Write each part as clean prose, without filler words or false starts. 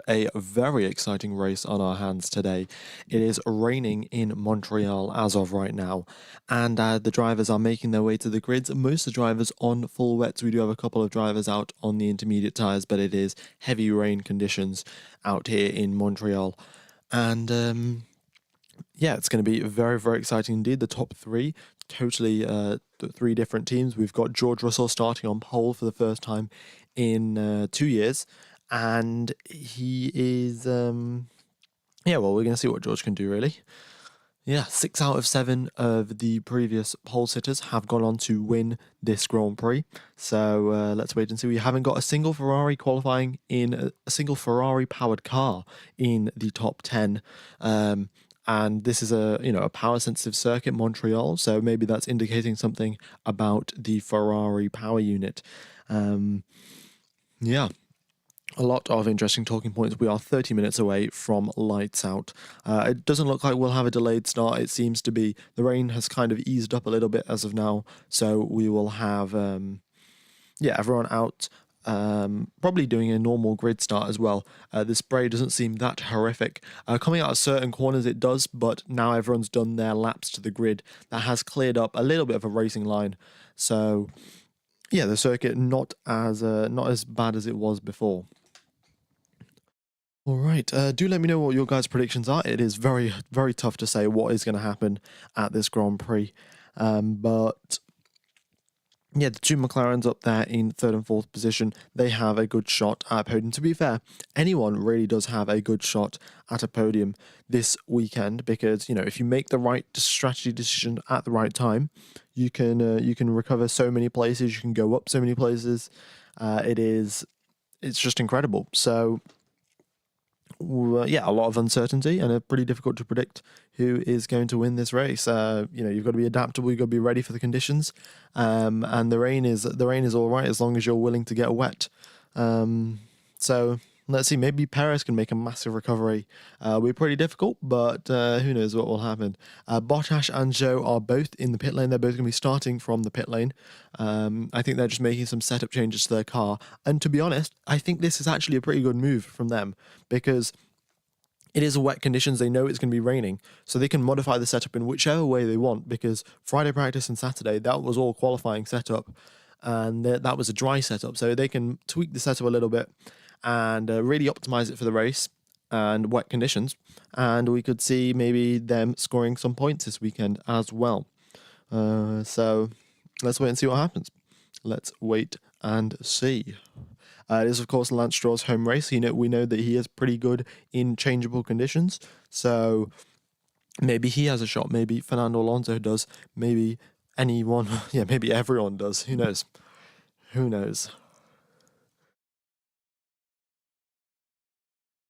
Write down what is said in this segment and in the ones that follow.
a very exciting race on our hands today. It is raining in Montreal as of right now, and the drivers are making their way to the grids. Most of the drivers on full wets. We do have a couple of drivers out on the intermediate tyres, but it is heavy rain conditions out here in Montreal. And yeah, it's going to be very, very exciting indeed. The top three, totally three different teams. We've got George Russell starting on pole for the first time in 2 years. And he is, yeah, well, we're going to see what George can do, really. Yeah, 6 out of 7 of the previous pole sitters have gone on to win this Grand Prix. So let's wait and see. We haven't got a single Ferrari qualifying in a single Ferrari powered car in the top 10. And this is a power sensitive circuit, Montreal. So maybe that's indicating something about the Ferrari power unit. Yeah. A lot of interesting talking points. We are 30 minutes away from lights out. It doesn't look like we'll have a delayed start. It seems to be the rain has kind of eased up a little bit as of now. So we will have, everyone out, probably doing a normal grid start as well. The spray doesn't seem that horrific. Coming out of certain corners it does, but now everyone's done their laps to the grid. That has cleared up a little bit of a racing line. So yeah, the circuit not as bad as it was before. All right, do let me know what your guys' predictions are. It is very, very tough to say what is going to happen at this Grand Prix. But yeah, the two McLarens up there in third and fourth position, they have a good shot at a podium. To be fair, anyone really does have a good shot at a podium this weekend because, if you make the right strategy decision at the right time, you can recover so many places, you can go up so many places. It's just incredible. So a lot of uncertainty and pretty difficult to predict who is going to win this race. You've got to be adaptable. You've got to be ready for the conditions. And the rain is all right as long as you're willing to get wet. So let's see. Maybe Perez can make a massive recovery. It'll be pretty difficult, but who knows what will happen. Bottas and Zhou are both in the pit lane. They're both going to be starting from the pit lane. I think they're just making some setup changes to their car. And to be honest, I think this is actually a pretty good move from them because it is wet conditions. They know it's going to be raining, so they can modify the setup in whichever way they want because Friday practice and Saturday, that was all qualifying setup. And that was a dry setup, so they can tweak the setup a little bit and really optimize it for the race and wet conditions. And we could see maybe them scoring some points this weekend as well. So let's wait and see what happens. Let's wait and see. It is, of course, Lance Stroll's home race. We know that he is pretty good in changeable conditions. So maybe he has a shot. Maybe Fernando Alonso does. Maybe anyone. Yeah, maybe everyone does. Who knows? Who knows?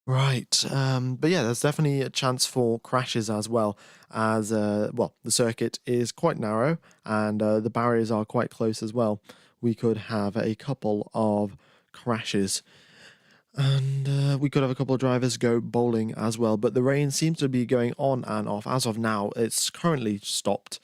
Right. But yeah, there's definitely a chance for crashes as well as, the circuit is quite narrow and the barriers are quite close as well. We could have a couple of crashes and we could have a couple of drivers go bowling as well. But the rain seems to be going on and off. As of now, it's currently stopped.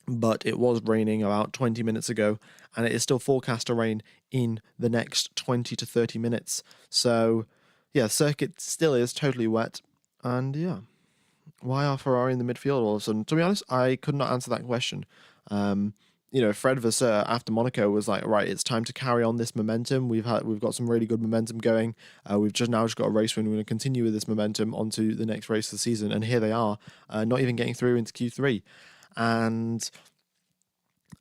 But it was raining about 20 minutes ago, and it is still forecast to rain in the next 20 to 30 minutes. So, yeah, circuit still is totally wet, and yeah, why are Ferrari in the midfield all of a sudden? To be honest, I could not answer that question. Fred Vasseur after Monaco was like, right, it's time to carry on this momentum. We've got some really good momentum going. We've just got a race win. We're going to continue with this momentum onto the next race of the season, and here they are, not even getting through into Q3. And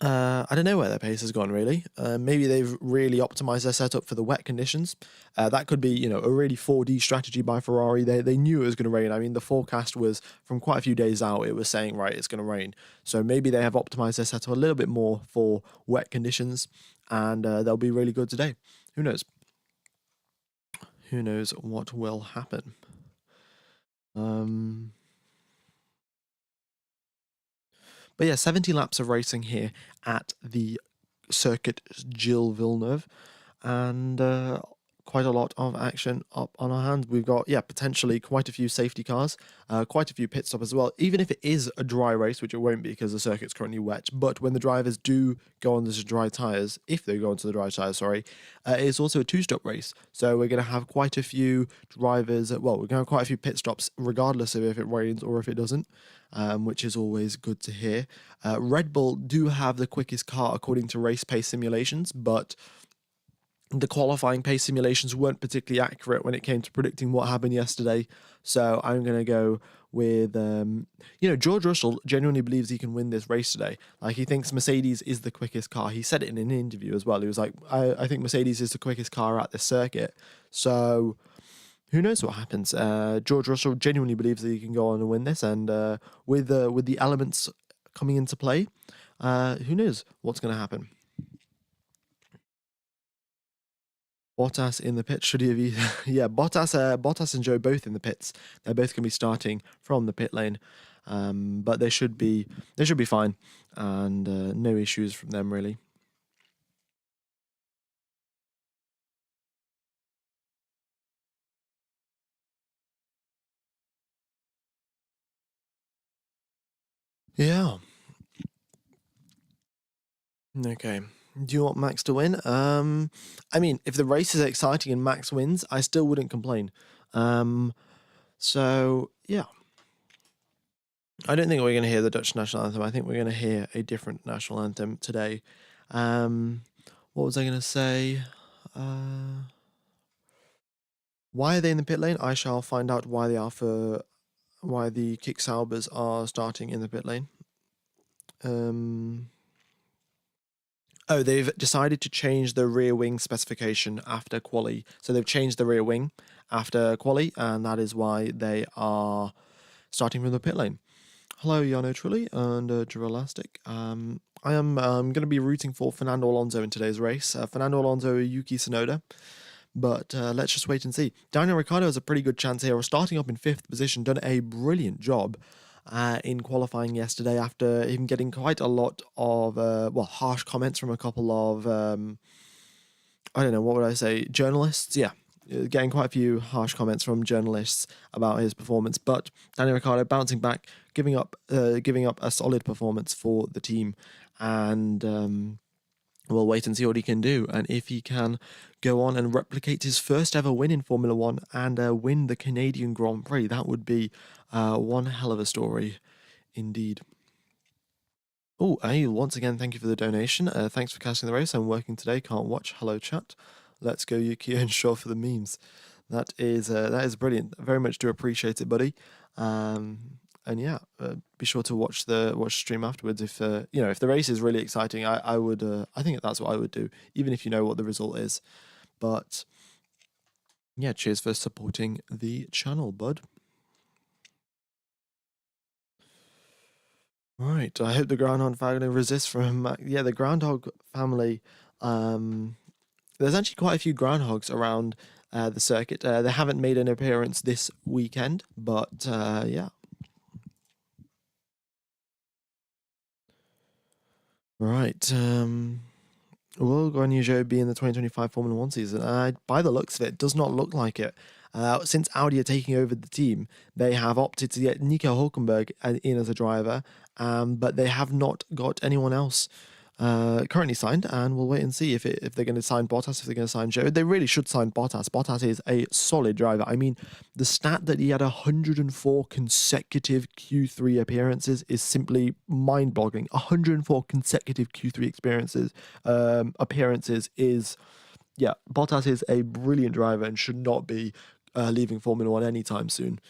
I don't know where their pace has gone, really. Maybe they've really optimized their setup for the wet conditions. That could be, a really 4D strategy by Ferrari. They knew it was going to rain. I mean, the forecast was from quite a few days out. It was saying, right, it's going to rain. So maybe they have optimized their setup a little bit more for wet conditions, and they'll be really good today. Who knows? Who knows what will happen? But yeah, 70 laps of racing here at the circuit Gilles Villeneuve. And quite a lot of action up on our hands. We've got, potentially quite a few safety cars, quite a few pit stops as well, even if it is a dry race, which it won't be because the circuit's currently wet. But when the drivers do go on the dry tyres, if they go onto the dry tyres, sorry, it's also a two-stop race. So we're going to have quite a few drivers, we're going to have quite a few pit stops, regardless of if it rains or if it doesn't, which is always good to hear. Red Bull do have the quickest car according to race pace simulations, but the qualifying pace simulations weren't particularly accurate when it came to predicting what happened yesterday. So I'm going to go with, George Russell genuinely believes he can win this race today. Like, he thinks Mercedes is the quickest car. He said it in an interview as well. He was like, I think Mercedes is the quickest car at this circuit. So who knows what happens? George Russell genuinely believes that he can go on and win this. And with the elements coming into play, who knows what's going to happen? Bottas in the pit. Should he have either? Yeah, Bottas and Joe both in the pits. They're both going to be starting from the pit lane, but they should be fine, and no issues from them really. Yeah. Okay. Do you want Max to win? I mean, if the race is exciting and Max wins, I still wouldn't complain. So yeah. I don't think we're going to hear the Dutch national anthem. I think we're going to hear a different national anthem today. What was I going to say? Why are they in the pit lane? I shall find out why they are why the Kick Saubers are starting in the pit lane. They've decided to change the rear wing specification after quali. So they've changed the rear wing after quali, and that is why they are starting from the pit lane. Hello, Yano Trulli and Juralastic. I am going to be rooting for Fernando Alonso in today's race. Fernando Alonso, Yuki Tsunoda. But let's just wait and see. Daniel Ricciardo has a pretty good chance here, starting up in 5th position, done a brilliant job in qualifying yesterday after him getting quite a lot of, harsh comments from a couple of, I don't know, what would I say, journalists? Yeah, getting quite a few harsh comments from journalists about his performance. But Daniel Ricciardo bouncing back, giving up a solid performance for the team. And we'll wait and see what he can do, and if he can go on and replicate his first ever win in Formula One and win the Canadian Grand Prix. That would be one hell of a story indeed. Oh, hey, once again, thank you for the donation. Thanks for casting the race. I'm working today, can't watch. Hello, chat. Let's go, Yukio and Shaw for the memes. That is brilliant. Very much do appreciate it, buddy. And yeah, be sure to watch the stream afterwards. If if the race is really exciting, I would I think that's what I would do, even if you know what the result is. But yeah, cheers for supporting the channel, bud. Right, I hope the groundhog family resists from the groundhog family. There's actually quite a few groundhogs around the circuit. They haven't made an appearance this weekend, but yeah. Right. Will Guan Yu Zhou be in the 2025 Formula One season? By the looks of it, does not look like it. Since Audi are taking over the team, they have opted to get Nico Hulkenberg in as a driver, but they have not got anyone else currently signed, and we'll wait and see if they're going to sign Bottas, if they're going to sign Zhou. They really should sign Bottas. Bottas is a solid driver. I mean, the stat that he had 104 consecutive Q3 appearances is simply mind-boggling. 104 consecutive Q3 appearances is, yeah, Bottas is a brilliant driver and should not be leaving Formula One anytime soon.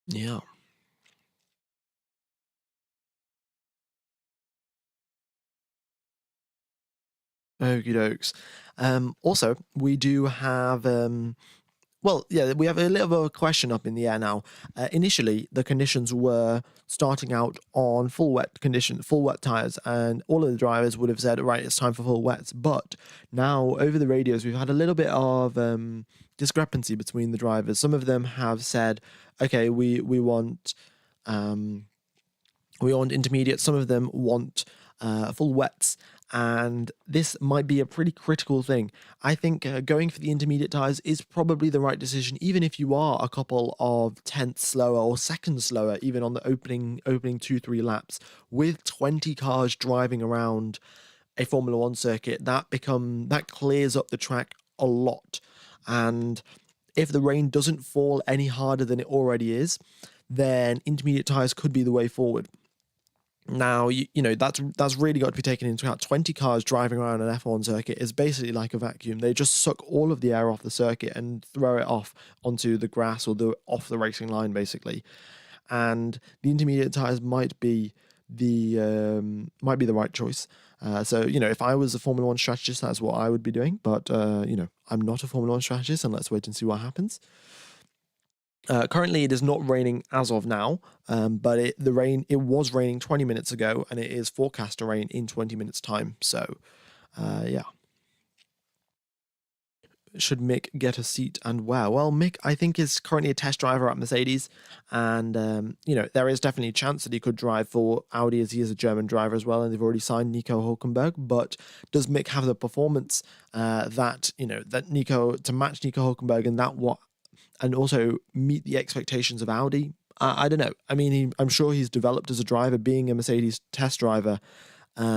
Yeah. Okie dokes. Also, we do have we have a little bit of a question up in the air now. Initially, the conditions were starting out on full wet tires, and all of the drivers would have said, right, it's time for full wets. But now, over the radios, we've had a little bit of discrepancy between the drivers. Some of them have said, okay, we want intermediate. Some of them want full wets. And this might be a pretty critical thing. I think going for the intermediate tyres is probably the right decision, even if you are a couple of tenths slower or seconds slower, even on the opening 2-3 laps. With 20 cars driving around a Formula One circuit, that clears up the track a lot. And if the rain doesn't fall any harder than it already is, then intermediate tyres could be the way forward. Now, that's really got to be taken into account. 20 cars driving around an F1 circuit is basically like a vacuum. They just suck all of the air off the circuit and throw it off onto the grass or off the racing line, basically. And the intermediate tires might be the right choice. So if I was a Formula One strategist, that's what I would be doing. But I'm not a Formula One strategist, and let's wait and see what happens. Currently, it is not raining as of now, but it was raining 20 minutes ago, and it is forecast to rain in 20 minutes' time. So, yeah. Should Mick get a seat and where? Well, Mick, I think, is currently a test driver at Mercedes, and there is definitely a chance that he could drive for Audi, as he is a German driver as well, and they've already signed Nico Hulkenberg. But does Mick have the performance that Nico to match Nico Hulkenberg and also meet the expectations of Audi? I don't know. I mean, I'm sure he's developed as a driver, being a Mercedes test driver, but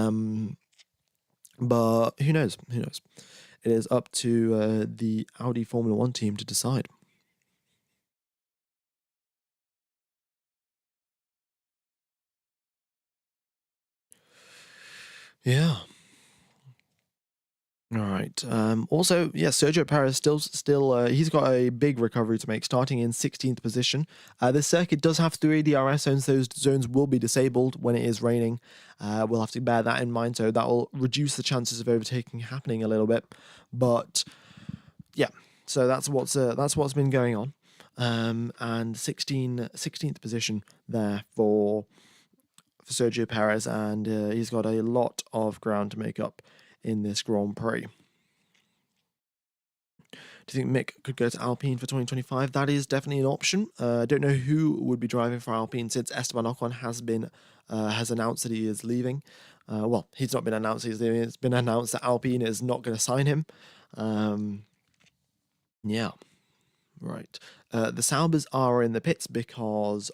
who knows? Who knows? It is up to the Audi Formula One team to decide. Yeah. All right. Also, yeah, Sergio Perez still he's got a big recovery to make, starting in 16th position. This circuit does have 3 DRS zones. Those zones will be disabled when it is raining. We'll have to bear that in mind, so that will reduce the chances of overtaking happening a little bit. But yeah, so that's what's been going on. And 16th position there for Sergio Perez, and he's got a lot of ground to make up in this Grand Prix. Do you think Mick could go to Alpine for 2025? That is definitely an option. I don't know who would be driving for Alpine, since Esteban Ocon has announced that he is leaving. Well, he's not been announced he's leaving. It's been announced that Alpine is not going to sign him. Yeah, right. The Saubers are in the pits because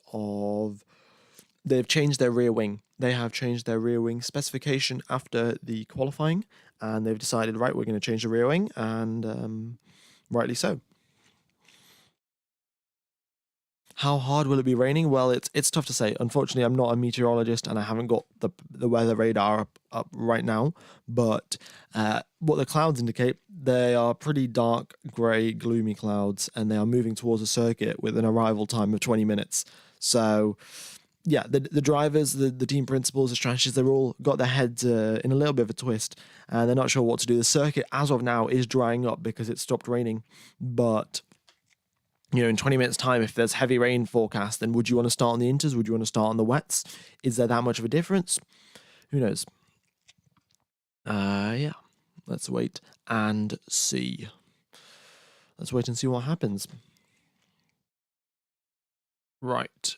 they've changed their rear wing. They have changed their rear wing specification after the qualifying, and they've decided, right, we're going to change the rear wing, and rightly so. How hard will it be raining? Well, it's tough to say. Unfortunately, I'm not a meteorologist, and I haven't got the weather radar up right now. But what the clouds indicate, they are pretty dark, grey, gloomy clouds, and they are moving towards a circuit with an arrival time of 20 minutes. So, yeah, the drivers, the team principals, the strategists, they've all got their heads in a little bit of a twist, and they're not sure what to do. The circuit, as of now, is drying up because it stopped raining. But in 20 minutes' time, if there's heavy rain forecast, then would you want to start on the inters? Would you want to start on the wets? Is there that much of a difference? Who knows? Yeah. Let's wait and see. Let's wait and see what happens. Right.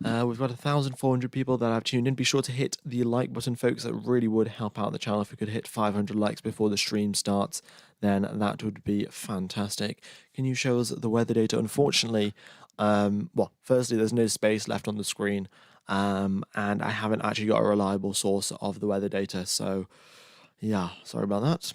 We've got 1,400 people that have tuned in. Be sure to hit the like button, folks. That really would help out the channel. If we could hit 500 likes before the stream starts, then that would be fantastic. Can you show us the weather data? Unfortunately, well, firstly, there's no space left on the screen, and I haven't actually got a reliable source of the weather data. So, yeah, sorry about that.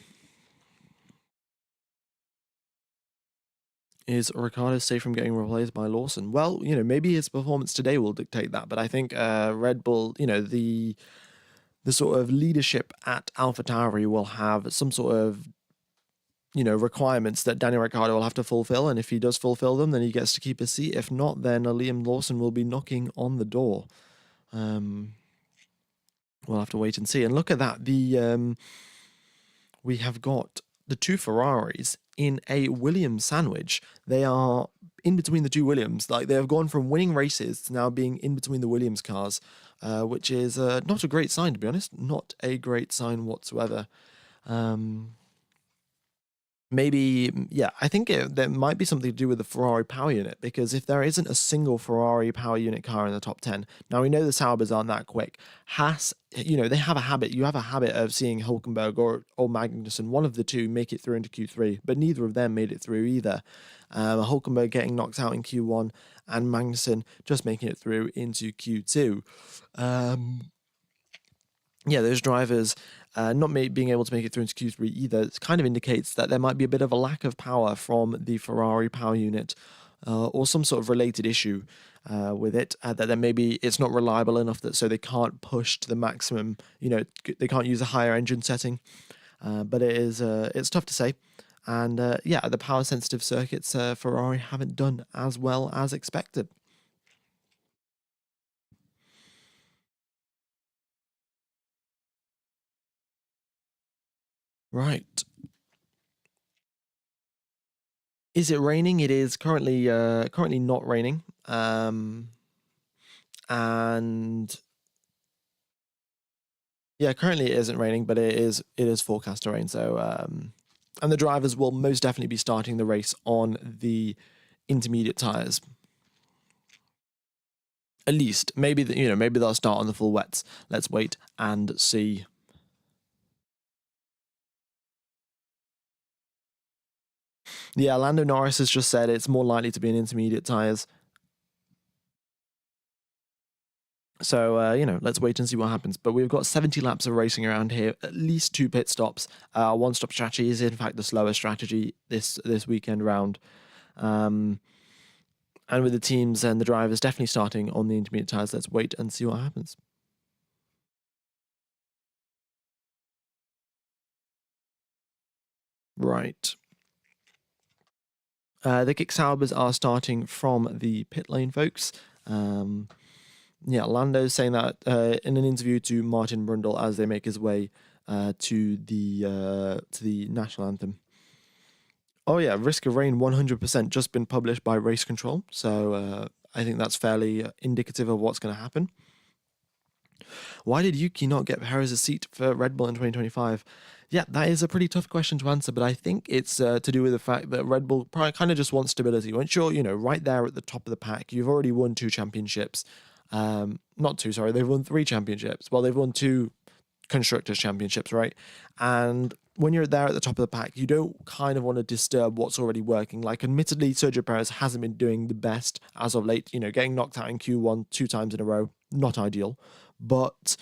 Is Ricciardo safe from getting replaced by Lawson? Well, maybe his performance today will dictate that, but I think Red Bull, the sort of leadership at AlphaTauri will have some sort of, requirements that Daniel Ricciardo will have to fulfill, and if he does fulfill them, then he gets to keep his seat. If not, then Liam Lawson will be knocking on the door. We'll have to wait and see. And look at that, we have got the 2 Ferraris in a Williams sandwich. They are in between the 2 Williams. Like, they have gone from winning races to now being in between the Williams cars, which is not a great sign, to be honest. Not a great sign whatsoever. Maybe, yeah, I think there might be something to do with the Ferrari power unit, because if there isn't a single Ferrari power unit car in the top 10, now we know the Saubers aren't that quick. Haas, they have a habit. You have a habit of seeing Hulkenberg or Magnussen, one of the two, make it through into Q3, but neither of them made it through either. Hulkenberg getting knocked out in Q1 and Magnussen just making it through into Q2. Yeah, those drivers being able to make it through into Q3 either, it kind of indicates that there might be a bit of a lack of power from the Ferrari power unit, or some sort of related issue with it, that then maybe it's not reliable enough, that so they can't push to the maximum, they can't use a higher engine setting. But it's tough to say. And yeah, the power sensitive circuits, Ferrari haven't done as well as expected. Right. Is it raining? It is currently not raining. And yeah, currently it isn't raining, but it is forecast to rain. So and the drivers will most definitely be starting the race on the intermediate tires. At least, maybe maybe they'll start on the full wets. Let's wait and see. Yeah, Lando Norris has just said it's more likely to be in intermediate tires. So, let's wait and see what happens. But we've got 70 laps of racing around here, at least 2 pit stops. One-stop strategy is, in fact, the slower strategy this weekend round. And with the teams and the drivers definitely starting on the intermediate tyres, let's wait and see what happens. Right. The Kick Saubers are starting from the pit lane, folks. Yeah, Lando's saying that in an interview to Martin Brundle as they make his way to the national anthem. Oh yeah, risk of rain 100% just been published by Race Control, so I think that's fairly indicative of what's going to happen. Why did Yuki not get Perez's seat for Red Bull in 2025? Yeah, that is a pretty tough question to answer, but I think it's to do with the fact that Red Bull kind of just wants stability. Once you're, right there at the top of the pack, you've already won 2 championships. Not two, sorry, they've won 3 championships. Well, they've won 2 constructors championships, right? And when you're there at the top of the pack, you don't kind of want to disturb what's already working. Like, admittedly, Sergio Perez hasn't been doing the best as of late. Getting knocked out in Q1 2 times in a row, not ideal. But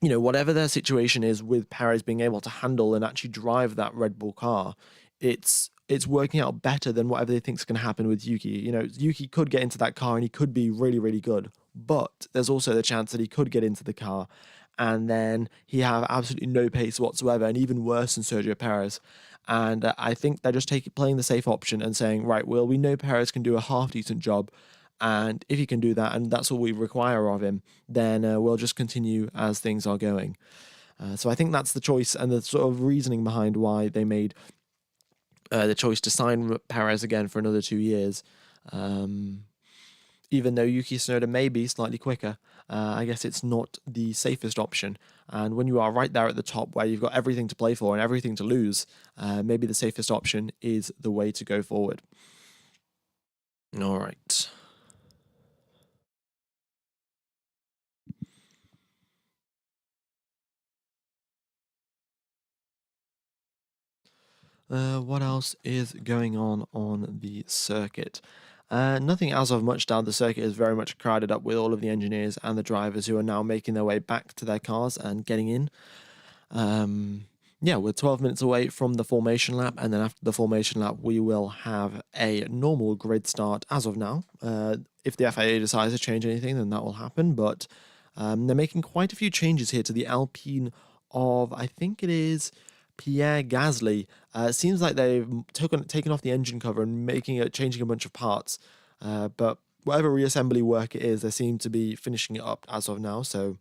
whatever their situation is with Perez being able to handle and actually drive that Red Bull car, it's working out better than whatever they think is going to happen with Yuki. Yuki could get into that car and he could be really, really good. But there's also the chance that he could get into the car and then he have absolutely no pace whatsoever, and even worse than Sergio Perez. And I think they're just playing the safe option and saying, right, well, we know Perez can do a half decent job. And if he can do that, and that's all we require of him, then we'll just continue as things are going. So I think that's the choice and the sort of reasoning behind why they made the choice to sign Perez again for another 2 years. Even though Yuki Tsunoda may be slightly quicker, I guess it's not the safest option. And when you are right there at the top where you've got everything to play for and everything to lose, maybe the safest option is the way to go forward. All right. What else is going on the circuit? Nothing as of much down. The circuit is very much crowded up with all of the engineers and the drivers who are now making their way back to their cars and getting in. Yeah, we're 12 minutes away from the formation lap, and then after the formation lap, we will have a normal grid start as of now. If the FIA decides to change anything, then that will happen, but they're making quite a few changes here to the Alpine of, I think it is Pierre Gasly. It seems like they've taken off the engine cover and changing a bunch of parts, but whatever reassembly work it is, they seem to be finishing it up as of now, so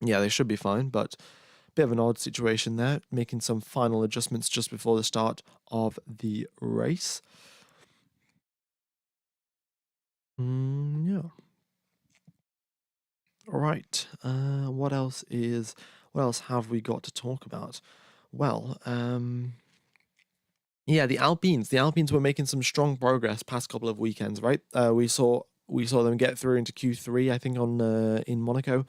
yeah, they should be fine, but bit of an odd situation there, making some final adjustments just before the start of the race. Yeah. All right. What else have we got to talk about? Well, Yeah, the Alpines. The Alpines were making some strong progress past couple of weekends, right? We saw them get through into Q3, I think, on in Monaco.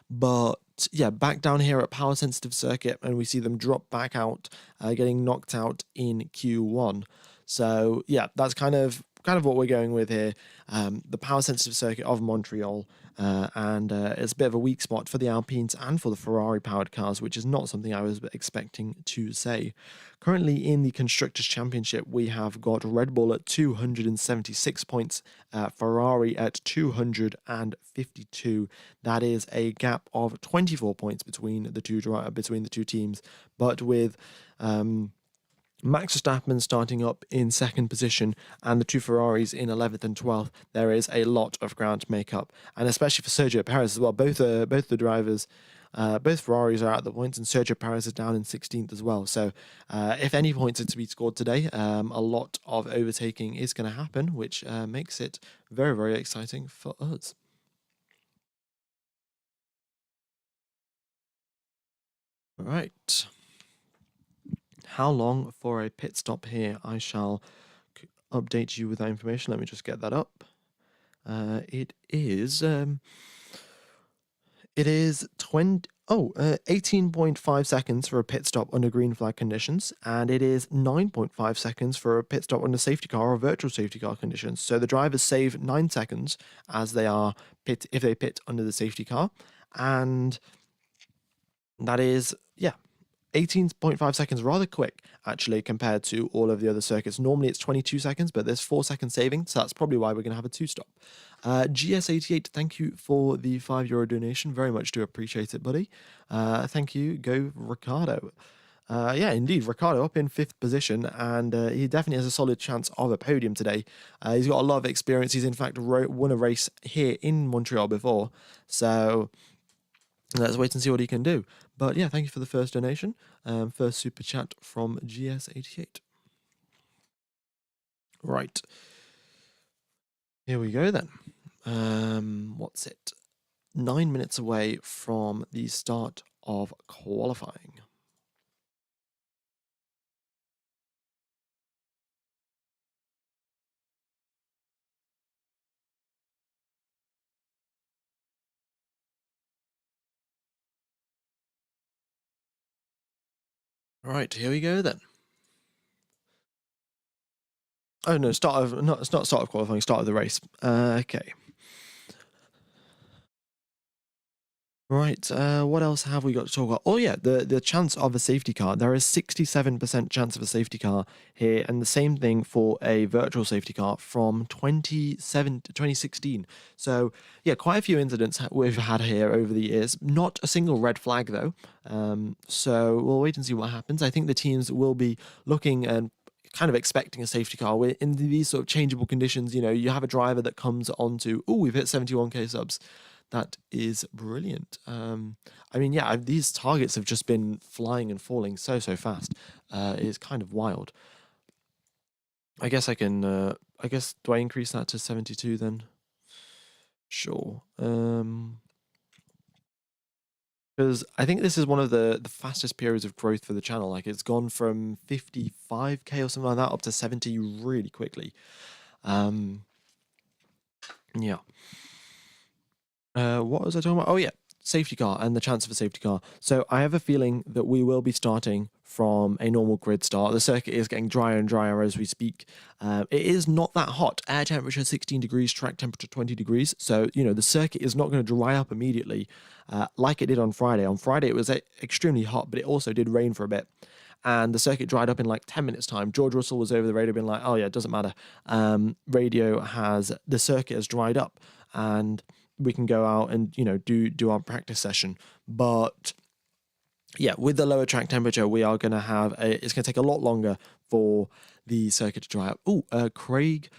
But yeah, back down here at power sensitive circuit, and we see them drop back out, getting knocked out in Q1. So yeah, that's kind of what we're going with here. The power sensitive circuit of Montreal, and it's a bit of a weak spot for the Alpines and for the Ferrari powered cars, which is not something I was expecting to say. Currently in the Constructors' Championship, we have got Red Bull at 276 points, Ferrari at 252. That is a gap of 24 points between the two teams. But with Max Verstappen starting up in second position and the two Ferraris in 11th and 12th, there is a lot of ground to make up, and especially for Sergio Perez as well. Both the drivers, both Ferraris are at the points, and Sergio Perez is down in 16th as well. So, if any points are to be scored today, a lot of overtaking is going to happen, which makes it very, very exciting for us. All right. How long for a pit stop here? I shall update you with that information. Let me just get that up. It is 18.5 seconds for a pit stop under green flag conditions, and it is 9.5 seconds for a pit stop under safety car or virtual safety car conditions. So the drivers save 9 seconds as they are if they pit under the safety car, and that is 18.5 seconds, rather quick actually compared to all of the other circuits. Normally it's 22 seconds, but there's 4 seconds saving, so that's probably why we're going to have a two-stop. GS88, thank you for the €5 donation. Very much do appreciate it, buddy. Thank you. Go Ricardo. Yeah, indeed, Ricardo up in 5th position, and he definitely has a solid chance of a podium today. He's got a lot of experience. He's in fact won a race here in Montreal before, so let's wait and see what he can do. But yeah, thank you for the first donation. First super chat from GS88. Right. Here we go then. What's it? 9 minutes away from the start of qualifying. Right, here we go then. Oh no, it's not start of qualifying, start of the race. Okay. Right, what else have we got to talk about? Oh yeah, the chance of a safety car. There is 67% chance of a safety car here, and the same thing for a virtual safety car from 2016. So yeah, quite a few incidents we've had here over the years. Not a single red flag though. So we'll wait and see what happens. I think the teams will be looking and kind of expecting a safety car. We're in these sort of changeable conditions. You know, you have a driver that comes onto, oh, we've hit 71k subs. That is brilliant. I mean, yeah, these targets have just been flying and falling so fast. It's kind of wild. I guess I can. I guess do I increase that to 72 then? Sure. Because I think this is one of the fastest periods of growth for the channel. Like it's gone from 55k or something like that up to 70 really quickly. Yeah. What was I talking about? Oh yeah, safety car and the chance of a safety car. So I have a feeling that we will be starting from a normal grid start. The circuit is getting drier and drier as we speak. It is not that hot. Air temperature 16 degrees, track temperature 20 degrees. So, you know, the circuit is not going to dry up immediately like it did on Friday. On Friday, it was extremely hot, but it also did rain for a bit. And the circuit dried up in like 10 minutes time. George Russell was over the radio being like, oh yeah, it doesn't matter. The circuit has dried up and we can go out and, you know, do our practice session. But yeah, with the lower track temperature, we are going to have it's going to take a lot longer for the circuit to dry up. Oh, Craig,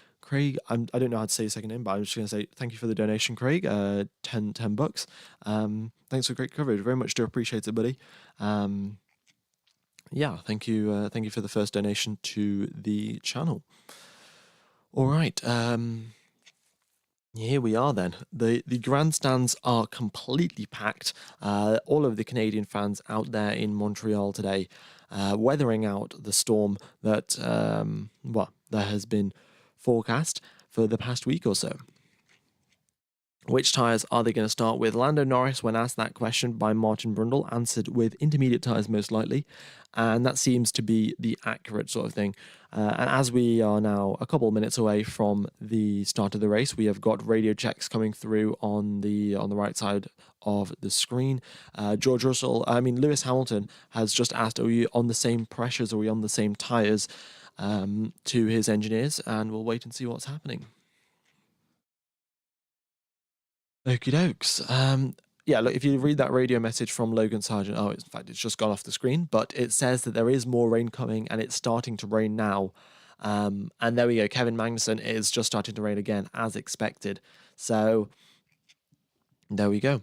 I don't know how to say your second name, but I'm just going to say thank you for the donation, Craig. 10 bucks. Thanks for great coverage. Very much do appreciate it, buddy. Yeah, thank you for the first donation to the channel. All right. Here we are then. The grandstands are completely packed. All of the Canadian fans out there in Montreal today, weathering out the storm that that has been forecast for the past week or so. Which tyres are they going to start with? Lando Norris, when asked that question by Martin Brundle, answered with intermediate tyres most likely. And that seems to be the accurate sort of thing. And as we are now a couple of minutes away from the start of the race, we have got radio checks coming through on the right side of the screen. Lewis Hamilton has just asked, are we on the same pressures? Are we on the same tyres? To his engineers, and we'll wait and see what's happening. Okie dokes. Yeah, look, if you read that radio message from Logan Sargent, in fact, it's just gone off the screen, but it says that there is more rain coming and it's starting to rain now. And there we go. Kevin Magnussen is just starting to rain again, as expected. So there we go.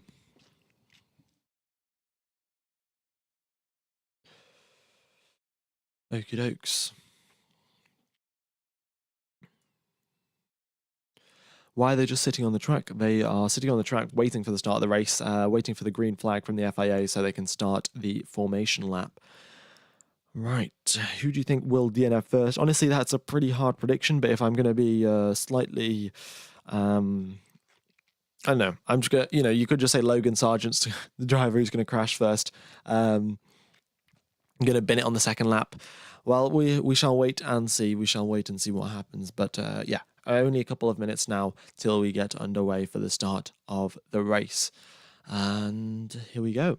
Okie dokes. Why are they just sitting on the track? They are sitting on the track waiting for the start of the race, waiting for the green flag from the FIA so they can start the formation lap. Right, who do you think will DNF first? Honestly, that's a pretty hard prediction, but if I'm going to be slightly, I don't know, I'm just going to, you could just say Logan Sargent's the driver who's going to crash first. Going to bin it on the second lap. Well, we shall wait and see. We shall wait and see what happens. But yeah, only a couple of minutes now till we get underway for the start of the race. And here we go.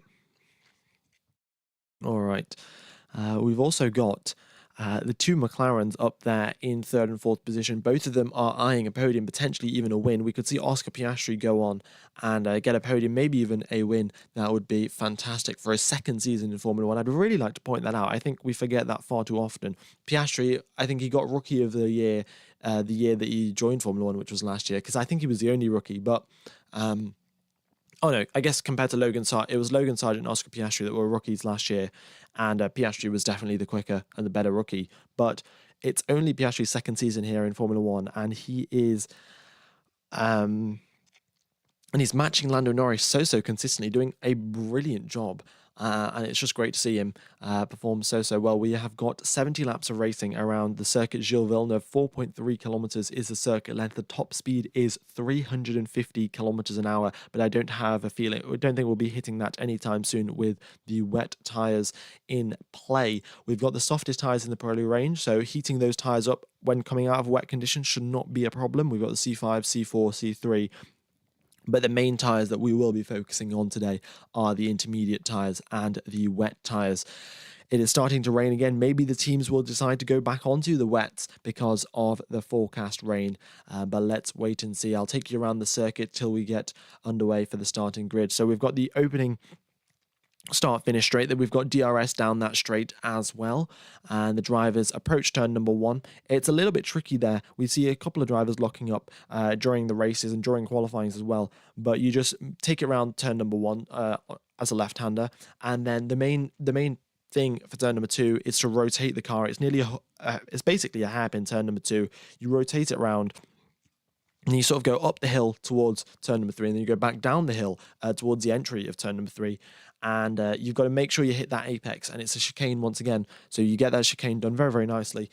All right. We've also got the two McLarens up there in third and fourth position. Both of them are eyeing a podium, potentially even a win. We could see Oscar Piastri go on and get a podium, maybe even a win. That would be fantastic for a second season in Formula One. I'd really like to point that out. I think we forget that far too often. Piastri, I think he got Rookie of the Year the year that he joined Formula One, which was last year, because I think he was the only rookie. But oh no, I guess compared to Logan Sargent, it was Logan Sargent and Oscar Piastri that were rookies last year, and Piastri was definitely the quicker and the better rookie. But it's only Piastri's second season here in Formula One, and he is, and he's matching Lando Norris so consistently, doing a brilliant job. And it's just great to see him perform so well. We have got 70 laps of racing around the circuit Gilles Villeneuve. 4.3 kilometers is the circuit length. The top speed is 350 kilometers an hour, but I don't think we'll be hitting that anytime soon with the wet tires in play. We've got the softest tires in the Pirelli range, so heating those tires up when coming out of wet conditions should not be a problem. We've got the C5, C4, C3. But the main tyres that we will be focusing on today are the intermediate tyres and the wet tyres. It is starting to rain again. Maybe the teams will decide to go back onto the wets because of the forecast rain. But let's wait and see. I'll take you around the circuit till we get underway for the starting grid. So we've got the opening start-finish straight, that we've got DRS down that straight as well, and the drivers approach turn number one. It's a little bit tricky there. We see a couple of drivers locking up during the races and during qualifying as well, but you just take it around turn number one as a left-hander, and then the main thing for turn number two is to rotate the car. It's it's basically a hairpin turn number two. You rotate it around, and you sort of go up the hill towards turn number three, and then you go back down the hill towards the entry of turn number three. And you've got to make sure you hit that apex, and it's a chicane once again. So you get that chicane done very nicely.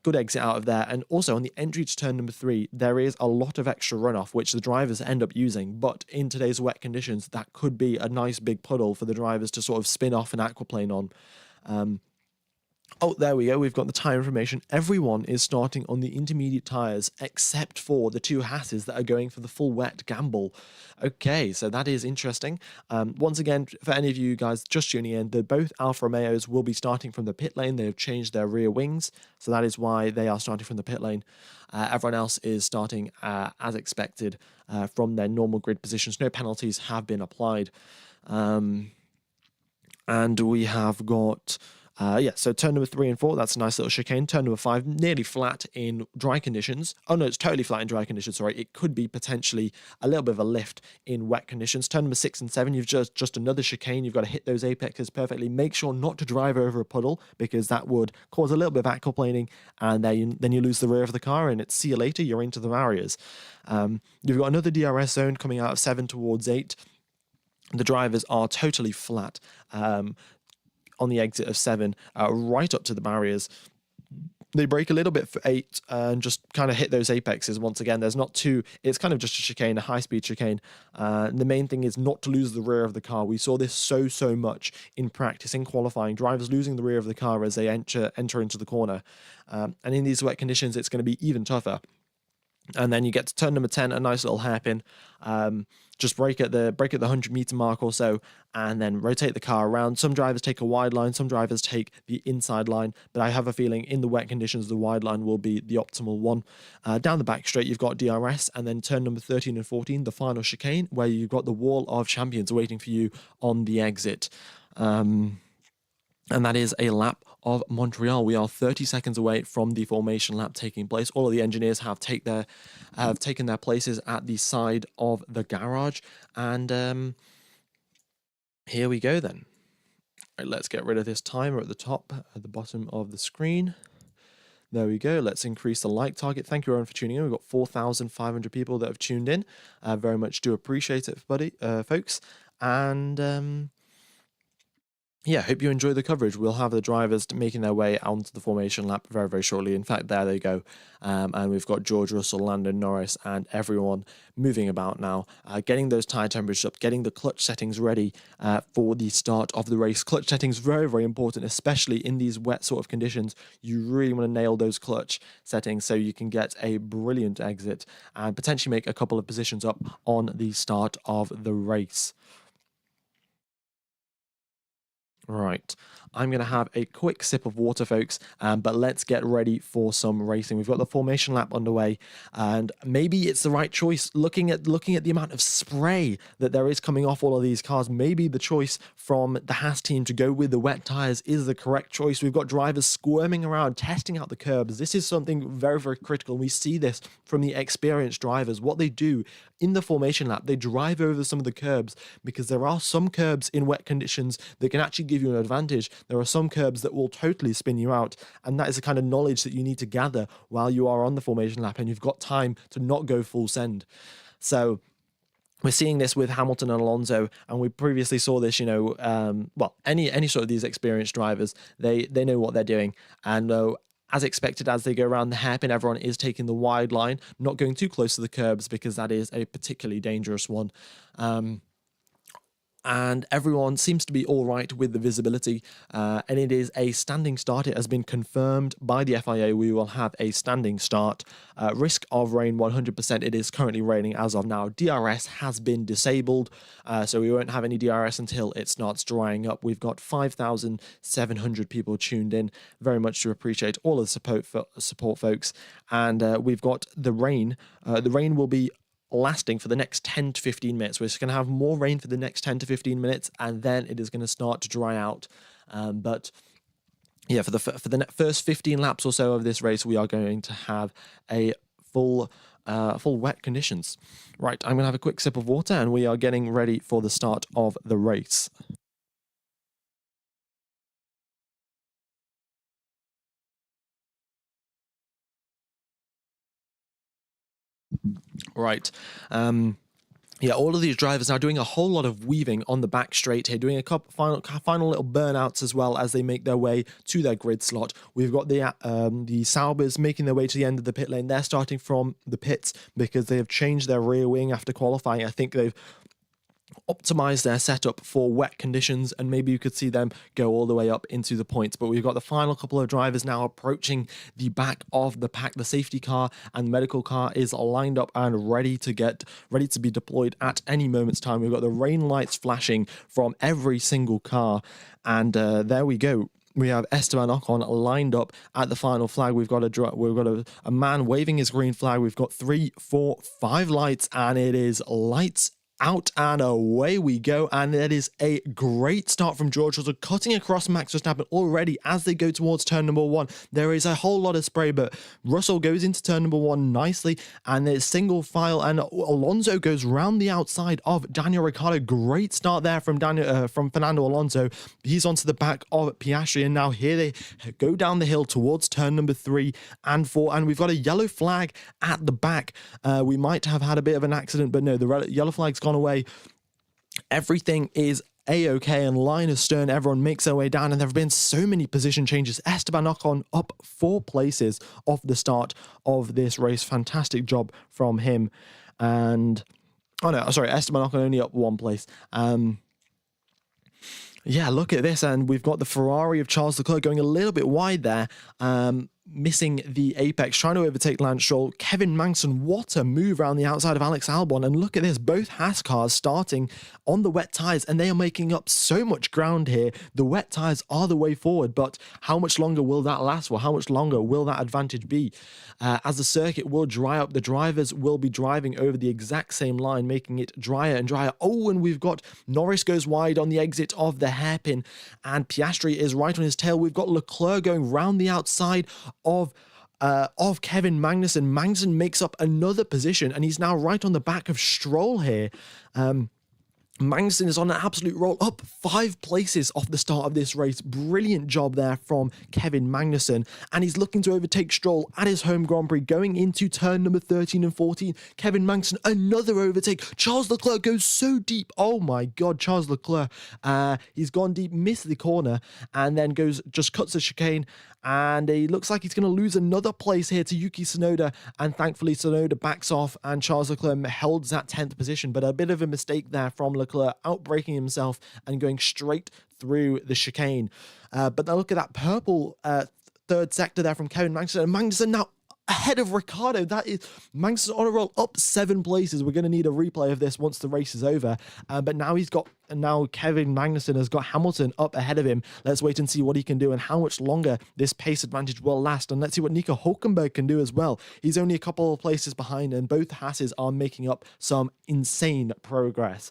Good exit out of there. And also on the entry to turn number three, there is a lot of extra runoff, which the drivers end up using. But in today's wet conditions, that could be a nice big puddle for the drivers to sort of spin off an aquaplane on. Oh, there we go. We've got the tyre information. Everyone is starting on the intermediate tyres except for the two Hasses that are going for the full wet gamble. Okay, so that is interesting. Once again, for any of you guys just tuning in, both Alfa Romeos will be starting from the pit lane. They have changed their rear wings, so that is why they are starting from the pit lane. Everyone else is starting as expected from their normal grid positions. No penalties have been applied. And we have got So turn number 3 and 4, that's a nice little chicane. Turn number 5, nearly flat in dry conditions. Oh no, it's totally flat in dry conditions, sorry. It could be potentially a little bit of a lift in wet conditions. Turn number 6 and 7, you've just another chicane. You've got to hit those apexes perfectly. Make sure not to drive over a puddle, because that would cause a little bit of aquaplaning, and then you lose the rear of the car, and it's see you later, you're into the barriers. You've got another DRS zone coming out of 7 towards 8. The drivers are totally flat on the exit of 7, right up to the barriers. They brake a little bit for 8 and just kind of hit those apexes. Once again, there's not too, it's kind of just a chicane, a high-speed chicane. The main thing is not to lose the rear of the car. We saw this so much in practice, in qualifying, drivers losing the rear of the car as they enter into the corner. And in these wet conditions, it's going to be even tougher. And then you get to turn number 10, a nice little hairpin. Just brake at the 100-meter mark or so, and then rotate the car around. Some drivers take a wide line, some drivers take the inside line, but I have a feeling in the wet conditions, the wide line will be the optimal one. Down the back straight, you've got DRS, and then turn number 13 and 14, the final chicane, where you've got the wall of champions waiting for you on the exit. And that is a lap of Montreal. We are 30 seconds away from the formation lap taking place. All of the engineers have taken their places at the side of the garage, and here we go then. Right, let's get rid of this timer at the top, at the bottom of the screen. There we go. Let's increase the like target. Thank you everyone for tuning in. We've got 4,500 people that have tuned in. Very much do appreciate it, folks. And yeah, hope you enjoy the coverage. We'll have the drivers making their way onto the formation lap very shortly. In fact, there they go. And we've got George Russell, Lando Norris, and everyone moving about now, getting those tyre temperatures up, getting the clutch settings ready for the start of the race. Clutch settings very important, especially in these wet sort of conditions. You really want to nail those clutch settings so you can get a brilliant exit and potentially make a couple of positions up on the start of the race. Right, I'm going to have a quick sip of water, folks, but let's get ready for some racing. We've got the formation lap underway, and maybe it's the right choice. Looking at the amount of spray that there is coming off all of these cars, maybe the choice from the Haas team to go with the wet tyres is the correct choice. We've got drivers squirming around, testing out the curbs. This is something very critical. We see this from the experienced drivers. What they do in the formation lap, they drive over some of the curbs, because there are some curbs in wet conditions that can actually give you an advantage. There are some curbs that will totally spin you out, and that is the kind of knowledge that you need to gather while you are on the formation lap and you've got time to not go full send. So we're seeing this with Hamilton and Alonso, and we previously saw this, any sort of these experienced drivers, they know what they're doing. And as expected, as they go around the hairpin, everyone is taking the wide line, not going too close to the curbs, because that is a particularly dangerous one. And everyone seems to be all right with the visibility, and it is a standing start. It has been confirmed by the FIA. We will have a standing start. Risk of rain 100%. It is currently raining as of now. DRS has been disabled, so we won't have any DRS until it starts drying up. We've got 5,700 people tuned in. Very much to appreciate all of the support folks. And we've got the rain. The rain will be lasting for the next 10 to 15 minutes. We're just going to have more rain for the next 10 to 15 minutes, and then it is going to start to dry out. But yeah, for the first 15 laps or so of this race, we are going to have a full wet conditions. Right, I'm going to have a quick sip of water, and we are getting ready for the start of the race. Right. Yeah, all of these drivers now doing a whole lot of weaving on the back straight here, doing a couple final little burnouts as well as they make their way to their grid slot. We've got the Saubers making their way to the end of the pit lane. They're starting from the pits because they have changed their rear wing after qualifying. I think they've optimize their setup for wet conditions, and maybe you could see them go all the way up into the points. But we've got the final couple of drivers now approaching the back of the pack. The safety car and medical car is lined up and ready to be deployed at any moment's time. We've got the rain lights flashing from every single car, and there we go. We have Esteban Ocon lined up at the final flag. We've got a man waving his green flag. We've got 3, 4, 5 lights, and it is lights Out and away we go, and that is a great start from George Russell, cutting across Max Verstappen already as they go towards turn number one. There is a whole lot of spray, but Russell goes into turn number one nicely, and there's single file, and Alonso goes round the outside of Daniel Ricciardo. Great start there from Fernando Alonso. He's onto the back of Piastri, and now here they go down the hill towards turn number 3 and 4, and we've got a yellow flag at the back. We might have had a bit of an accident, but no, the yellow flag's gone away. Everything is a-okay, and line astern, everyone makes their way down, and there have been so many position changes. Esteban Ocon up 4 places off the start of this race. Fantastic job from him. And Esteban Ocon only up 1 place. Yeah, look at this, and we've got the Ferrari of Charles Leclerc going a little bit wide there, missing the apex, trying to overtake Lance Stroll. Kevin Magnussen, what a move around the outside of Alex Albon, and look at this, both Haas cars starting on the wet tyres, and they are making up so much ground here. The wet tyres are the way forward, but how much longer will that last for? How much longer will that advantage be? As the circuit will dry up, the drivers will be driving over the exact same line, making it drier and drier. Oh, and we've got Norris goes wide on the exit of the hairpin, and Piastri is right on his tail. We've got Leclerc going round the outside of Kevin Magnussen. Magnussen makes up another position, and he's now right on the back of Stroll here. Magnussen is on an absolute roll, up 5 places off the start of this race. Brilliant job there from Kevin Magnussen, and he's looking to overtake Stroll at his home Grand Prix, going into turn number 13 and 14. Kevin Magnussen, another overtake. Charles Leclerc goes so deep. Oh my God, Charles Leclerc. He's gone deep, missed the corner, and then just cuts the chicane, and he looks like he's going to lose another place here to Yuki Tsunoda, and thankfully Tsunoda backs off, and Charles Leclerc holds that 10th position, but a bit of a mistake there from Leclerc, outbraking himself and going straight through the chicane. But now look at that purple third sector there from Kevin Magnussen, and Magnussen now ahead of Ricciardo. That is Magnussen on a roll, up 7 places. We're going to need a replay of this once the race is over. But now Kevin Magnussen has got Hamilton up ahead of him. Let's wait and see what he can do and how much longer this pace advantage will last. And let's see what Nico Hülkenberg can do as well. He's only a couple of places behind, and both Haas's are making up some insane progress.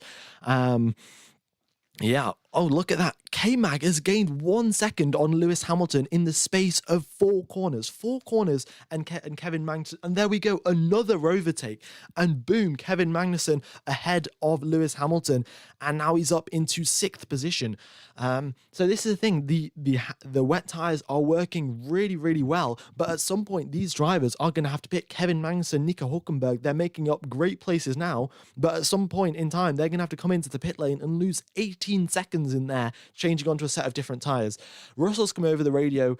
Yeah. Oh, look at that. K-Mag has gained 1 second on Lewis Hamilton in the space of 4 corners. 4 corners, and Kevin Magnussen. And there we go, another overtake. And boom, Kevin Magnussen ahead of Lewis Hamilton. And now he's up into 6th position. So this is the thing. The wet tyres are working really, really well. But at some point, these drivers are going to have to pick Kevin Magnussen, Nico Hülkenberg. They're making up great places now. But at some point in time, they're going to have to come into the pit lane and lose 18 seconds in there, changing onto a set of different tyres. Russell's come over the radio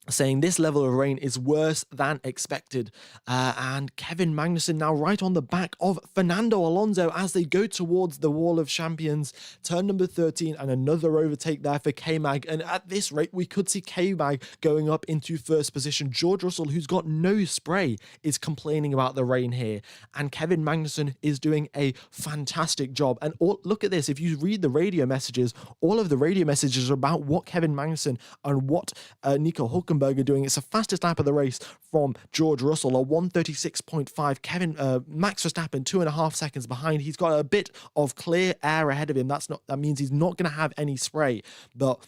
saying this level of rain is worse than expected. And Kevin Magnussen now right on the back of Fernando Alonso as they go towards the Wall of Champions, turn number 13, and another overtake there for K-Mag. And at this rate, we could see K-Mag going up into 1st position. George Russell, who's got no spray, is complaining about the rain here. And Kevin Magnussen is doing a fantastic job. And look at this. If you read the radio messages, all of the radio messages are about what Kevin Magnussen and what Nico Hülkenberg are doing. It's the fastest lap of the race from George Russell, a 1:36.5. Max Verstappen 2.5 seconds behind. He's got a bit of clear air ahead of him. That means he's not going to have any spray. But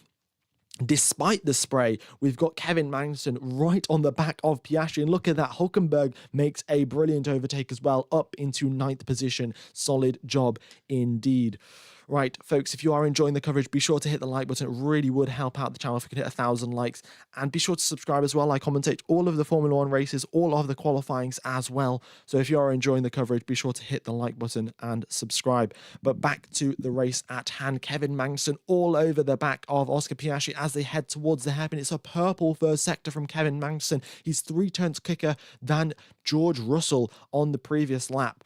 despite the spray, we've got Kevin Magnussen right on the back of Piastri. And look at that. Hülkenberg makes a brilliant overtake as well, up into 9th position. Solid job indeed. Right, folks, if you are enjoying the coverage, be sure to hit the like button. It really would help out the channel if we could hit 1,000 likes. And be sure to subscribe as well. I commentate all of the Formula 1 races, all of the qualifyings as well. So if you are enjoying the coverage, be sure to hit the like button and subscribe. But back to the race at hand. Kevin Magnussen all over the back of Oscar Piastri as they head towards the hairpin. It's a purple first sector from Kevin Magnussen. He's 3 turns quicker than George Russell on the previous lap.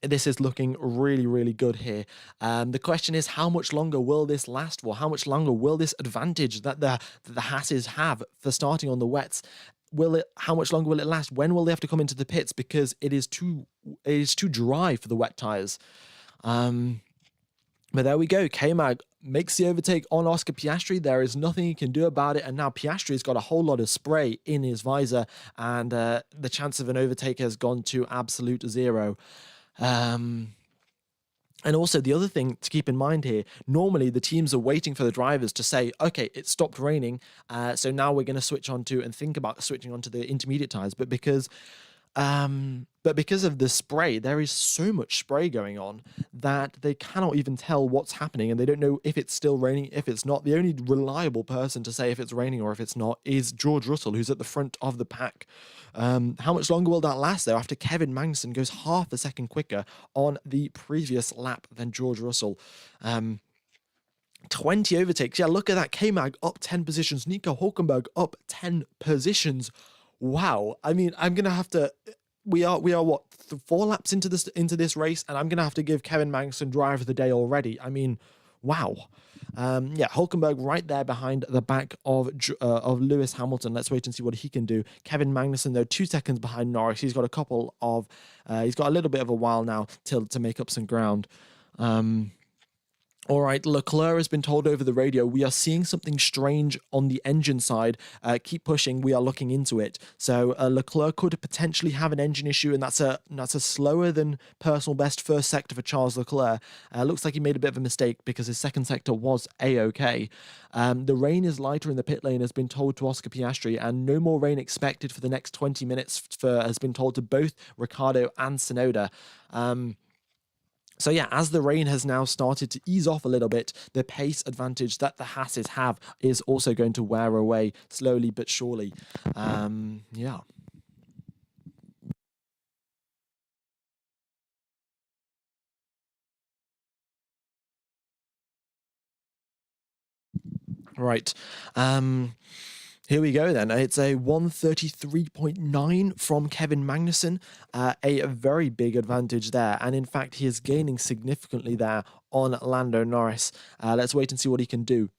This is looking really, really good here. The question is, how much longer will this last for? How much longer will this advantage that the Haas's have for starting on the wets? How much longer will it last? When will they have to come into the pits? Because it is too dry for the wet tyres. But there we go. K-Mag makes the overtake on Oscar Piastri. There is nothing he can do about it. And now Piastri's got a whole lot of spray in his visor, and the chance of an overtake has gone to absolute zero. And also the other thing to keep in mind here, normally the teams are waiting for the drivers to say, okay, it stopped raining, so now we're going to switch on to and think about switching on to the intermediate tires. But because of the spray, there is so much spray going on that they cannot even tell what's happening, and they don't know if it's still raining, if it's not. The only reliable person to say if it's raining or if it's not is George Russell, who's at the front of the pack. How much longer will that last, though, after Kevin Magnussen goes half a second quicker on the previous lap than George Russell? 20 overtakes. Yeah, look at that. K-Mag up 10 positions. Nico Hulkenberg up 10 positions. Wow. I mean, I'm going to have to... We are what, 4 laps into this race, and I'm going to have to give Kevin Magnussen driver of the day already. I mean, wow. Yeah, Hulkenberg right there behind the back of Lewis Hamilton. Let's wait and see what he can do. Kevin Magnussen, though, 2 seconds behind Norris. He's got a little bit of a while now to make up some ground. All right, Leclerc has been told over the radio, we are seeing something strange on the engine side. Keep pushing, we are looking into it. So Leclerc could potentially have an engine issue, and that's a slower than personal best first sector for Charles Leclerc. Looks like he made a bit of a mistake because his second sector was A-OK. The rain is lighter in the pit lane, has been told to Oscar Piastri, and no more rain expected for the next 20 minutes has been told to both Ricciardo and Tsunoda. So yeah, as the rain has now started to ease off a little bit, the pace advantage that the Hasses have is also going to wear away slowly but surely. Yeah. Right. Here we go then. It's a 133.9 from Kevin Magnussen, a very big advantage there. And in fact, he is gaining significantly there on Lando Norris. Let's wait and see what he can do.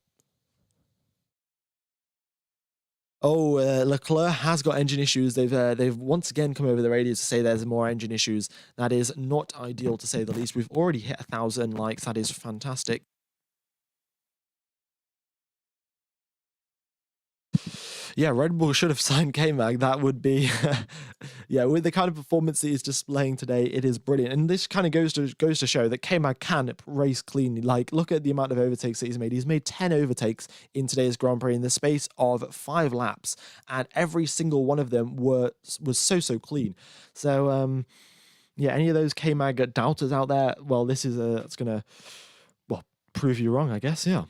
Oh, Leclerc has got engine issues. They've once again come over the radio to say there's more engine issues. That is not ideal, to say the least. We've already hit 1,000 likes. That is fantastic. Yeah, Red Bull should have signed K-Mag. That would be, yeah, with the kind of performance that he's displaying today, it is brilliant. And this kind of goes to show that K-Mag can race cleanly. Like, look at the amount of overtakes that he's made. He's made 10 overtakes in today's Grand Prix in the space of 5 laps, and every single one of them was so clean. So, yeah, any of those K-Mag doubters out there, well, this is it's gonna, well, prove you wrong, I guess. Yeah.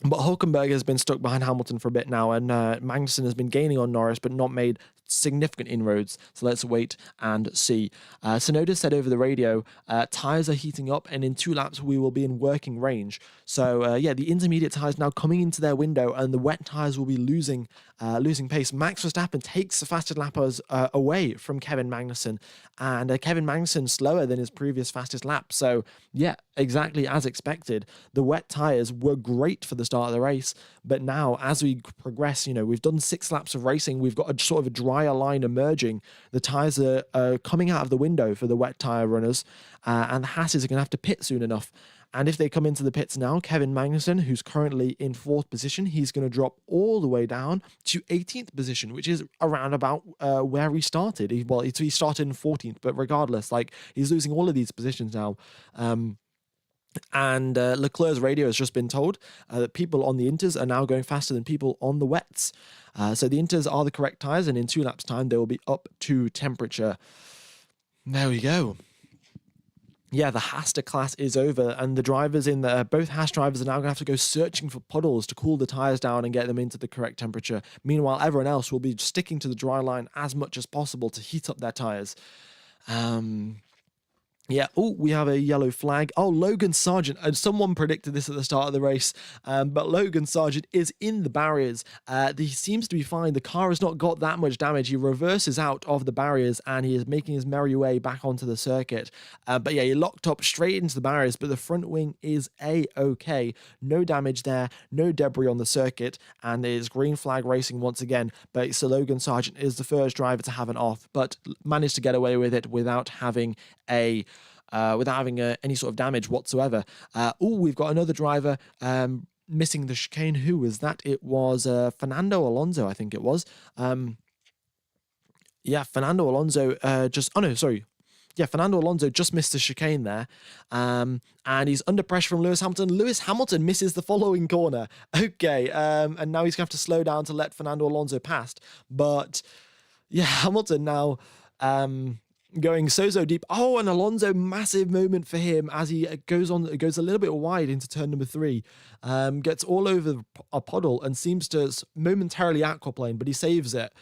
But Hulkenberg has been stuck behind Hamilton for a bit now, and Magnussen has been gaining on Norris, but not made significant inroads. So let's wait and see. Tsunoda said over the radio, tyres are heating up, and in 2 laps we will be in working range. So yeah, the intermediate tyres now coming into their window, and the wet tyres will be losing pace. Max Verstappen takes the fastest lappers away from Kevin Magnussen, and Kevin Magnussen slower than his previous fastest lap. So yeah, exactly as expected. The wet tyres were great for the start of the race, but now as we progress, we've done 6 laps of racing, we've got a sort of a drier line emerging. The tyres are coming out of the window for the wet tyre runners, and the Hasses are going to have to pit soon enough. And if they come into the pits now, Kevin Magnussen, who's currently in 4th position, he's going to drop all the way down to 18th position, which is around about where he started. He started in 14th, but regardless, he's losing all of these positions now. And Leclerc's radio has just been told that people on the inters are now going faster than people on the wets. So the inters are the correct tyres, and in 2 laps' time, they will be up to temperature. There we go. Yeah, the Haster class is over, and the drivers both Haas drivers are now going to have to go searching for puddles to cool the tyres down and get them into the correct temperature. Meanwhile, everyone else will be sticking to the dry line as much as possible to heat up their tyres. Yeah, oh, we have a yellow flag. Oh, Logan Sargent, and someone predicted this at the start of the race, but Logan Sargent is in the barriers. He seems to be fine. The car has not got that much damage. He reverses out of the barriers, and he is making his merry way back onto the circuit. But yeah, he locked up straight into the barriers, but the front wing is A-OK. No damage there, no debris on the circuit, and it is green flag racing once again. But so Logan Sargent is the first driver to have an off, but managed to get away with it without having a without having any sort of damage whatsoever. We've got another driver missing the chicane. Who was that? It was Fernando Alonso, I think it was. Fernando Alonso Fernando Alonso just missed the chicane there. And he's under pressure from Lewis Hamilton. Lewis Hamilton misses the following corner. Okay, and now he's going to have to slow down to let Fernando Alonso past. But yeah, Hamilton now going so deep. Oh, and Alonso, massive moment for him as he goes a little bit wide into turn number 3, gets all over a puddle and seems to momentarily aquaplane, but he saves it.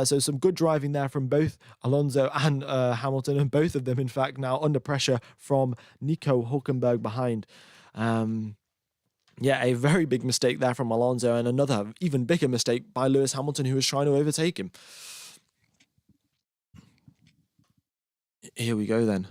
So some good driving there from both Alonso and Hamilton, and both of them, in fact, now under pressure from Nico Hülkenberg behind. A very big mistake there from Alonso, and another even bigger mistake by Lewis Hamilton, who was trying to overtake him. Here we go then.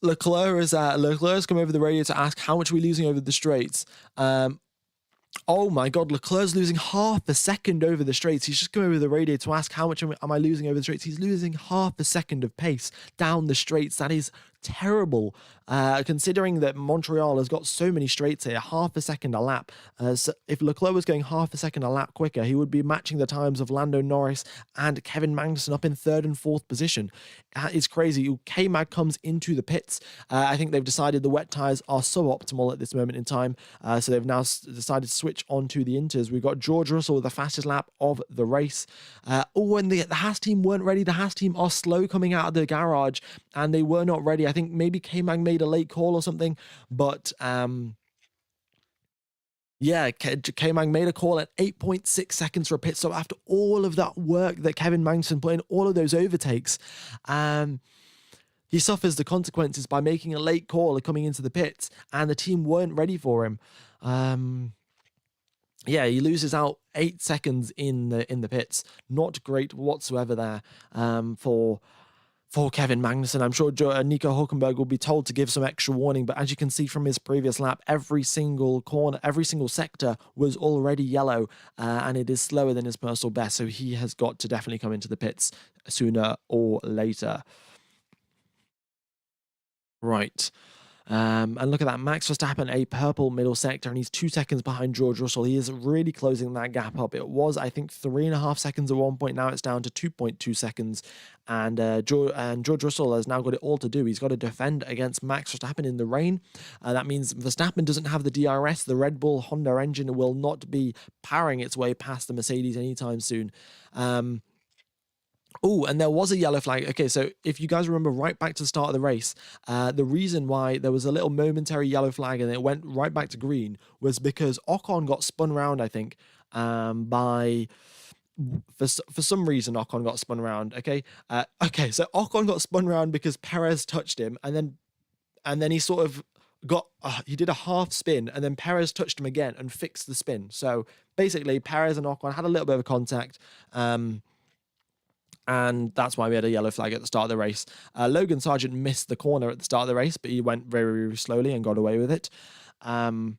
Leclerc's come over the radio to ask how much are we losing over the straights. Oh my God, Leclerc's losing half a second over the straights. He's just come over the radio to ask how much am I losing over the straights. He's losing half a second of pace down the straights. That is terrible, considering that Montreal has got so many straights here, half a second a lap. So if Leclerc was going half a second a lap quicker, he would be matching the times of Lando Norris and Kevin Magnussen up in 3rd and 4th position. It's crazy. K-Mag comes into the pits. I think they've decided the wet tyres are suboptimal at this moment in time, so they've now decided to switch on to the inters. We've got George Russell with the fastest lap of the race. And the Haas team weren't ready. The Haas team are slow coming out of the garage, and they were not ready. I think maybe K-Mag made a late call or something, but K-Mag made a call at 8.6 seconds for a pit stop after all of that work that Kevin Magnussen put in, all of those overtakes. He suffers the consequences by making a late call coming into the pits, and the team weren't ready for him. He loses out 8 seconds in the pits. Not great whatsoever there for Kevin Magnussen. I'm sure Nico Hülkenberg will be told to give some extra warning, but as you can see from his previous lap, every single corner, every single sector was already yellow, and it is slower than his personal best, so he has got to definitely come into the pits sooner or later. Right. And look at that, Max Verstappen, a purple middle sector, and he's 2 seconds behind George Russell. He is really closing that gap up. It was, I think, 3.5 seconds at one point. Now it's down to 2.2 seconds. And George Russell has now got it all to do. He's got to defend against Max Verstappen in the rain. That means Verstappen doesn't have the DRS. The Red Bull Honda engine will not be powering its way past the Mercedes anytime soon. And there was a yellow flag. Okay, so if you guys remember right back to the start of the race, the reason why there was a little momentary yellow flag and it went right back to green was because Ocon got spun around, I think, for some reason Ocon got spun around. Okay, so Ocon got spun around because Perez touched him, and then he sort of he did a half spin, and then Perez touched him again and fixed the spin. So basically, Perez and Ocon had a little bit of a contact. And that's why we had a yellow flag at the start of the race. Logan Sargent missed the corner at the start of the race, but he went very, very slowly and got away with it. No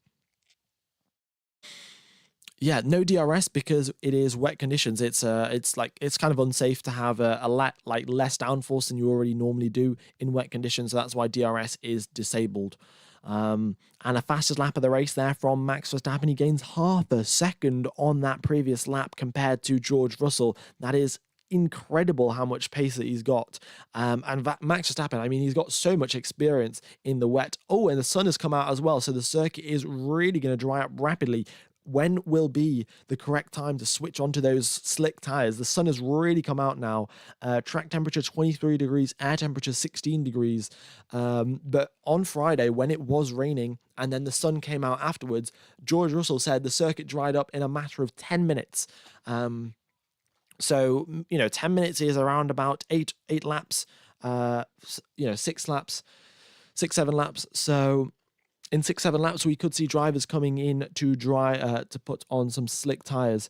DRS because it is wet conditions. It's kind of unsafe to have less downforce than you already normally do in wet conditions. So that's why DRS is disabled. And a fastest lap of the race there from Max Verstappen. He gains half a second on that previous lap compared to George Russell. That is incredible how much pace that he's got. And Max Verstappen, I mean, he's got so much experience in the wet. And the sun has come out as well, so the circuit is really going to dry up rapidly. When will be the correct time to switch onto those slick tires? The sun has really come out now. Track temperature 23 degrees, air temperature 16 degrees. But on Friday, when it was raining and then the sun came out afterwards, George Russell said the circuit dried up in a matter of 10 minutes. So, 10 minutes is around about eight laps, 6 laps, 7 laps. So in 6-7 laps, we could see drivers coming in to to put on some slick tires.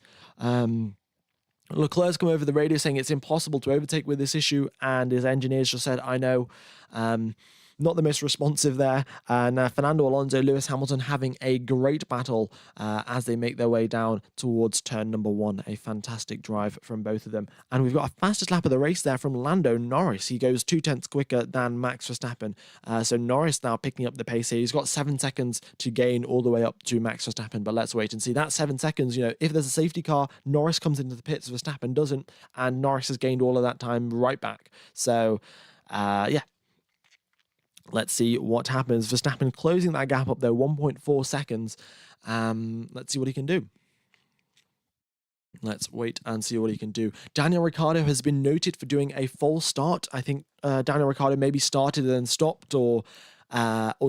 Leclerc's come over the radio saying it's impossible to overtake with this issue, and his engineers just said, I know. not the most responsive there. And Fernando Alonso, Lewis Hamilton having a great battle as they make their way down towards turn number 1. A fantastic drive from both of them. And we've got a fastest lap of the race there from Lando Norris. He goes 0.2 quicker than Max Verstappen. So Norris now picking up the pace here. He's got 7 seconds to gain all the way up to Max Verstappen, but let's wait and see. That 7 seconds, if there's a safety car, Norris comes into the pits, Verstappen doesn't, and Norris has gained all of that time right back. So, yeah. Let's see what happens. Verstappen closing that gap up though, 1.4 seconds. Let's see what he can do. Let's wait and see what he can do. Daniel Ricciardo has been noted for doing a false start. I think Daniel Ricciardo maybe started and then stopped, or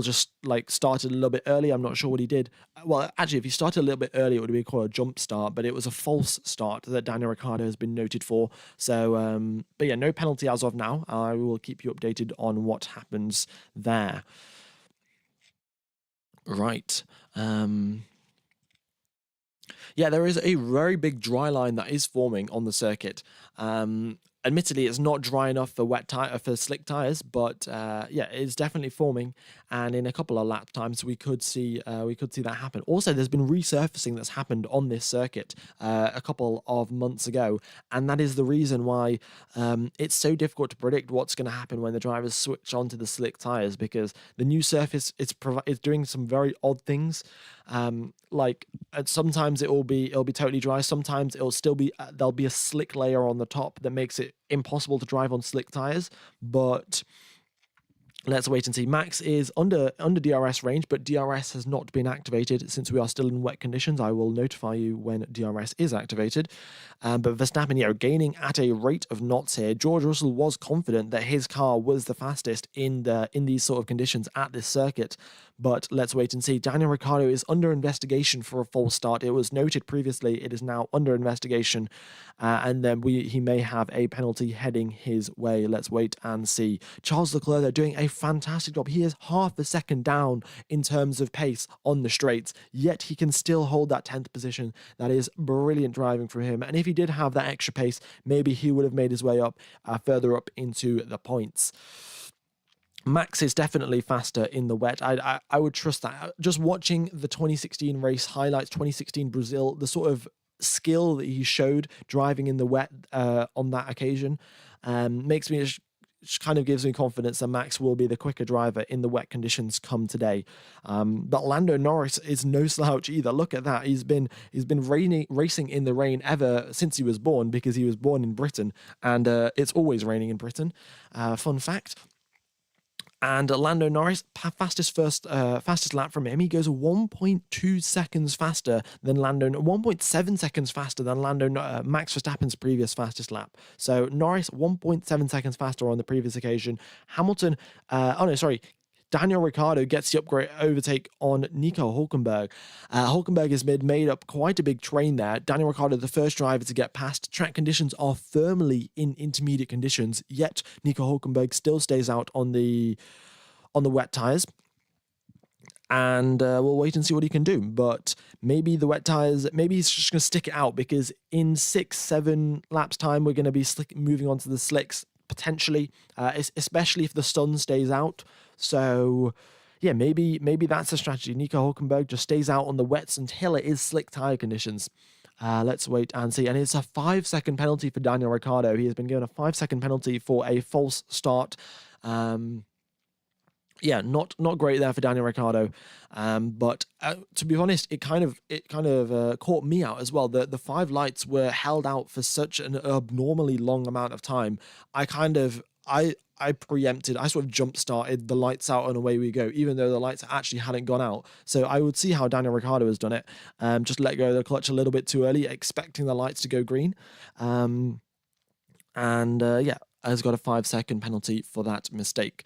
just like started a little bit early. I'm not sure what he did. Well, actually, if he started a little bit early, it would be called a jump start, but it was a false start that Daniel Ricciardo has been noted for. So, but yeah, no penalty as of now. I will keep you updated on what happens there. Right. Yeah, there is a very big dry line that is forming on the circuit. Admittedly, it's not dry enough for for slick tires, but yeah, it's definitely forming. And in a couple of lap times, we could see that happen. Also, there's been resurfacing that's happened on this circuit a couple of months ago, and that is the reason why it's so difficult to predict what's going to happen when the drivers switch onto the slick tires, because the new surface is doing some very odd things. Like sometimes it will be totally dry. Sometimes it'll still be there'll be a slick layer on the top that makes it impossible to drive on slick tires. But let's wait and see. Max is under DRS range, but DRS has not been activated since we are still in wet conditions. I will notify you when DRS is activated. But Verstappen, gaining at a rate of knots here. George Russell was confident that his car was the fastest in these sort of conditions at this circuit. But let's wait and see. Daniel Ricciardo is under investigation for a false start. It was noted previously. It is now under investigation. And then he may have a penalty heading his way. Let's wait and see. Charles Leclerc, they're doing a fantastic job. He is half a second down in terms of pace on the straights, yet he can still hold that 10th position. That is brilliant driving from him. And if he did have that extra pace, maybe he would have made his way up further up into the points. Max is definitely faster in the wet. I would trust that. Just watching the 2016 race highlights, 2016 Brazil, the sort of skill that he showed driving in the wet on that occasion makes me just kind of gives me confidence that Max will be the quicker driver in the wet conditions come today. But Lando Norris is no slouch either. Look at that. He's been racing in the rain ever since he was born, because he was born in Britain, and it's always raining in Britain. Fun fact. And Lando Norris, fastest lap from him. He goes 1.2 seconds faster than 1.7 seconds faster than Max Verstappen's previous fastest lap. So Norris 1.7 seconds faster on the previous occasion. Hamilton, Daniel Ricciardo gets the overtake on Nico Hülkenberg. Hülkenberg has made up quite a big train there. Daniel Ricciardo, the first driver to get past. Track conditions are firmly in intermediate conditions, yet Nico Hülkenberg still stays out on the wet tyres. And we'll wait and see what he can do. But maybe the wet tyres, maybe he's just going to stick it out, because in 6-7 laps time, we're going to be moving on to the slicks, potentially, especially if the sun stays out. So, yeah, maybe that's the strategy. Nico Hülkenberg just stays out on the wets until it is slick tyre conditions. Let's wait and see. And it's a 5-second penalty for Daniel Ricciardo. He has been given a 5-second penalty for a false start. Yeah, not great there for Daniel Ricciardo. But to be honest, it kind of caught me out as well. The 5 lights were held out for such an abnormally long amount of time. I preempted, I sort of jump-started the lights out and away we go, even though the lights actually hadn't gone out. So I would see how Daniel Ricciardo has done it. Just let go of the clutch a little bit too early, expecting the lights to go green. Yeah, has got a 5-second penalty for that mistake.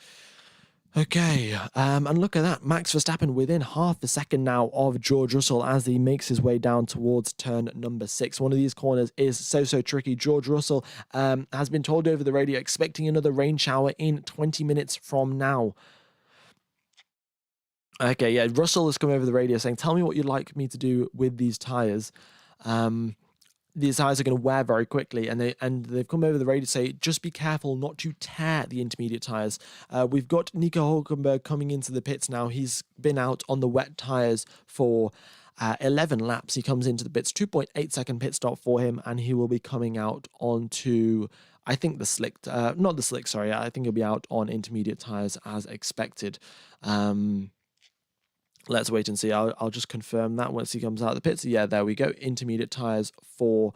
Okay, and look at that. Max Verstappen within half a second now of George Russell as he makes his way down towards turn number 6. One of these corners is so tricky. George Russell has been told over the radio, expecting another rain shower in 20 minutes from now. Okay, yeah, Russell has come over the radio saying, tell me what you'd like me to do with these tyres. these tires are going to wear very quickly, and they've come over the radio to say just be careful not to tear the intermediate tires. We've got Nico Hülkenberg coming into the pits now. He's been out on the wet tires for 11 laps. He comes into the pits, 2.8 second pit stop for him, and he will be coming out onto, I think, the slick, not the slick, sorry. I think he'll be out on intermediate tires as expected. Let's wait and see. I'll just confirm that once he comes out of the pits. Yeah, there we go. Intermediate tires for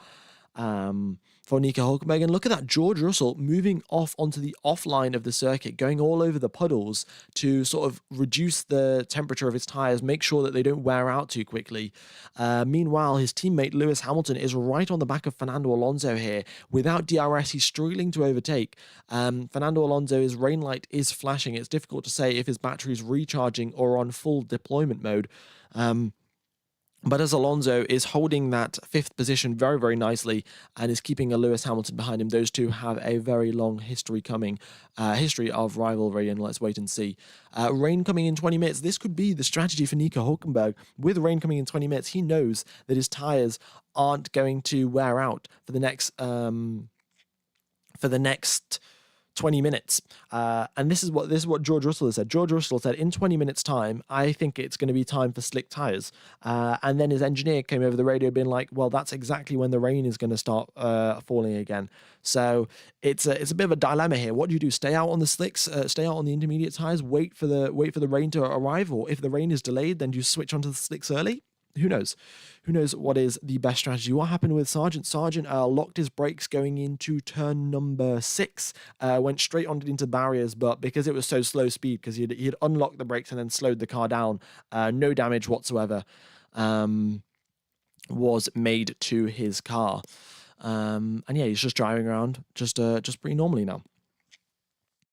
Nico Hülkenberg. And look at that, George Russell moving off onto the offline of the circuit, going all over the puddles to sort of reduce the temperature of his tires, make sure that they don't wear out too quickly. Meanwhile, his teammate Lewis Hamilton is right on the back of Fernando Alonso here. Without DRS, he's struggling to overtake. Fernando Alonso, his rain light is flashing. It's difficult to say if his battery is recharging or on full deployment mode. But as Alonso is holding that fifth position very, very nicely and is keeping a Lewis Hamilton behind him, those two have a very long history of rivalry, and let's wait and see. Rain coming in 20 minutes. This could be the strategy for Nico Hülkenberg. With rain coming in 20 minutes, he knows that his tyres aren't going to wear out for the next 20 minutes. And this is what George Russell has said. George Russell said, in 20 minutes time, I think it's going to be time for slick tires. And then his engineer came over the radio being like, well, that's exactly when the rain is going to start falling again. So it's a bit of a dilemma here. What do you do? Stay out on the slicks, stay out on the intermediate tires, wait for the rain to arrive, or if the rain is delayed, then do you switch onto the slicks early? Who knows? Who knows what is the best strategy? What happened with Sargent? Sargent locked his brakes going into turn number 6, went straight on into barriers, but because it was so slow speed, because he had unlocked the brakes and then slowed the car down, no damage whatsoever was made to his car. And yeah, he's just driving around just pretty normally now.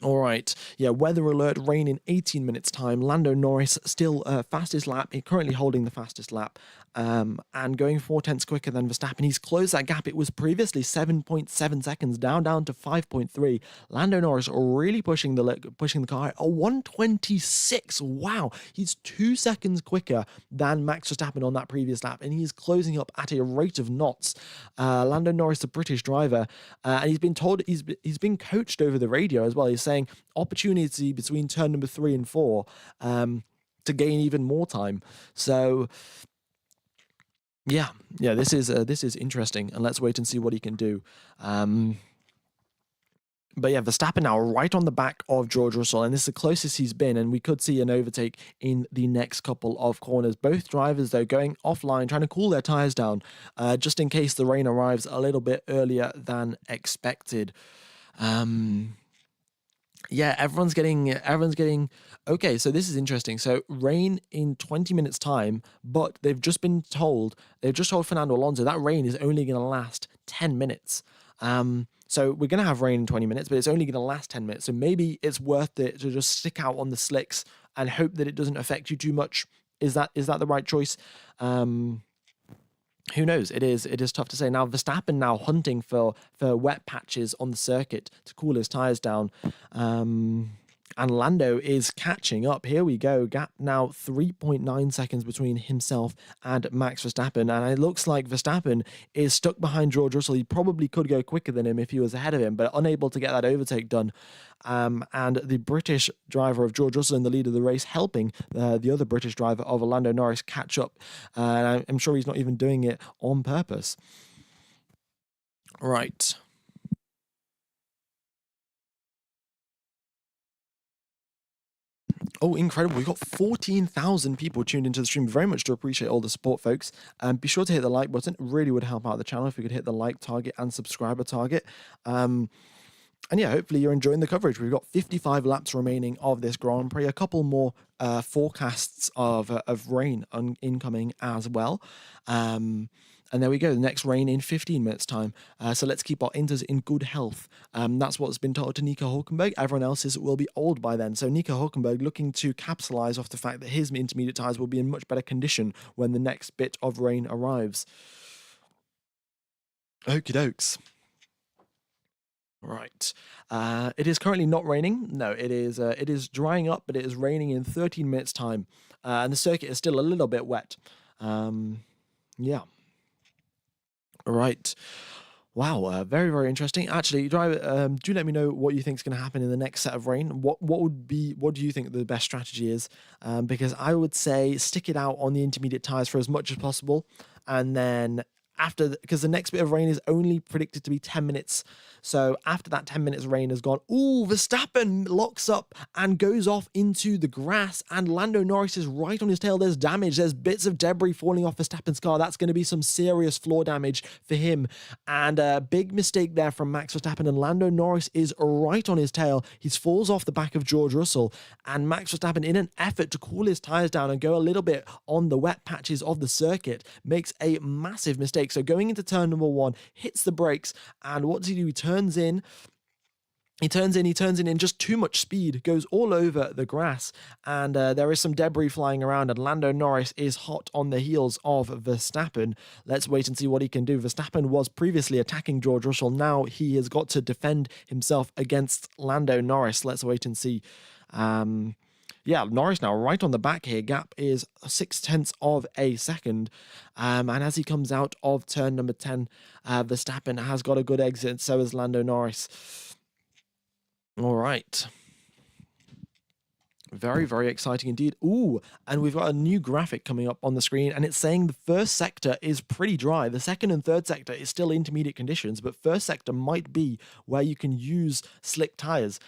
All right, yeah, weather alert, rain in 18 minutes time. Lando Norris still fastest lap, currently holding the fastest lap, and going 4/10 quicker than Verstappen. He's closed that gap. It was previously 7.7 seconds, down to 5.3. Lando Norris really pushing the car. A 126, wow. He's 2 seconds quicker than Max Verstappen on that previous lap, and he's closing up at a rate of knots. Lando Norris, the British driver, and he's been told, he's been coached over the radio as well. He's saying opportunity between turn number 3 and 4 to gain even more time. So yeah, this is interesting, and let's wait and see what he can do. But yeah, Verstappen now right on the back of George Russell, and this is the closest he's been, and we could see an overtake in the next couple of corners. Both drivers, though, going offline, trying to cool their tyres down, just in case the rain arrives a little bit earlier than expected. Yeah, everyone's getting okay. So this is interesting. So rain in 20 minutes time, but they've just told Fernando Alonso that rain is only going to last 10 minutes. So we're going to have rain in 20 minutes, but it's only going to last 10 minutes. So maybe it's worth it to just stick out on the slicks and hope that it doesn't affect you too much. Is that the right choice? Who knows? It is tough to say. Now, Verstappen now hunting for wet patches on the circuit to cool his tyres down. And Lando is catching up. Here we go. Gap now 3.9 seconds between himself and Max Verstappen. And it looks like Verstappen is stuck behind George Russell. He probably could go quicker than him if he was ahead of him, but unable to get that overtake done. And the British driver of George Russell in the lead of the race helping the other British driver of Lando Norris catch up. And I'm sure he's not even doing it on purpose. Right. Oh, incredible. We've got 14,000 people tuned into the stream. Very much to appreciate all the support, folks. Be sure to hit the like button. It really would help out the channel if we could hit the like target and subscriber target. And yeah, hopefully you're enjoying the coverage. We've got 55 laps remaining of this Grand Prix. A couple more forecasts of rain incoming as well. And there we go, the next rain in 15 minutes time. So let's keep our inters in good health. That's what's been told to Nico Hülkenberg. Everyone else's will be old by then. So Nico Hülkenberg looking to capitalise off the fact that his intermediate tyres will be in much better condition when the next bit of rain arrives. Okie dokes. Right. It is currently not raining. No, it is drying up, but it is raining in 13 minutes time. And the circuit is still a little bit wet. Yeah. Right. Wow, very, very interesting. Actually, driver, do let me know what you think is going to happen in the next set of rain. What do you think the best strategy is? Because I would say stick it out on the intermediate tires for as much as possible, and then because the next bit of rain is only predicted to be 10 minutes. So after that 10 minutes rain has gone, Verstappen locks up and goes off into the grass, and Lando Norris is right on his tail. There's damage. There's bits of debris falling off Verstappen's car. That's going to be some serious floor damage for him. And a big mistake there from Max Verstappen, and Lando Norris is right on his tail. He falls off the back of George Russell, and Max Verstappen, in an effort to cool his tires down and go a little bit on the wet patches of the circuit, makes a massive mistake. So going into turn number 1, hits the brakes, and what does he do? He turns in in just too much speed, goes all over the grass, and there is some debris flying around, and Lando Norris is hot on the heels of Verstappen. Let's wait and see what he can do. Verstappen was previously attacking George Russell. Now he has got to defend himself against Lando Norris. Let's wait and see. Yeah, Norris now right on the back here. Gap is 0.6 of a second. And as he comes out of turn number 10, Verstappen has got a good exit. So has Lando Norris. All right. Very, very exciting indeed. Ooh, and we've got a new graphic coming up on the screen, and it's saying the first sector is pretty dry. The second and third sector is still intermediate conditions, but first sector might be where you can use slick tires.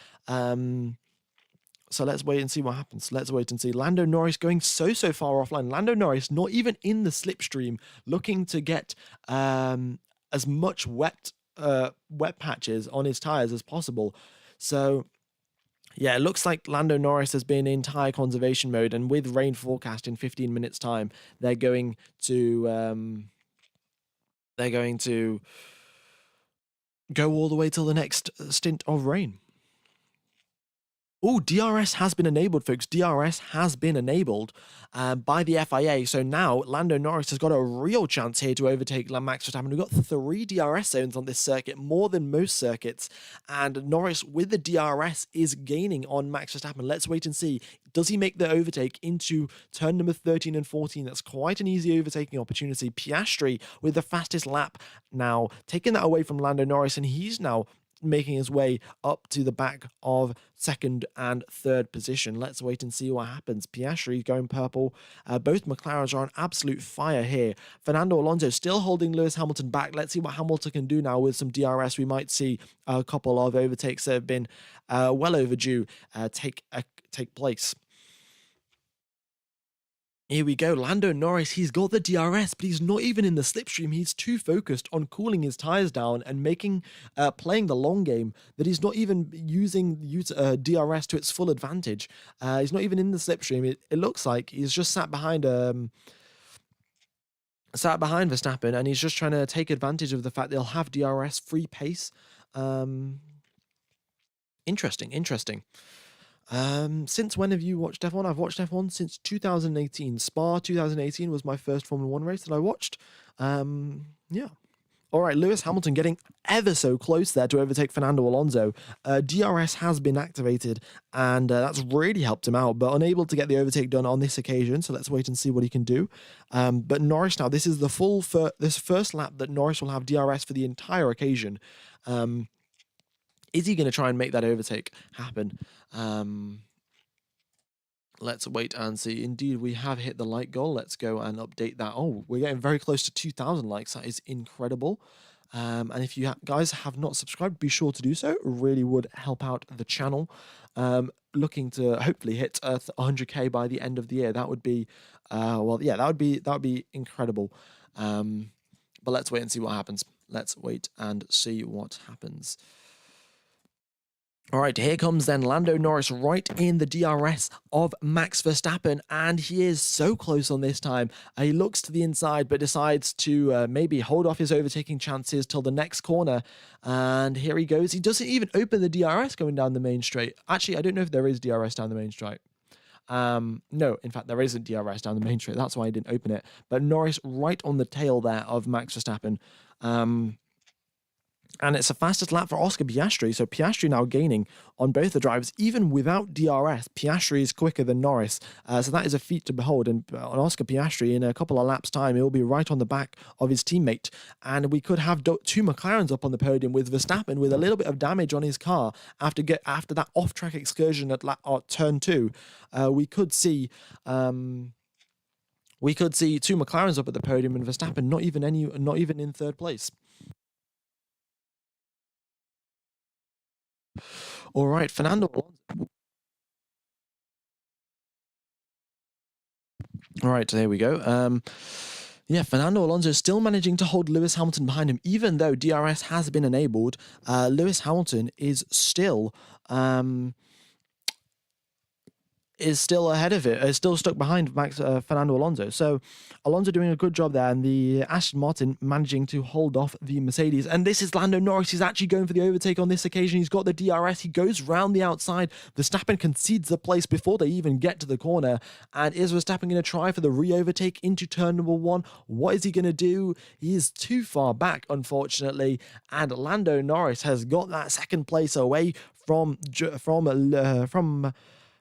So let's wait and see what happens. Let's wait and see. Lando Norris going so far offline. Lando Norris not even in the slipstream, looking to get as much wet patches on his tires as possible. So yeah, it looks like Lando Norris has been in tire conservation mode, and with rain forecast in 15 minutes time, they're going to go all the way till the next stint of rain. Oh, DRS has been enabled, folks. DRS has been enabled by the FIA. So now Lando Norris has got a real chance here to overtake Max Verstappen. We've got 3 DRS zones on this circuit, more than most circuits. And Norris, with the DRS, is gaining on Max Verstappen. Let's wait and see. Does he make the overtake into turn number 13 and 14? That's quite an easy overtaking opportunity. Piastri with the fastest lap now, taking that away from Lando Norris, and he's now making his way up to the back of second and third position. Let's wait and see what happens. Piastri going purple. Both McLarens are on absolute fire here. Fernando Alonso still holding Lewis Hamilton back. Let's see what Hamilton can do now with some DRS. We might see a couple of overtakes that have been well overdue take place. Here we go, Lando Norris, he's got the DRS, but he's not even in the slipstream. He's too focused on cooling his tires down and playing the long game that he's not even using DRS to its full advantage. He's not even in the slipstream. It looks like he's just sat behind Verstappen, and he's just trying to take advantage of the fact they'll have DRS free pace. Interesting. Since when have you watched F1? I've watched F1 since 2018. Spa 2018 was my first Formula 1 race that I watched. Yeah. All right, Lewis Hamilton getting ever so close there to overtake Fernando Alonso. DRS has been activated, and that's really helped him out, but unable to get the overtake done on this occasion, so let's wait and see what he can do. But Norris now, this is the this first lap that Norris will have DRS for the entire occasion. Is he going to try and make that overtake happen? Let's wait and see. Indeed, we have hit the like goal. Let's go and update that. Oh, we're getting very close to 2,000 likes. That is incredible. And if you guys have not subscribed, be sure to do so. It really would help out the channel. Looking to hopefully hit 100k by the end of the year. That would be, that would be incredible. But let's wait and see what happens. Let's wait and see what happens. All right, here comes then Lando Norris right in the DRS of Max Verstappen, and he is so close on this time. He looks to the inside, but decides to maybe hold off his overtaking chances till the next corner, and here he goes. He doesn't even open the DRS going down the main straight. Actually, I don't know if there is DRS down the main straight. No, in fact, there isn't DRS down the main straight. That's why I didn't open it. But Norris right on the tail there of Max Verstappen. And it's the fastest lap for Oscar Piastri. So Piastri now gaining on both the drivers. Even without DRS, Piastri is quicker than Norris. So that is a feat to behold. And on Oscar Piastri, in a couple of laps' time, it will be right on the back of his teammate. And we could have two McLarens up on the podium with Verstappen with a little bit of damage on his car after that off-track excursion at turn 2. We could see... two McLarens up at the podium and Verstappen not even in third place. All right, Fernando Alonso. All right, there we go. Fernando Alonso is still managing to hold Lewis Hamilton behind him, even though DRS has been enabled. Lewis Hamilton is still ahead of it, is still stuck behind Fernando Alonso. So Alonso doing a good job there, and the Aston Martin managing to hold off the Mercedes. And this is Lando Norris. He's actually going for the overtake on this occasion. He's got the DRS. He goes round the outside. Verstappen concedes the place before they even get to the corner. And is Verstappen going to try for the re-overtake into turn number 1? What is he going to do? He is too far back, unfortunately. And Lando Norris has got that second place away from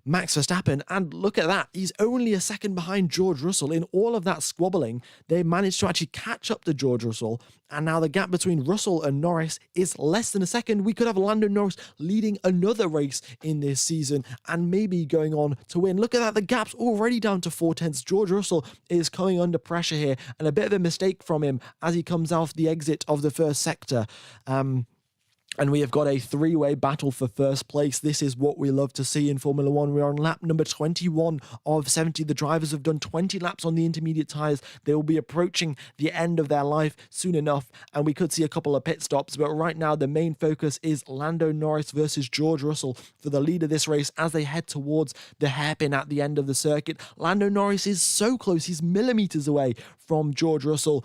Max Verstappen, and look at that, he's only a second behind George Russell. In all of that squabbling, they managed to actually catch up to George Russell, and now the gap between Russell and Norris is less than a second. We could have Lando Norris leading another race in this season and maybe going on to win. Look at that, the gap's already down to 4/10. George Russell is coming under pressure here, and a bit of a mistake from him as he comes off the exit of the first sector. And we have got a three-way battle for first place. This is what we love to see in Formula One. We're on lap number 21 of 70. The drivers have done 20 laps on the intermediate tyres. They will be approaching the end of their life soon enough, and we could see a couple of pit stops. But right now, the main focus is Lando Norris versus George Russell for the lead of this race as they head towards the hairpin at the end of the circuit. Lando Norris is so close. He's millimetres away from George Russell.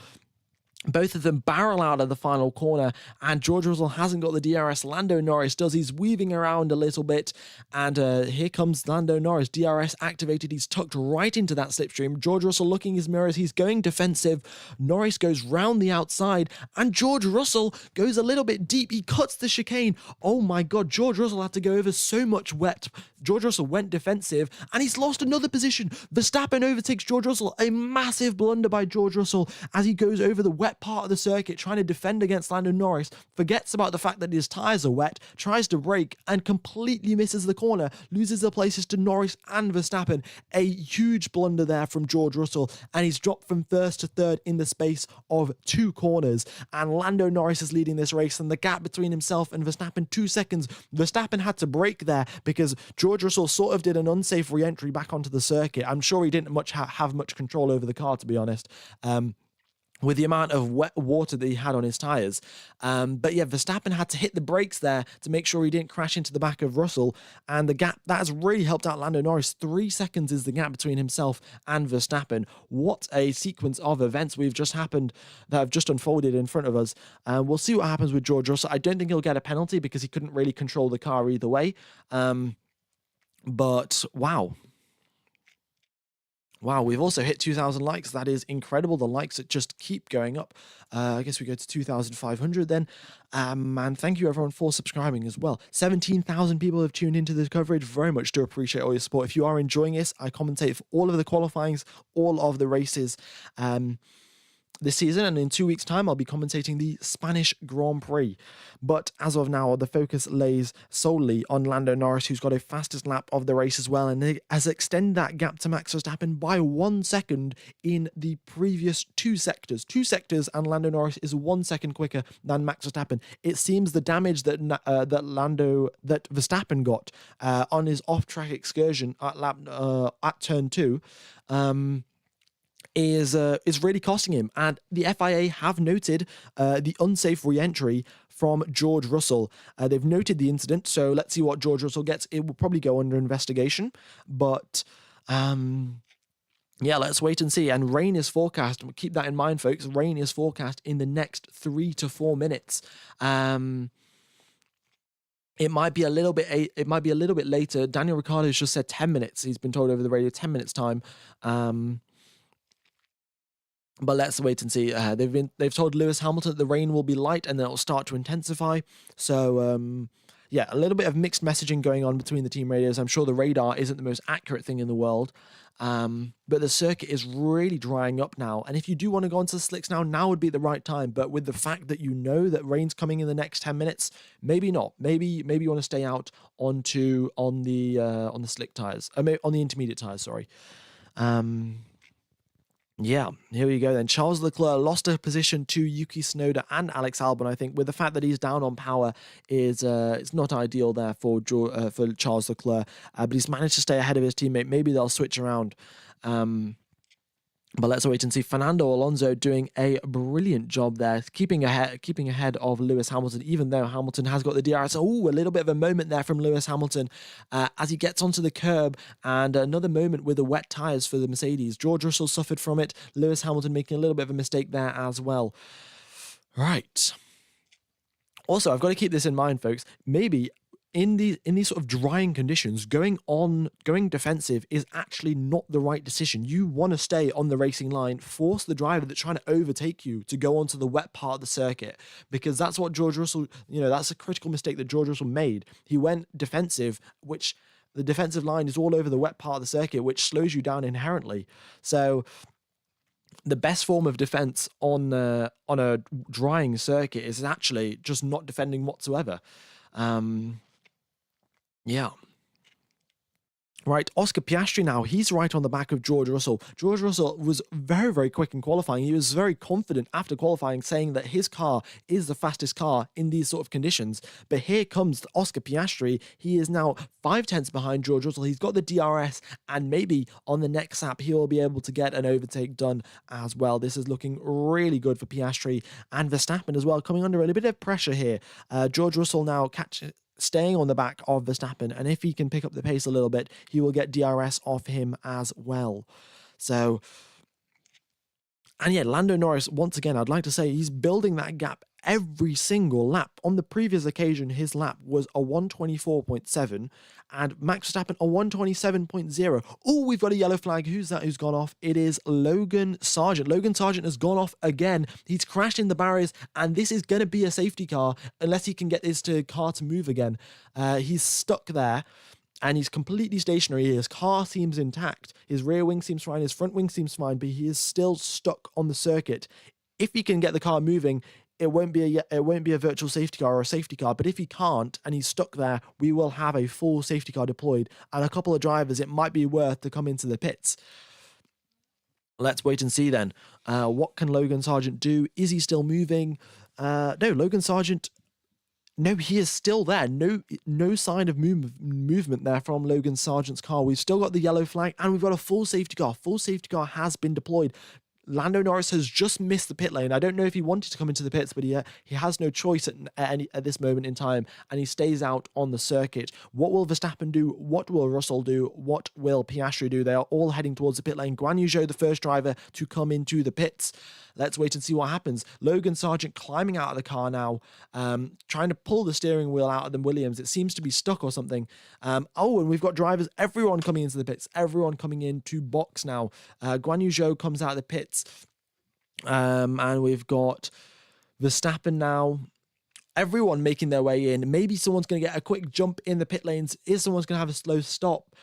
Both of them barrel out of the final corner, and George Russell hasn't got the DRS. Lando Norris does. He's weaving around a little bit, and here comes Lando Norris. DRS activated. He's tucked right into that slipstream. George Russell looking his mirrors. He's going defensive. Norris goes round the outside, and George Russell goes a little bit deep. He cuts the chicane. Oh my God, George Russell had to go over so much wet. George Russell went defensive, and he's lost another position. Verstappen overtakes George Russell. A massive blunder by George Russell as he goes over the wet part of the circuit trying to defend against Lando Norris, forgets about the fact that his tyres are wet, tries to brake, and completely misses the corner, loses the places to Norris and Verstappen. A huge blunder there from George Russell, and he's dropped from first to third in the space of 2 corners. And Lando Norris is leading this race, and the gap between himself and Verstappen, 2 seconds. Verstappen had to brake there because George Russell sort of did an unsafe re-entry back onto the circuit. I'm sure he didn't have much control over the car, to be honest. With the amount of wet water that he had on his tyres. But yeah, Verstappen had to hit the brakes there to make sure he didn't crash into the back of Russell. And the gap, that has really helped out Lando Norris. 3 seconds is the gap between himself and Verstappen. What a sequence of events that have just unfolded in front of us. We'll see what happens with George Russell. I don't think he'll get a penalty because he couldn't really control the car either way. But wow. Wow, we've also hit 2,000 likes. That is incredible. The likes that just keep going up. I guess we go to 2,500 then. And thank you everyone for subscribing as well. 17,000 people have tuned into this coverage. Very much do appreciate all your support. If you are enjoying this, I commentate for all of the qualifyings, all of the races. This season, and in 2 weeks' time, I'll be commentating the Spanish Grand Prix. But as of now, the focus lays solely on Lando Norris, who's got a fastest lap of the race as well, and has extended that gap to Max Verstappen by 1 second in the previous 2 sectors. 2 sectors, and Lando Norris is 1 second quicker than Max Verstappen. It seems the damage that Verstappen got on his off-track excursion at turn 2. Is really costing him, and the FIA have noted the unsafe re-entry from George Russell. They've noted the incident, so let's see what George Russell gets. It will probably go under investigation, but yeah, let's wait and see. And rain is forecast. Keep that in mind, folks. Rain is forecast in the next 3 to 4 minutes. It might be a little bit later. Daniel Ricciardo's just said 10 minutes. He's been told over the radio 10 minutes time. But let's wait and see. They've told Lewis Hamilton that the rain will be light and then it'll start to intensify. So yeah, a little bit of mixed messaging going on between the team radios. I'm sure the radar isn't the most accurate thing in the world, but the circuit is really drying up now. And if you do want to go onto the slicks now would be the right time. But with the fact that you know that rain's coming in the next 10 minutes, maybe not. Maybe you want to stay out on the slick tires, on the intermediate tires. Sorry. Yeah, here we go then. Charles Leclerc lost a position to Yuki Tsunoda and Alex Albon. I think with the fact that he's down on power is it's not ideal there for Charles Leclerc, but he's managed to stay ahead of his teammate. Maybe they'll switch around. But let's wait and see. Fernando Alonso doing a brilliant job there, keeping ahead of Lewis Hamilton, even though Hamilton has got the DRS. Oh, a little bit of a moment there from Lewis Hamilton as he gets onto the curb, and another moment with the wet tyres for the Mercedes. George Russell suffered from it. Lewis Hamilton making a little bit of a mistake there as well. Right. Also, I've got to keep this in mind, folks. Maybe in these sort of drying conditions, going defensive is actually not the right decision. You want to stay on the racing line, force the driver that's trying to overtake you to go onto the wet part of the circuit, because that's what George Russell, that's a critical mistake that George Russell made. He went defensive, which the defensive line is all over the wet part of the circuit, which slows you down inherently. So the best form of defense on a drying circuit is actually just not defending whatsoever. Yeah. Right, Oscar Piastri now, he's right on the back of George Russell. George Russell was very, very quick in qualifying. He was very confident after qualifying, saying that his car is the fastest car in these sort of conditions. But here comes Oscar Piastri. He is now 5/10 behind George Russell. He's got the DRS, and maybe on the next lap, he'll be able to get an overtake done as well. This is looking really good for Piastri and Verstappen as well, coming under a little bit of pressure here. George Russell now staying on the back of Verstappen, and if he can pick up the pace a little bit, he will get DRS off him as well. So, and yeah, Lando Norris, once again, I'd like to say he's building that gap every single lap. On the previous occasion, his lap was a 124.7 and Max Verstappen a 127.0. Oh, we've got a yellow flag. Who's that who's gone off? It is Logan Sargent. Logan Sargent has gone off again. He's crashed in the barriers, and this is going to be a safety car unless he can get his car to move again. He's stuck there. And he's completely stationary. His car seems intact. His rear wing seems fine. His front wing seems fine, but he is still stuck on the circuit. If he can get the car moving, it won't be a virtual safety car or a safety car. But if he can't and he's stuck there, we will have a full safety car deployed. And a couple of drivers, it might be worth to come into the pits. Let's wait and see then. What can Logan Sargent do? Is he still moving? No, Logan Sargent... No, he is still there. No sign of movement there from Logan Sargent's car. We've still got the yellow flag, and we've got a full safety car. Full safety car has been deployed. Lando Norris has just missed the pit lane. I don't know if he wanted to come into the pits, but he has no choice at this moment in time, and he stays out on the circuit. What will Verstappen do? What will Russell do? What will Piastri do? They are all heading towards the pit lane. Guan Yu Zhou, the first driver to come into the pits. Let's wait and see what happens. Logan Sargent climbing out of the car now, trying to pull the steering wheel out of the Williams. It seems to be stuck or something. And we've got drivers, everyone coming into the pits, everyone coming into box now. Guan Yu Zhou comes out of the pits, and we've got Verstappen now. Everyone making their way in. Maybe someone's going to get a quick jump in the pit lanes. Is someone's going to have a slow stop?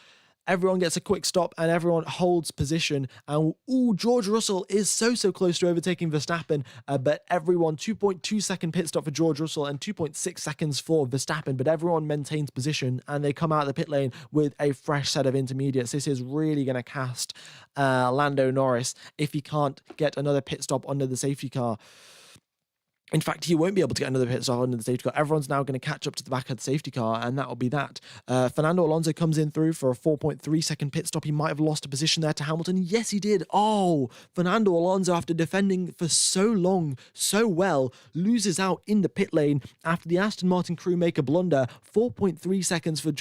Everyone gets a quick stop and everyone holds position. And George Russell is so close to overtaking Verstappen, but everyone 2.2 second pit stop for George Russell and 2.6 seconds for Verstappen, but everyone maintains position and they come out of the pit lane with a fresh set of intermediates. This is really going to cast Lando Norris if he can't get another pit stop under the safety car. In fact, he won't be able to get another pit stop under the safety car. Everyone's now going to catch up to the back of the safety car, and that'll be that. Fernando Alonso comes in through for a 4.3 second pit stop. He might have lost a position there to Hamilton. Yes, he did. Fernando Alonso, after defending for so long, so well, loses out in the pit lane after the Aston Martin crew make a blunder. 4.3 seconds for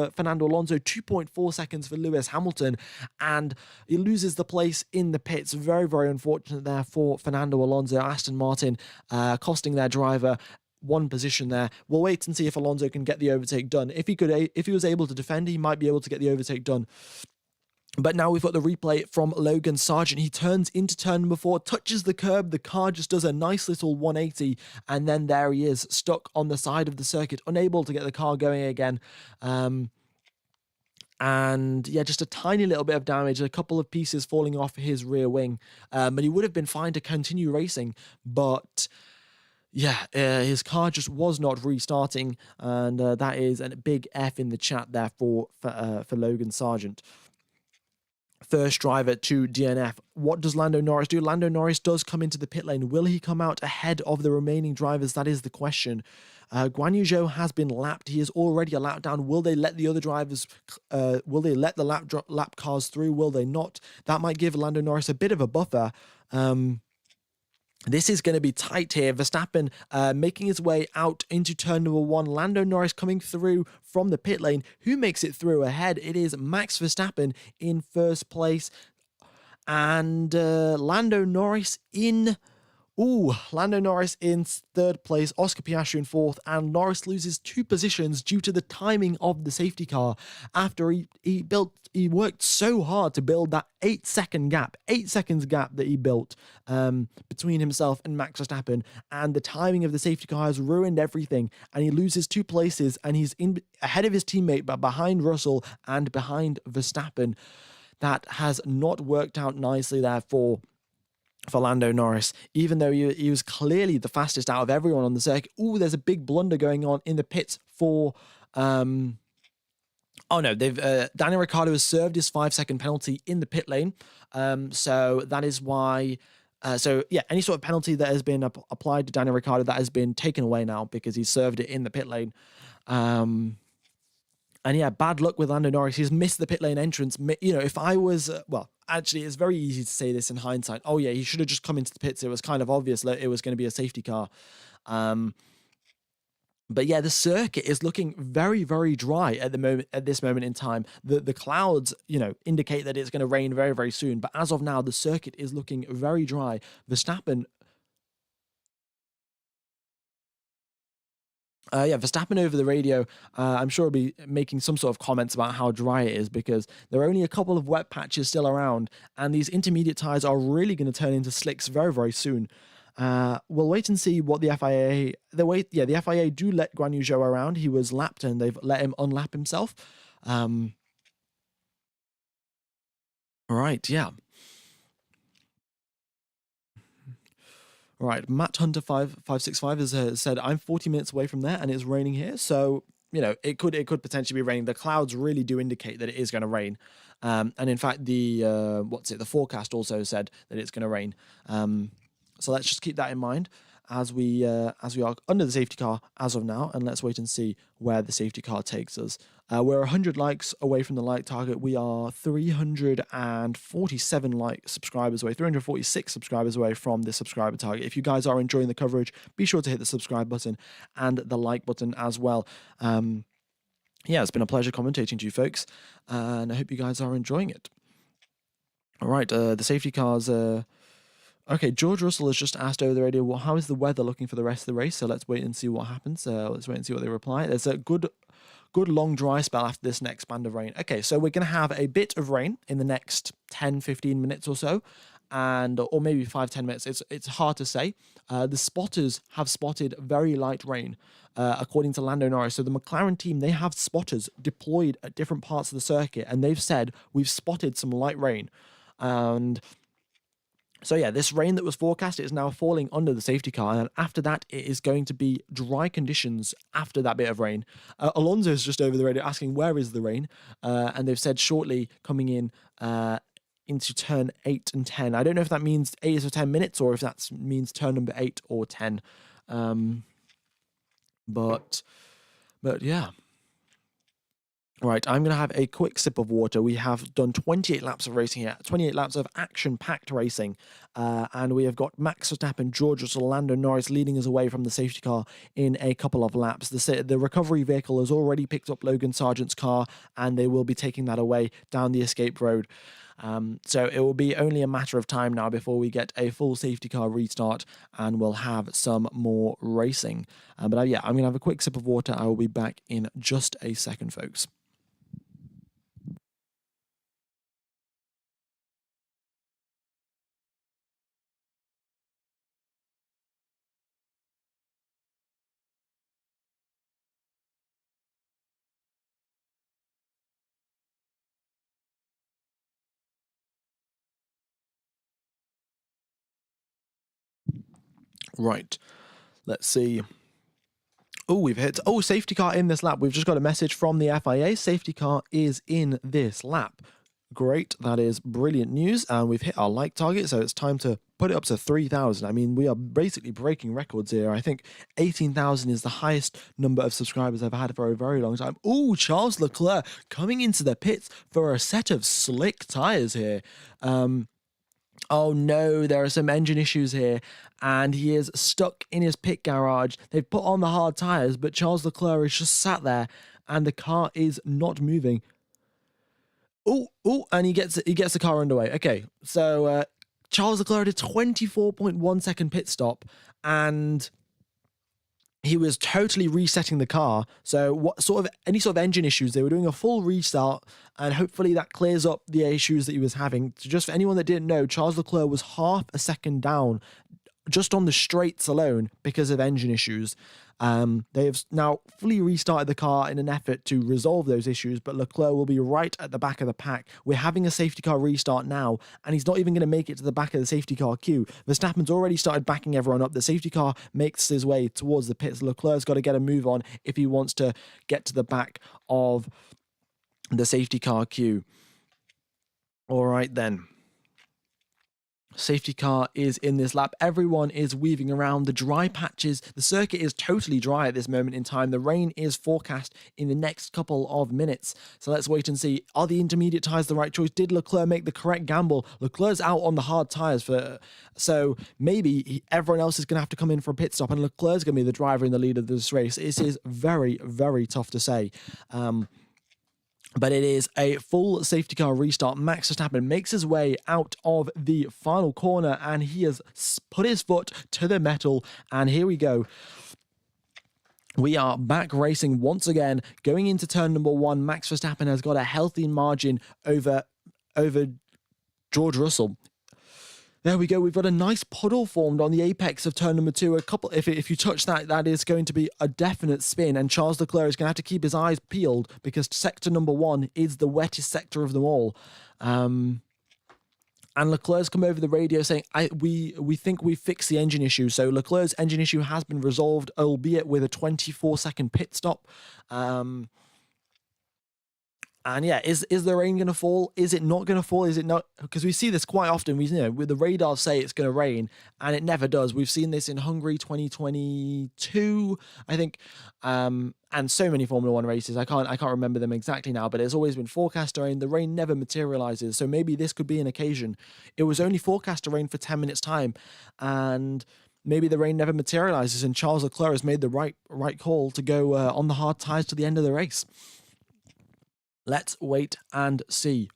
Fernando Alonso, 2.4 seconds for Lewis Hamilton, and he loses the place in the pits. Very, very unfortunate there for Fernando Alonso. Aston Martin costing their driver one position there. We'll wait and see if Alonso can get the overtake done. If he was able to defend, he might be able to get the overtake done. But now we've got the replay from Logan Sargent. He turns into turn number 4, touches the curb. The car just does a nice little 180. And then there he is, stuck on the side of the circuit, unable to get the car going again. And yeah, just a tiny little bit of damage, a couple of pieces falling off his rear wing. But he would have been fine to continue racing. But yeah, his car just was not restarting. And that is a big F in the chat there for Logan Sargent. First driver to DNF. What does Lando Norris do? Lando Norris does come into the pit lane. Will he come out ahead of the remaining drivers? That is the question. Guan Yu Zhou has been lapped. He is already a lap down. Will they let the other drivers, will they let the lap cars through? Will they not? That might give Lando Norris a bit of a buffer. This is going to be tight here. Verstappen making his way out into turn number 1. Lando Norris coming through from the pit lane. Who makes it through ahead? It is Max Verstappen in first place. And Lando Norris in third place, Oscar Piastri in fourth, and Norris loses 2 positions due to the timing of the safety car after he worked so hard to build that 8 seconds gap that he built between himself and Max Verstappen, and the timing of the safety car has ruined everything, and he loses 2 places, and he's ahead of his teammate, but behind Russell and behind Verstappen. That has not worked out nicely there for Lando Norris, even though he was clearly the fastest out of everyone on the circuit. There's a big blunder going on in the pits for... Daniel Ricciardo has served his 5-second penalty in the pit lane. So that is why... any sort of penalty that has been applied to Daniel Ricciardo, that has been taken away now because he served it in the pit lane. And yeah, bad luck with Lando Norris. He's missed the pit lane entrance. If I was... actually, it's very easy to say this in hindsight. Oh yeah, he should have just come into the pits. It was kind of obvious that it was going to be a safety car. But yeah, the circuit is looking very, very dry at this moment in time. The clouds, indicate that it's going to rain very, very soon. But as of now, the circuit is looking very dry. Verstappen over the radio, I'm sure will be making some sort of comments about how dry it is, because there are only a couple of wet patches still around, and these intermediate tyres are really going to turn into slicks very, very soon. We'll wait and see what the FIA... The FIA do let Guan Yu Zhou around. He was lapped, and they've let him unlap himself. Right, yeah. Right, Matt Hunter 565 has said, I'm 40 minutes away from there and it's raining here. So, it could potentially be raining. The clouds really do indicate that it is going to rain. And in fact, the forecast also said that it's going to rain. So let's just keep that in mind as we are under the safety car as of now, and let's wait and see where the safety car takes us. We're 100 likes away from the like target. We are 347 subscribers away, 346 subscribers away from the subscriber target. If you guys are enjoying the coverage, be sure to hit the subscribe button and the like button as well. It's been a pleasure commentating to you folks, and I hope you guys are enjoying it. All right, the safety cars... Okay, George Russell has just asked over the radio, well, how is the weather looking for the rest of the race? So let's wait and see what happens. Let's wait and see what they reply. There's a good long dry spell after this next band of rain. Okay, so we're going to have a bit of rain in the next 10-15 minutes or so, or maybe 5-10 minutes. It's hard to say. The spotters have spotted very light rain, according to Lando Norris. So the McLaren team, they have spotters deployed at different parts of the circuit, and they've said, we've spotted some light rain. And... so yeah, this rain that was forecast is now falling under the safety car, and after that, it is going to be dry conditions after that bit of rain. Alonso is just over the radio asking, where is the rain? And they've said shortly coming in into turn 8 and 10. I don't know if that means 8 or 10 minutes, or if that means turn number 8 or 10. But yeah. Right, I'm going to have a quick sip of water. We have done 28 laps of racing here, 28 laps of action-packed racing, and we have got Max Verstappen, George Russell, Lando Norris leading us away from the safety car in a couple of laps. The recovery vehicle has already picked up Logan Sargent's car, and they will be taking that away down the escape road. So it will be only a matter of time now before we get a full safety car restart, and we'll have some more racing. I'm going to have a quick sip of water. I will be back in just a second, folks. Right. Let's see. Oh, we've hit. Oh, safety car in this lap. We've just got a message from the FIA. Safety car is in this lap. Great. That is brilliant news. And we've hit our like target. So it's time to put it up to 3,000. I mean, we are basically breaking records here. I think 18,000 is the highest number of subscribers I've had for a very long time. Oh, Charles Leclerc coming into the pits for a set of slick tires here. Oh no, there are some engine issues here, and he is stuck in his pit garage. They've put on the hard tires, but Charles Leclerc is just sat there, and the car is not moving. Oh, and he gets the car underway. Okay, so Charles Leclerc did 24.1 second pit stop, and he was totally resetting the car. So any sort of engine issues, they were doing a full restart, and hopefully that clears up the issues that he was having. So just for anyone that didn't know, Charles Leclerc was half a second down just on the straights alone because of engine issues. They have now fully restarted the car in an effort to resolve those issues, but Leclerc will be right at the back of the pack. We're having a safety car restart now, and he's not even going to make it to the back of the safety car queue. Verstappen's already started backing everyone up. The safety car makes his way towards the pits. Leclerc's got to get a move on if he wants to get to the back of the safety car queue. All right, then. Safety car is in this lap. Everyone is weaving around the dry patches. The circuit is totally dry at this moment in time. The rain is forecast in the next couple of minutes. So let's wait and see. Are the intermediate tyres the right choice? Did Leclerc make the correct gamble? Leclerc's out on the hard tyres, so maybe everyone else is going to have to come in for a pit stop, and Leclerc's going to be the driver in the lead of this race. This is very, very tough to say. But it is a full safety car restart. Max Verstappen makes his way out of the final corner, and he has put his foot to the metal. And here we go. We are back racing once again. Going into turn number 1, Max Verstappen has got a healthy margin over George Russell. There we go. We've got a nice puddle formed on the apex of turn number 2. If you touch that, that is going to be a definite spin, and Charles Leclerc is going to have to keep his eyes peeled because sector number 1 is the wettest sector of them all. And Leclerc's come over the radio saying, we think we've fixed the engine issue. So Leclerc's engine issue has been resolved, albeit with a 24-second pit stop. And yeah, is the rain going to fall? Is it not going to fall? Is it not? Because we see this quite often. With the radars say it's going to rain, and it never does. We've seen this in Hungary 2022, I think, and so many Formula One races. I can't remember them exactly now, but it's always been forecast to rain. The rain never materializes. So maybe this could be an occasion. It was only forecast to rain for 10 minutes time, and maybe the rain never materializes. And Charles Leclerc has made the right call to go on the hard tires to the end of the race. Let's wait and see.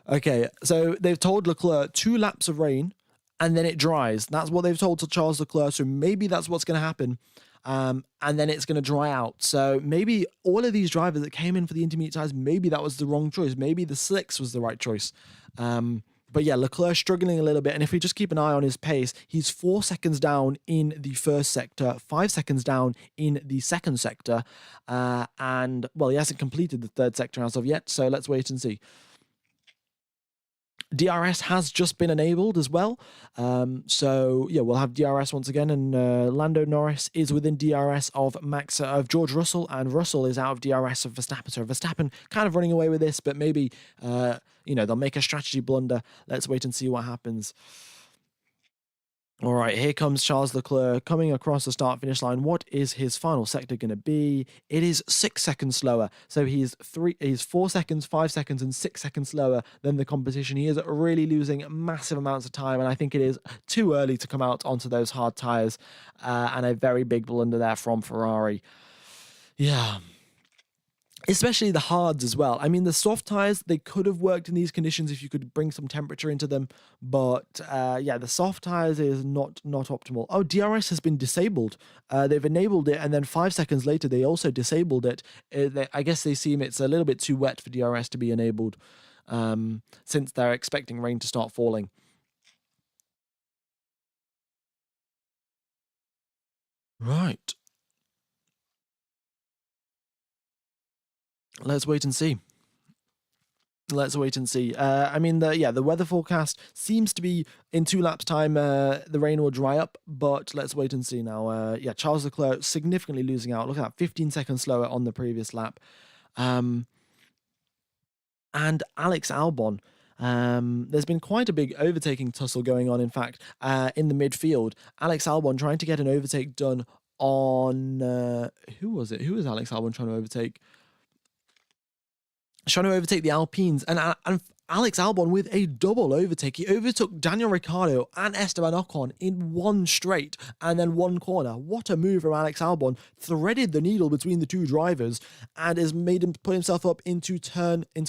Okay, so they've told Leclerc 2 laps of rain and then it dries. That's what they've told to Charles Leclerc, so maybe that's what's going to happen. And then it's going to dry out. So maybe all of these drivers that came in for the intermediate tires, maybe that was the wrong choice. Maybe the slicks was the right choice. But yeah, Leclerc struggling a little bit. And if we just keep an eye on his pace, he's 4 seconds down in the first sector, 5 seconds down in the second sector. And, well, he hasn't completed the third sector as of yet. So let's wait and see. DRS has just been enabled as well. So yeah, we'll have DRS once again, and Lando Norris is within DRS of George Russell, and Russell is out of DRS of Verstappen. So Verstappen kind of running away with this, but maybe they'll make a strategy blunder. Let's wait and see what happens. All right, here comes Charles Leclerc coming across the start-finish line. What is his final sector going to be? It is 6 seconds slower. So he's 4 seconds, 5 seconds, and 6 seconds slower than the competition. He is really losing massive amounts of time, and I think it is too early to come out onto those hard tyres, and a very big blunder there from Ferrari. Yeah. Especially the hards as well. I mean, the soft tires, they could have worked in these conditions if you could bring some temperature into them. But the soft tires is not optimal. Oh, DRS has been disabled. They've enabled it, and then 5 seconds later, they also disabled it. I guess they seem it's a little bit too wet for DRS to be enabled, since they're expecting rain to start falling. Right. Let's wait and see. Let's wait and see. I mean, the weather forecast seems to be in 2 laps time. The rain will dry up, but let's wait and see now. Charles Leclerc significantly losing out. Look at that, 15 seconds slower on the previous lap. And Alex Albon. There's been quite a big overtaking tussle going on, in fact, in the midfield. Alex Albon trying to get an overtake done on... who was it? Who was Alex Albon trying to overtake? Trying to overtake the Alpines, and Alex Albon with a double overtake. He overtook Daniel Ricciardo and Esteban Ocon in one straight and then one corner. What a move from Alex Albon. Threaded the needle between the two drivers and has made him put himself up into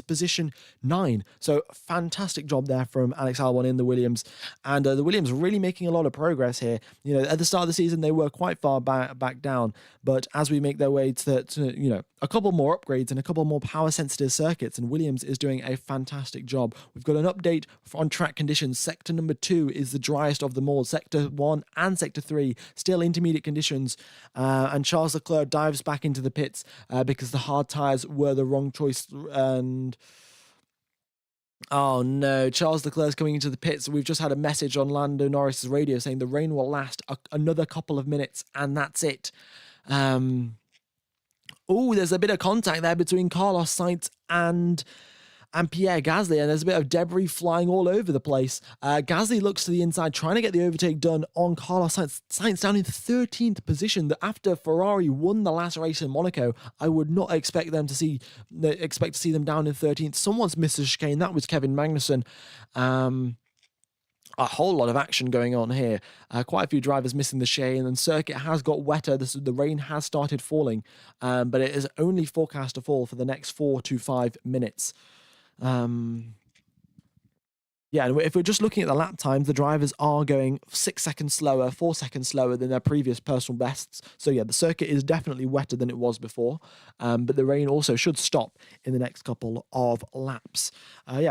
position 9. So fantastic job there from Alex Albon in the Williams. And the Williams really making a lot of progress here. You know, at the start of the season, they were quite far back down. But as we make their way to a couple more upgrades and a couple more power sensitive circuits, and Williams is doing a fantastic job. We've got an update on track conditions. Sector number 2 is the driest of them all. Sector 1 and Sector 3 still intermediate conditions, and Charles Leclerc dives back into the pits because the hard tyres were the wrong choice. And oh no, Charles Leclerc's coming into the pits. We've just had a message on Lando Norris's radio saying the rain will last another couple of minutes, and that's it. There's a bit of contact there between Carlos Sainz and Pierre Gasly, and there's a bit of debris flying all over the place. Gasly looks to the inside, trying to get the overtake done on Carlos Sainz. Sainz down in 13th position. That after Ferrari won the last race in Monaco, I would not expect to see them down in 13th. Someone's missed a chicane. That was Kevin Magnussen. A whole lot of action going on here. Quite a few drivers missing the chicane, and circuit has got wetter. The rain has started falling, but it is only forecast to fall for the next 4 to 5 minutes. And if we're just looking at the lap times, the drivers are going 6 seconds slower, 4 seconds slower than their previous personal bests. So yeah, the circuit is definitely wetter than it was before, but the rain also should stop in the next couple of laps.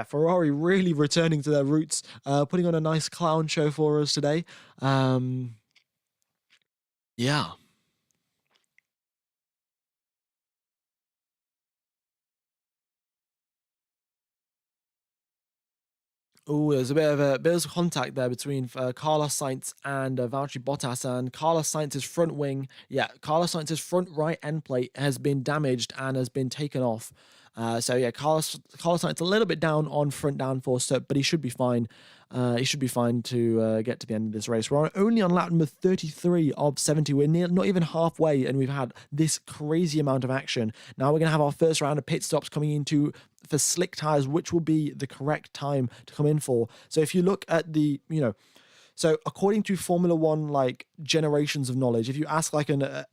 Ferrari really returning to their roots, putting on a nice clown show for us today. There's a bit of contact there between Carlos Sainz and Valtteri Bottas, and Carlos Sainz's front right end plate has been damaged and has been taken off. Carlos Sainz a little bit down on front downforce, but he should be fine. He should be fine to get to the end of this race. We're only on lap number 33 of 70. We're not even halfway, and we've had this crazy amount of action. Now we're going to have our first round of pit stops coming for slick tires, which will be the correct time to come in for. So if you look at so according to Formula One, like generations of knowledge, if you ask like an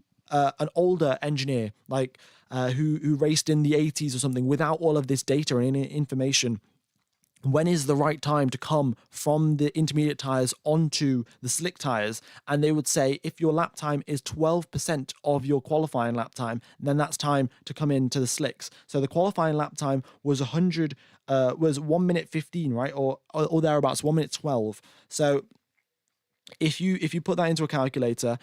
older engineer, like who raced in the 80s or something, without all of this data and information, when is the right time to come from the intermediate tires onto the slick tires? And they would say if your lap time is 12% of your qualifying lap time, then that's time to come into the slicks. So the qualifying lap time was 1 minute 15, right? Or thereabouts, 1 minute 12. So if you put that into a calculator,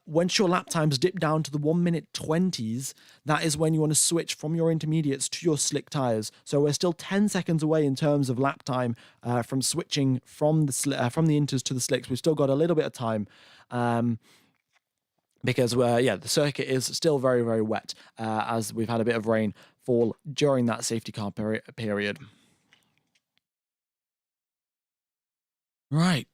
once your lap times dip down to the 1 minute 20s, that is when you want to switch from your intermediates to your slick tires. So we're still 10 seconds away in terms of lap time from switching from the inters to the slicks. We've still got a little bit of time. Because the circuit is still very, very wet, as we've had a bit of rain fall during that safety car period. Right,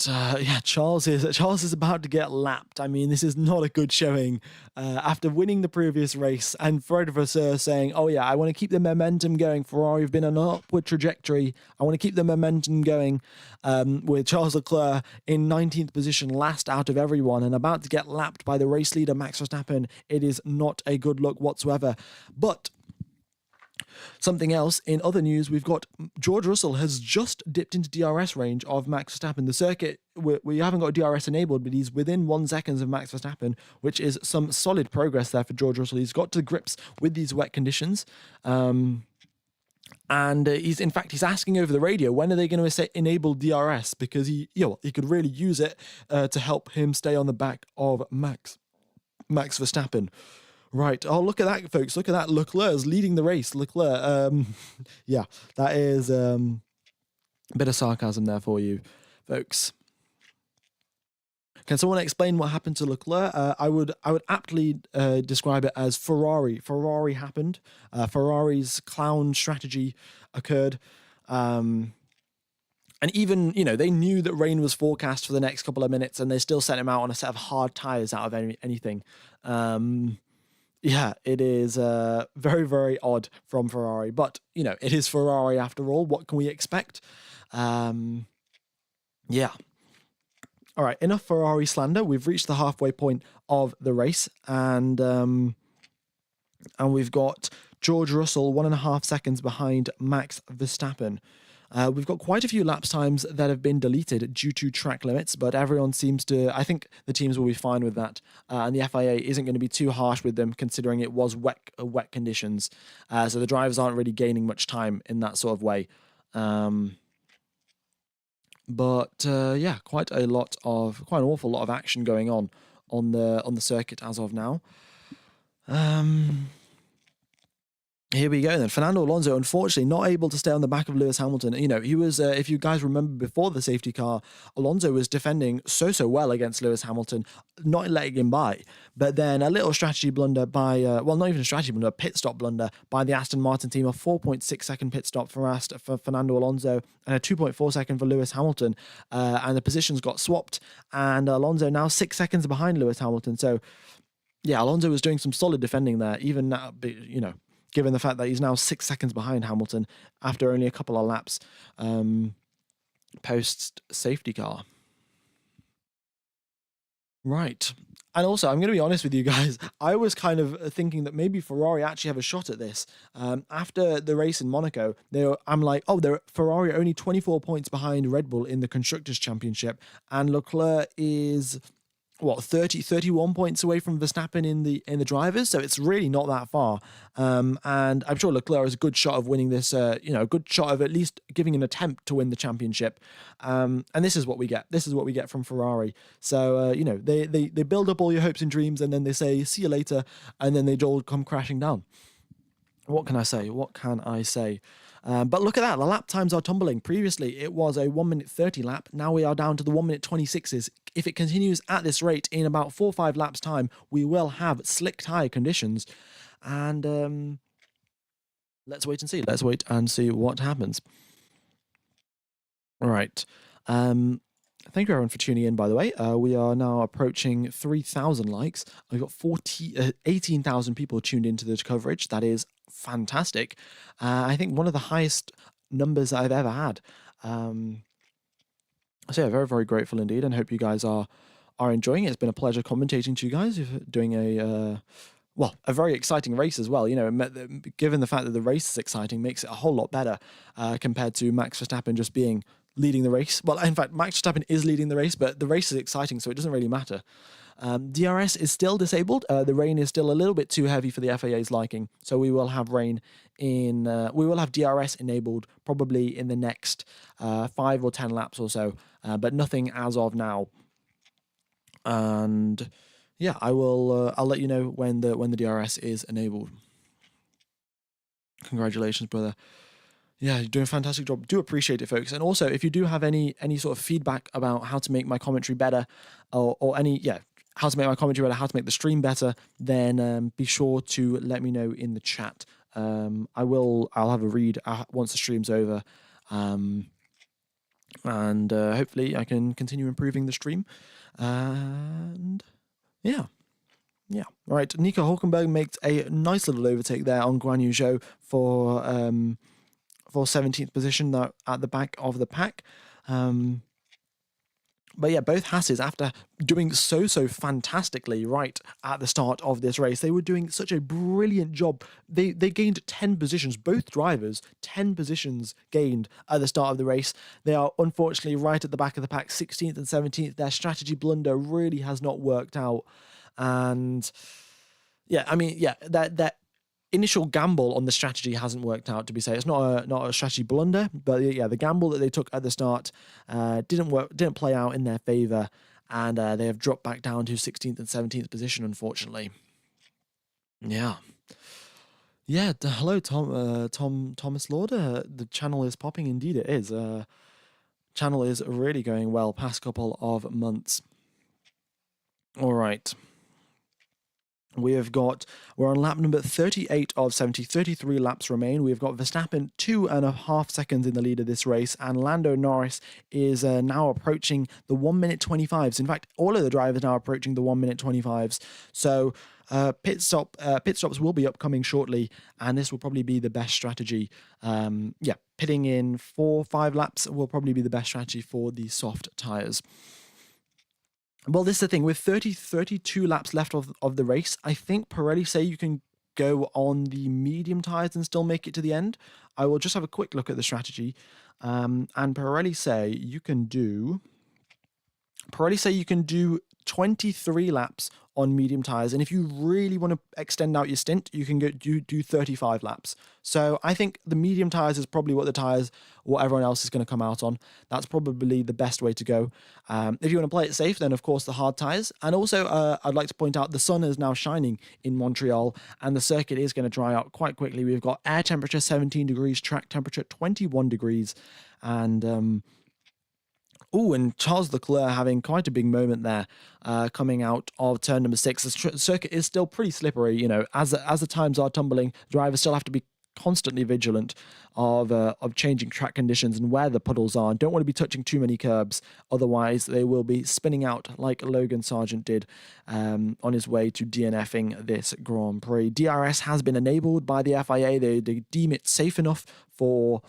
Charles is about to get lapped. I mean, this is not a good showing. After winning the previous race, and Fred Vasseur saying, "Oh yeah, I want to keep the momentum going. Ferrari have been on an upward trajectory. I want to keep the momentum going." With Charles Leclerc in 19th position, last out of everyone, and about to get lapped by the race leader Max Verstappen. It is not a good look whatsoever. But something else, in other news, we've got George Russell has just dipped into DRS range of Max Verstappen. The circuit, we haven't got DRS enabled, but he's within 1 second of Max Verstappen, which is some solid progress there for George Russell. He's got to grips with these wet conditions. And he's asking over the radio, when are they going to enable DRS? Because he could really use it to help him stay on the back of Max Verstappen. Right. Oh, look at that, folks. Look at that. Leclerc's leading the race. Leclerc. Yeah, that is a bit of sarcasm there for you, folks. Can someone explain what happened to Leclerc? I would aptly describe it as Ferrari. Ferrari happened. Ferrari's clown strategy occurred. And even, they knew that rain was forecast for the next couple of minutes, and they still sent him out on a set of hard tires out of anything. Yeah, it is very, very odd from Ferrari. But, it is Ferrari after all. What can we expect? Yeah. All right, enough Ferrari slander. We've reached the halfway point of the race, and we've got George Russell 1.5 seconds behind Max Verstappen. We've got quite a few lapse times that have been deleted due to track limits, but everyone seems to, I think the teams will be fine with that, and the FIA isn't going to be too harsh with them considering it was wet conditions, so the drivers aren't really gaining much time in that sort of way. But yeah, quite an awful lot of action going on the circuit as of now. Here we go then. Fernando Alonso, unfortunately, not able to stay on the back of Lewis Hamilton. He was, if you guys remember before the safety car, Alonso was defending so well against Lewis Hamilton, not letting him by. But then a little strategy blunder by, not even a strategy blunder, a pit stop blunder by the Aston Martin team, a 4.6 second pit stop for Fernando Alonso and a 2.4 second for Lewis Hamilton. And the positions got swapped, and Alonso now 6 seconds behind Lewis Hamilton. So, yeah, Alonso was doing some solid defending there, even now, given the fact that he's now 6 seconds behind Hamilton after only a couple of laps post safety car. Right. And also, I'm going to be honest with you guys, I was kind of thinking that maybe Ferrari actually have a shot at this. After the race in Monaco, I'm like, Ferrari are only 24 points behind Red Bull in the Constructors' Championship, and Leclerc is 31 points away from Verstappen in the drivers, so it's really not that far. And I'm sure Leclerc has a good shot of winning this. A good shot of at least giving an attempt to win the championship. And this is what we get. This is what we get from Ferrari. So they build up all your hopes and dreams, and then they say see you later, and then they all come crashing down. What can I say? But look at that. The lap times are tumbling. Previously, it was a 1 minute 30 lap. Now we are down to the 1 minute 26s. If it continues at this rate, in about 4 or 5 laps time, we will have slick tyre conditions. And let's wait and see. Let's wait and see what happens. All right. Thank you everyone for tuning in, by the way. We are now approaching 3,000 likes. We've got 18,000 people tuned into the coverage. That is fantastic. I think one of the highest numbers I've ever had. So yeah, very, very grateful indeed, and hope you guys are enjoying it. It's been a pleasure commentating to you guys. You're doing a very exciting race as well. Given the fact that the race is exciting, makes it a whole lot better compared to Max Verstappen just leading the race. Well, in fact, Max Verstappen is leading the race, but the race is exciting, so it doesn't really matter. DRS is still disabled. The rain is still a little bit too heavy for the FIA's liking, so we will have rain we will have DRS enabled probably in the next 5 or 10 laps or so, but nothing as of now. And yeah, I'll let you know when the DRS is enabled. Congratulations, brother. Yeah, you're doing a fantastic job. Do appreciate it, folks. And also, if you do have any sort of feedback about how to make my commentary better, or how to make my commentary better, how to make the stream better, then be sure to let me know in the chat. I'll have a read once the stream's over, and hopefully I can continue improving the stream. And yeah. All right, Nico Hulkenberg makes a nice little overtake there on Guan Yu Zhou for 17th position at the back of the pack. But yeah, both Hasses, after doing so fantastically right at the start of this race, they were doing such a brilliant job. They gained 10 positions, both drivers, 10 positions gained at the start of the race. They are unfortunately right at the back of the pack, 16th and 17th. Their strategy blunder really has not worked out. And yeah, I mean, yeah, that initial gamble on the strategy hasn't worked out, to be said. It's not a strategy blunder, but yeah, the gamble that they took at the start didn't play out in their favor, and they have dropped back down to 16th and 17th position, unfortunately. Yeah. Yeah, hello, Thomas Lauder. The channel is popping. Indeed, it is. Channel is really going well past couple of months. All right. We're on lap number 38 of 70, 33 laps remain. We've got Verstappen 2.5 seconds in the lead of this race, and Lando Norris is now approaching the 1 minute 25s. In fact, all of the drivers now approaching the 1 minute 25s. So pit stops will be upcoming shortly, and this will probably be the best strategy. Pitting in 4-5 laps will probably be the best strategy for the soft tires. Well, this is the thing. With 32 laps left of the race, I think Pirelli say you can go on the medium tyres and still make it to the end. I will just have a quick look at the strategy. And Pirelli say you can do 23 laps on medium tires, and if you really want to extend out your stint, you can do 35 laps. So I think the medium tires is probably what everyone else is going to come out on. That's probably the best way to go. If you want to play it safe, then of course the hard tires. And also, I'd like to point out the sun is now shining in Montreal, and the circuit is going to dry out quite quickly. We've got air temperature 17 degrees, track temperature 21 degrees, and and Charles Leclerc having quite a big moment there, coming out of turn number 6. The circuit is still pretty slippery. As the times are tumbling, drivers still have to be constantly vigilant of changing track conditions and where the puddles are. And don't want to be touching too many curbs, otherwise they will be spinning out like Logan Sargent did on his way to DNFing this Grand Prix. DRS has been enabled by the FIA. They deem it safe enough for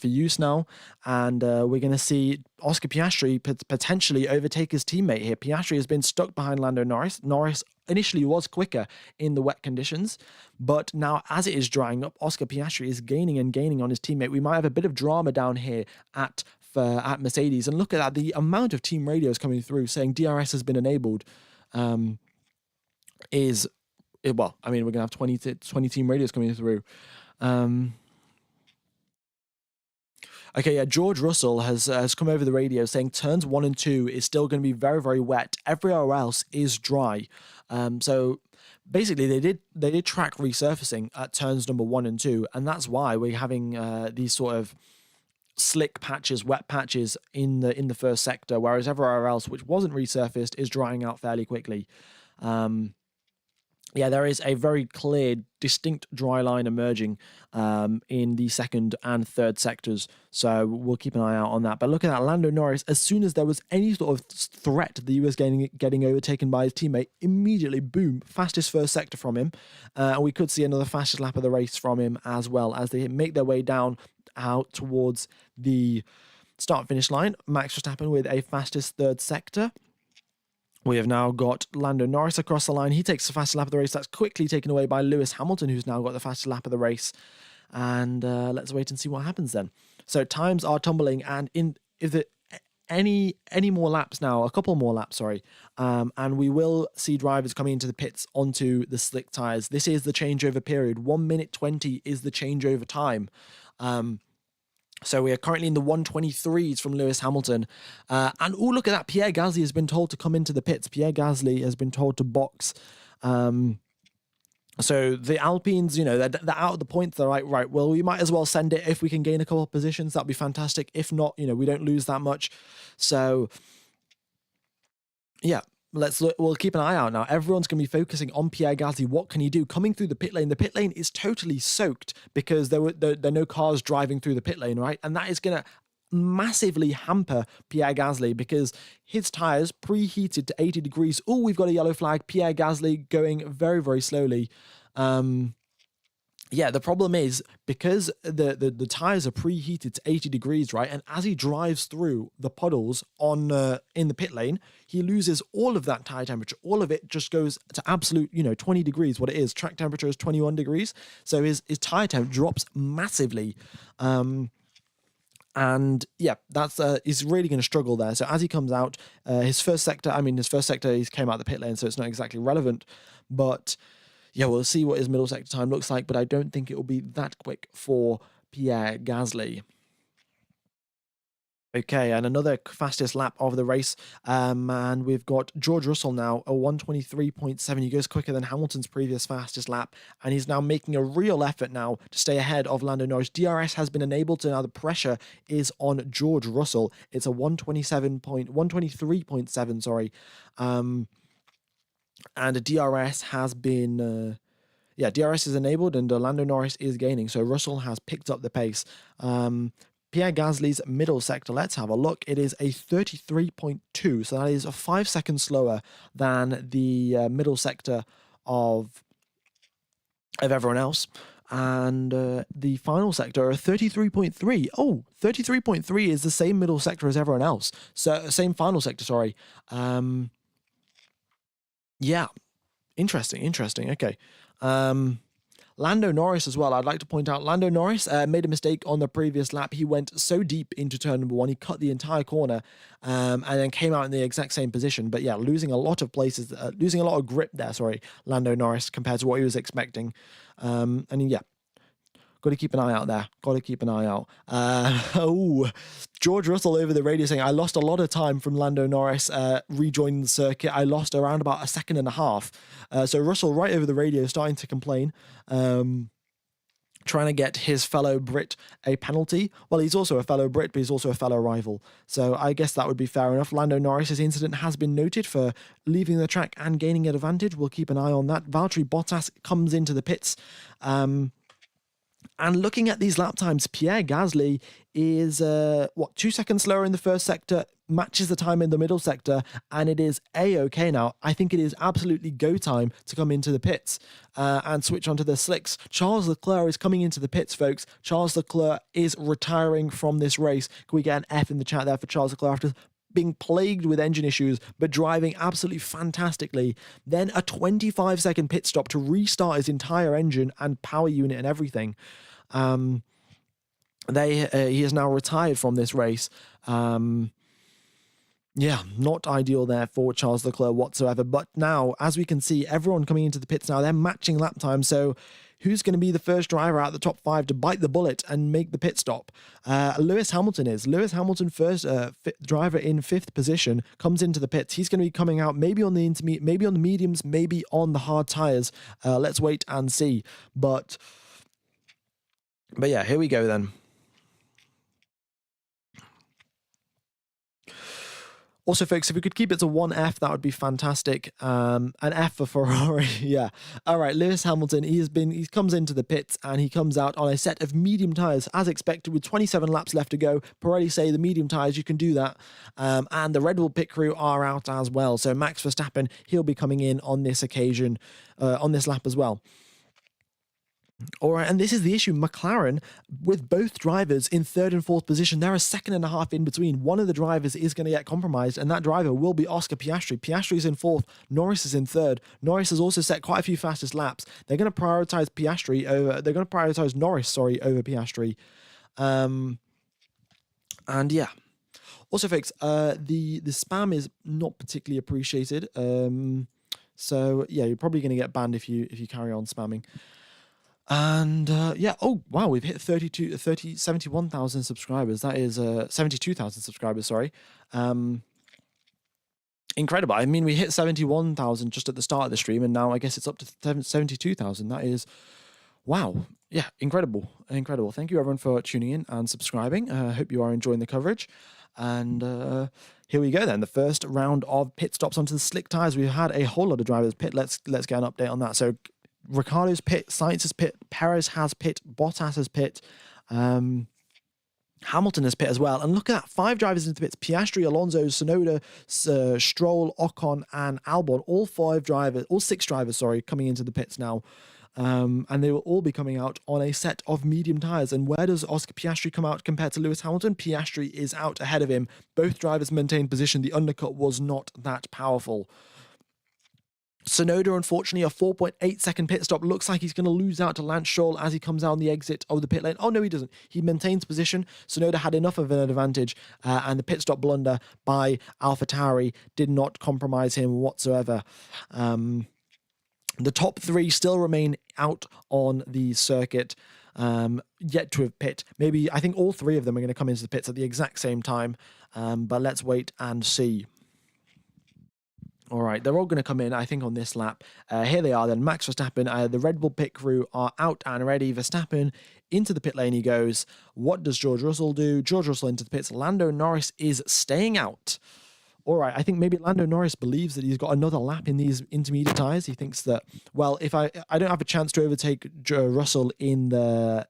use now, and we're going to see Oscar Piastri potentially overtake his teammate here. Piastri has been stuck behind Lando Norris. Norris initially was quicker in the wet conditions, but now as it is drying up, Oscar Piastri is gaining on his teammate. We might have a bit of drama down here at Mercedes, and look at that, the amount of team radios coming through saying DRS has been enabled. We're going to have 20 team radios coming through. Okay, yeah, George Russell has come over the radio saying turns 1 and 2 is still going to be very, very wet. Everywhere else is dry. So basically, they did track resurfacing at turns number 1 and 2, and that's why we're having these sort of slick patches, wet patches in the first sector, whereas everywhere else, which wasn't resurfaced, is drying out fairly quickly. There is a very clear, distinct dry line emerging in the second and third sectors. So we'll keep an eye out on that. But look at that, Lando Norris, as soon as there was any sort of threat that he was getting overtaken by his teammate, immediately, boom, fastest first sector from him. And we could see another fastest lap of the race from him as well as they make their way down out towards the start-finish line. Max Verstappen with a fastest third sector. We have now got Lando Norris across the line. He takes the fastest lap of the race. That's quickly taken away by Lewis Hamilton, who's now got the fastest lap of the race. And let's wait and see what happens then. So times are tumbling, and any more laps now, a couple more laps, sorry, and we will see drivers coming into the pits onto the slick tyres. This is the changeover period. 1 minute 20 is the changeover time. So we are currently in the 123s from Lewis Hamilton. And look at that. Pierre Gasly has been told to come into the pits. Pierre Gasly has been told to box. So the Alpines, they're out of the points. They're like, right, well, we might as well send it. If we can gain a couple of positions, that'd be fantastic. If not, we don't lose that much. So, yeah. We'll keep an eye out now. Everyone's going to be focusing on Pierre Gasly. What can he do? Coming through the pit lane. The pit lane is totally soaked because there are no cars driving through the pit lane, right? And that is going to massively hamper Pierre Gasly because his tyres preheated to 80 degrees. Oh, we've got a yellow flag. Pierre Gasly going very, very slowly. The problem is because the tires are preheated to 80 degrees, right? And as he drives through the puddles in the pit lane, he loses all of that tire temperature. All of it just goes to absolute, 20 degrees. What it is, track temperature is 21 degrees. So his tire temp drops massively. He's really going to struggle there. So as he comes out, his first sector, he came out the pit lane, so it's not exactly relevant, but yeah, we'll see what his middle sector time looks like, but I don't think it will be that quick for Pierre Gasly. Okay, and another fastest lap of the race. And we've got George Russell now, a 1:23.7. He goes quicker than Hamilton's previous fastest lap, and he's now making a real effort now to stay ahead of Lando Norris. DRS has been enabled, so now the pressure is on George Russell. It's a 1:23.7, sorry. And a DRS has been... DRS is enabled and Lando Norris is gaining. So Russell has picked up the pace. Pierre Gasly's middle sector, let's have a look. It is a 33.2. So that is 5 seconds slower than the middle sector of everyone else. And the final sector, a 33.3. Oh, 33.3 is the same middle sector as everyone else. So same final sector, sorry. Yeah. Interesting. Okay. Lando Norris as well. I'd like to point out Lando Norris made a mistake on the previous lap. He went so deep into turn number 1, he cut the entire corner and then came out in the exact same position. But yeah, losing a lot of places, losing a lot of grip there, Lando Norris, compared to what he was expecting. Got to keep an eye out there. George Russell over the radio saying, I lost a lot of time from Lando Norris rejoining the circuit. I lost around about a second and a half. So Russell right over the radio starting to complain, trying to get his fellow Brit a penalty. Well, he's also a fellow Brit, but he's also a fellow rival. So I guess that would be fair enough. Lando Norris's incident has been noted for leaving the track and gaining an advantage. We'll keep an eye on that. Valtteri Bottas comes into the pits. And looking at these lap times, Pierre Gasly is, 2 seconds slower in the first sector, matches the time in the middle sector, and it is A-okay now. I think it is absolutely go time to come into the pits and switch onto the slicks. Charles Leclerc is coming into the pits, folks. Charles Leclerc is retiring from this race. Can we get an F in the chat there for Charles Leclerc after being plagued with engine issues, but driving absolutely fantastically? Then a 25-second pit stop to restart his entire engine and power unit and everything. He is now retired from this race. Not ideal there for Charles Leclerc whatsoever. But now, as we can see, everyone coming into the pits now, they're matching lap time. So who's going to be the first driver out of the top 5 to bite the bullet and make the pit stop? Lewis Hamilton is. Lewis Hamilton, first driver in 5th position, comes into the pits. He's going to be coming out maybe on the intermediate, maybe on the mediums, maybe on the hard tires. Let's wait and see. But yeah, here we go then. Also, folks, if we could keep it to 1F, that would be fantastic. An F for Ferrari, yeah. All right, Lewis Hamilton, he comes into the pits and he comes out on a set of medium tyres, as expected, with 27 laps left to go. Pirelli say the medium tyres, you can do that. And the Red Bull pit crew are out as well. So Max Verstappen, he'll be coming in on this occasion, on this lap as well. All right, and this is the issue. McLaren, with both drivers in 3rd and 4th position, they're a second and a half in between. One of the drivers is going to get compromised, and that driver will be Oscar Piastri. Piastri is in 4th, Norris is in 3rd. Norris has also set quite a few fastest laps. They're going to prioritize Norris, over Piastri. And yeah. Also, folks, the spam is not particularly appreciated. So yeah, you're probably going to get banned if you carry on spamming. And oh wow, we've hit 71,000 subscribers. That is 72,000 subscribers, sorry. Incredible. I mean, we hit 71,000 just at the start of the stream, and now I guess it's up to 72,000. That is, wow. Yeah, incredible. Thank you everyone for tuning in and subscribing. I hope you are enjoying the coverage. And here we go then, the first round of pit stops onto the slick tires. We've had a whole lot of drivers pit. Let's get an update on that. So Ricciardo's pit, Sainz has pit, Perez has pit, Bottas has pit, Hamilton has pit as well. And look at that, 5 drivers into the pits: Piastri, Alonso, Tsunoda, Stroll, Ocon, and Albon. All 6 drivers, coming into the pits now. And they will all be coming out on a set of medium tyres. And where does Oscar Piastri come out compared to Lewis Hamilton? Piastri is out ahead of him. Both drivers maintained position. The undercut was not that powerful. Tsunoda, unfortunately, a 4.8 second pit stop. Looks like he's going to lose out to Lance Stroll as he comes out on the exit of the pit lane. Oh, no, he doesn't. He maintains position. Tsunoda had enough of an advantage, and the pit stop blunder by AlphaTauri did not compromise him whatsoever. The top 3 still remain out on the circuit. yet to have pit. Maybe I think all three of them are going to come into the pits at the exact same time, but let's wait and see. All right, they're all going to come in, I think, on this lap. Here they are then. Max Verstappen, the Red Bull pit crew are out and ready. Verstappen into the pit lane he goes. What does George Russell do? George Russell into the pits. Lando Norris is staying out. All right, I think maybe Lando Norris believes that he's got another lap in these intermediate tyres. He thinks that, well, if I don't have a chance to overtake Russell in the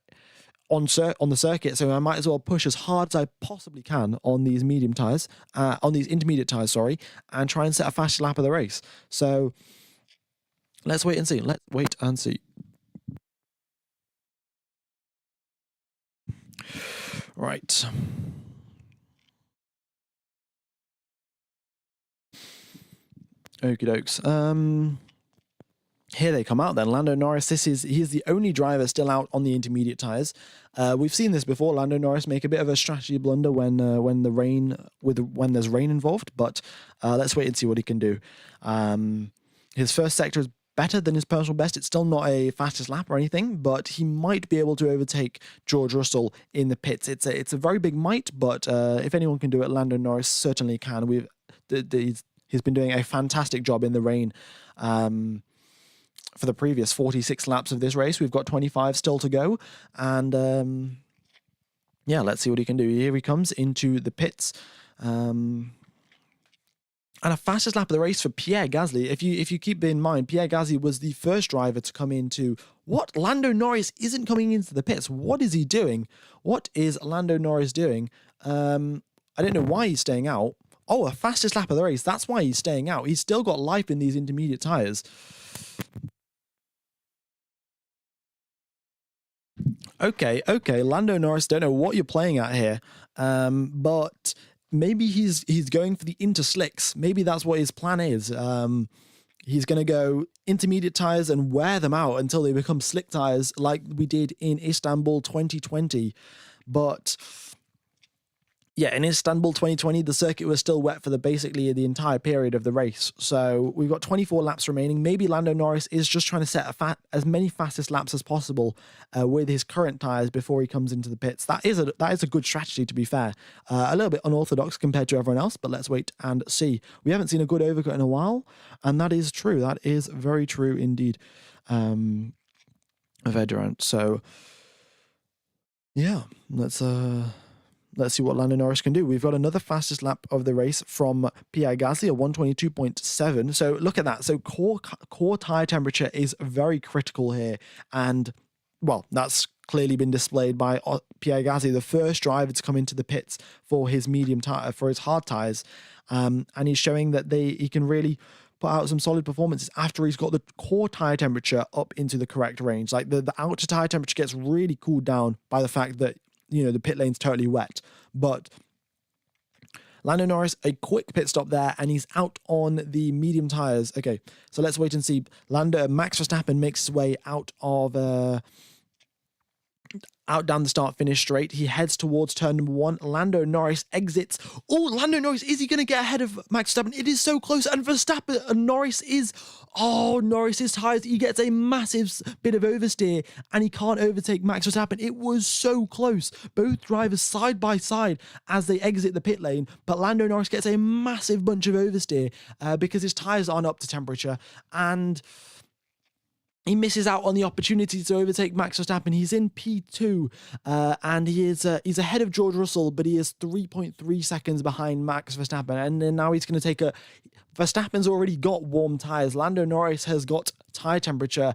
on the circuit, so I might as well push as hard as I possibly can on these medium tyres, on these intermediate tyres, sorry, and try and set a fastest lap of the race. So let's wait and see. Let's wait and see. Right. Okie dokes. Here they come out then. Lando Norris, he's the only driver still out on the intermediate tyres. We've seen this before. Lando Norris make a bit of a strategy blunder when there's rain involved, but let's wait and see what he can do. His first sector is better than his personal best. It's still not a fastest lap or anything, but he might be able to overtake George Russell in the pits. It's a very big might, but if anyone can do it, Lando Norris certainly can. He's been doing a fantastic job in the rain. For the previous 46 laps of this race. We've got 25 still to go. And yeah, let's see what he can do. Here he comes into the pits. And a fastest lap of the race for Pierre Gasly. If you keep in mind, Pierre Gasly was the first driver to come into... What? Lando Norris isn't coming into the pits. What is he doing? What is Lando Norris doing? I don't know why he's staying out. Oh, a fastest lap of the race. That's why he's staying out. He's still got life in these intermediate tyres. Okay, Lando Norris, don't know what you're playing at here, but maybe he's going for the interslicks. Maybe that's what his plan is. He's going to go intermediate tyres and wear them out until they become slick tyres like we did in Istanbul 2020. But yeah, in Istanbul 2020, the circuit was still wet for basically the entire period of the race. So we've got 24 laps remaining. Maybe Lando Norris is just trying to set as many fastest laps as possible with his current tyres before he comes into the pits. That is a good strategy, to be fair. A little bit unorthodox compared to everyone else, but let's wait and see. We haven't seen a good overcut in a while, and that is true. That is very true indeed. Of Edurant. So yeah, let's see what Lando Norris can do. We've got another fastest lap of the race from Pierre Gasly, a 122.7. So look at that. So core tyre temperature is very critical here. And, well, that's clearly been displayed by Pierre Gasly, the first driver to come into the pits for his medium tire, for his hard tyres. And he's showing that he can really put out some solid performances after he's got the core tyre temperature up into the correct range. Like the outer tyre temperature gets really cooled down by the fact that the pit lane's totally wet. But Lando Norris, a quick pit stop there, and he's out on the medium tyres. Okay, so let's wait and see. Max Verstappen makes his way out down the start-finish straight. He heads towards turn number 1. Lando Norris exits. Oh, Lando Norris, is he going to get ahead of Max Verstappen? It is so close. And Norris's tyres, he gets a massive bit of oversteer and he can't overtake Max Verstappen. It was so close. Both drivers side by side as they exit the pit lane, but Lando Norris gets a massive bunch of oversteer because his tyres aren't up to temperature, and he misses out on the opportunity to overtake Max Verstappen. He's in P2, and he's ahead of George Russell, but he is 3.3 seconds behind Max Verstappen. And then now he's going to take Verstappen's already got warm tyres. Lando Norris has got tyre temperature.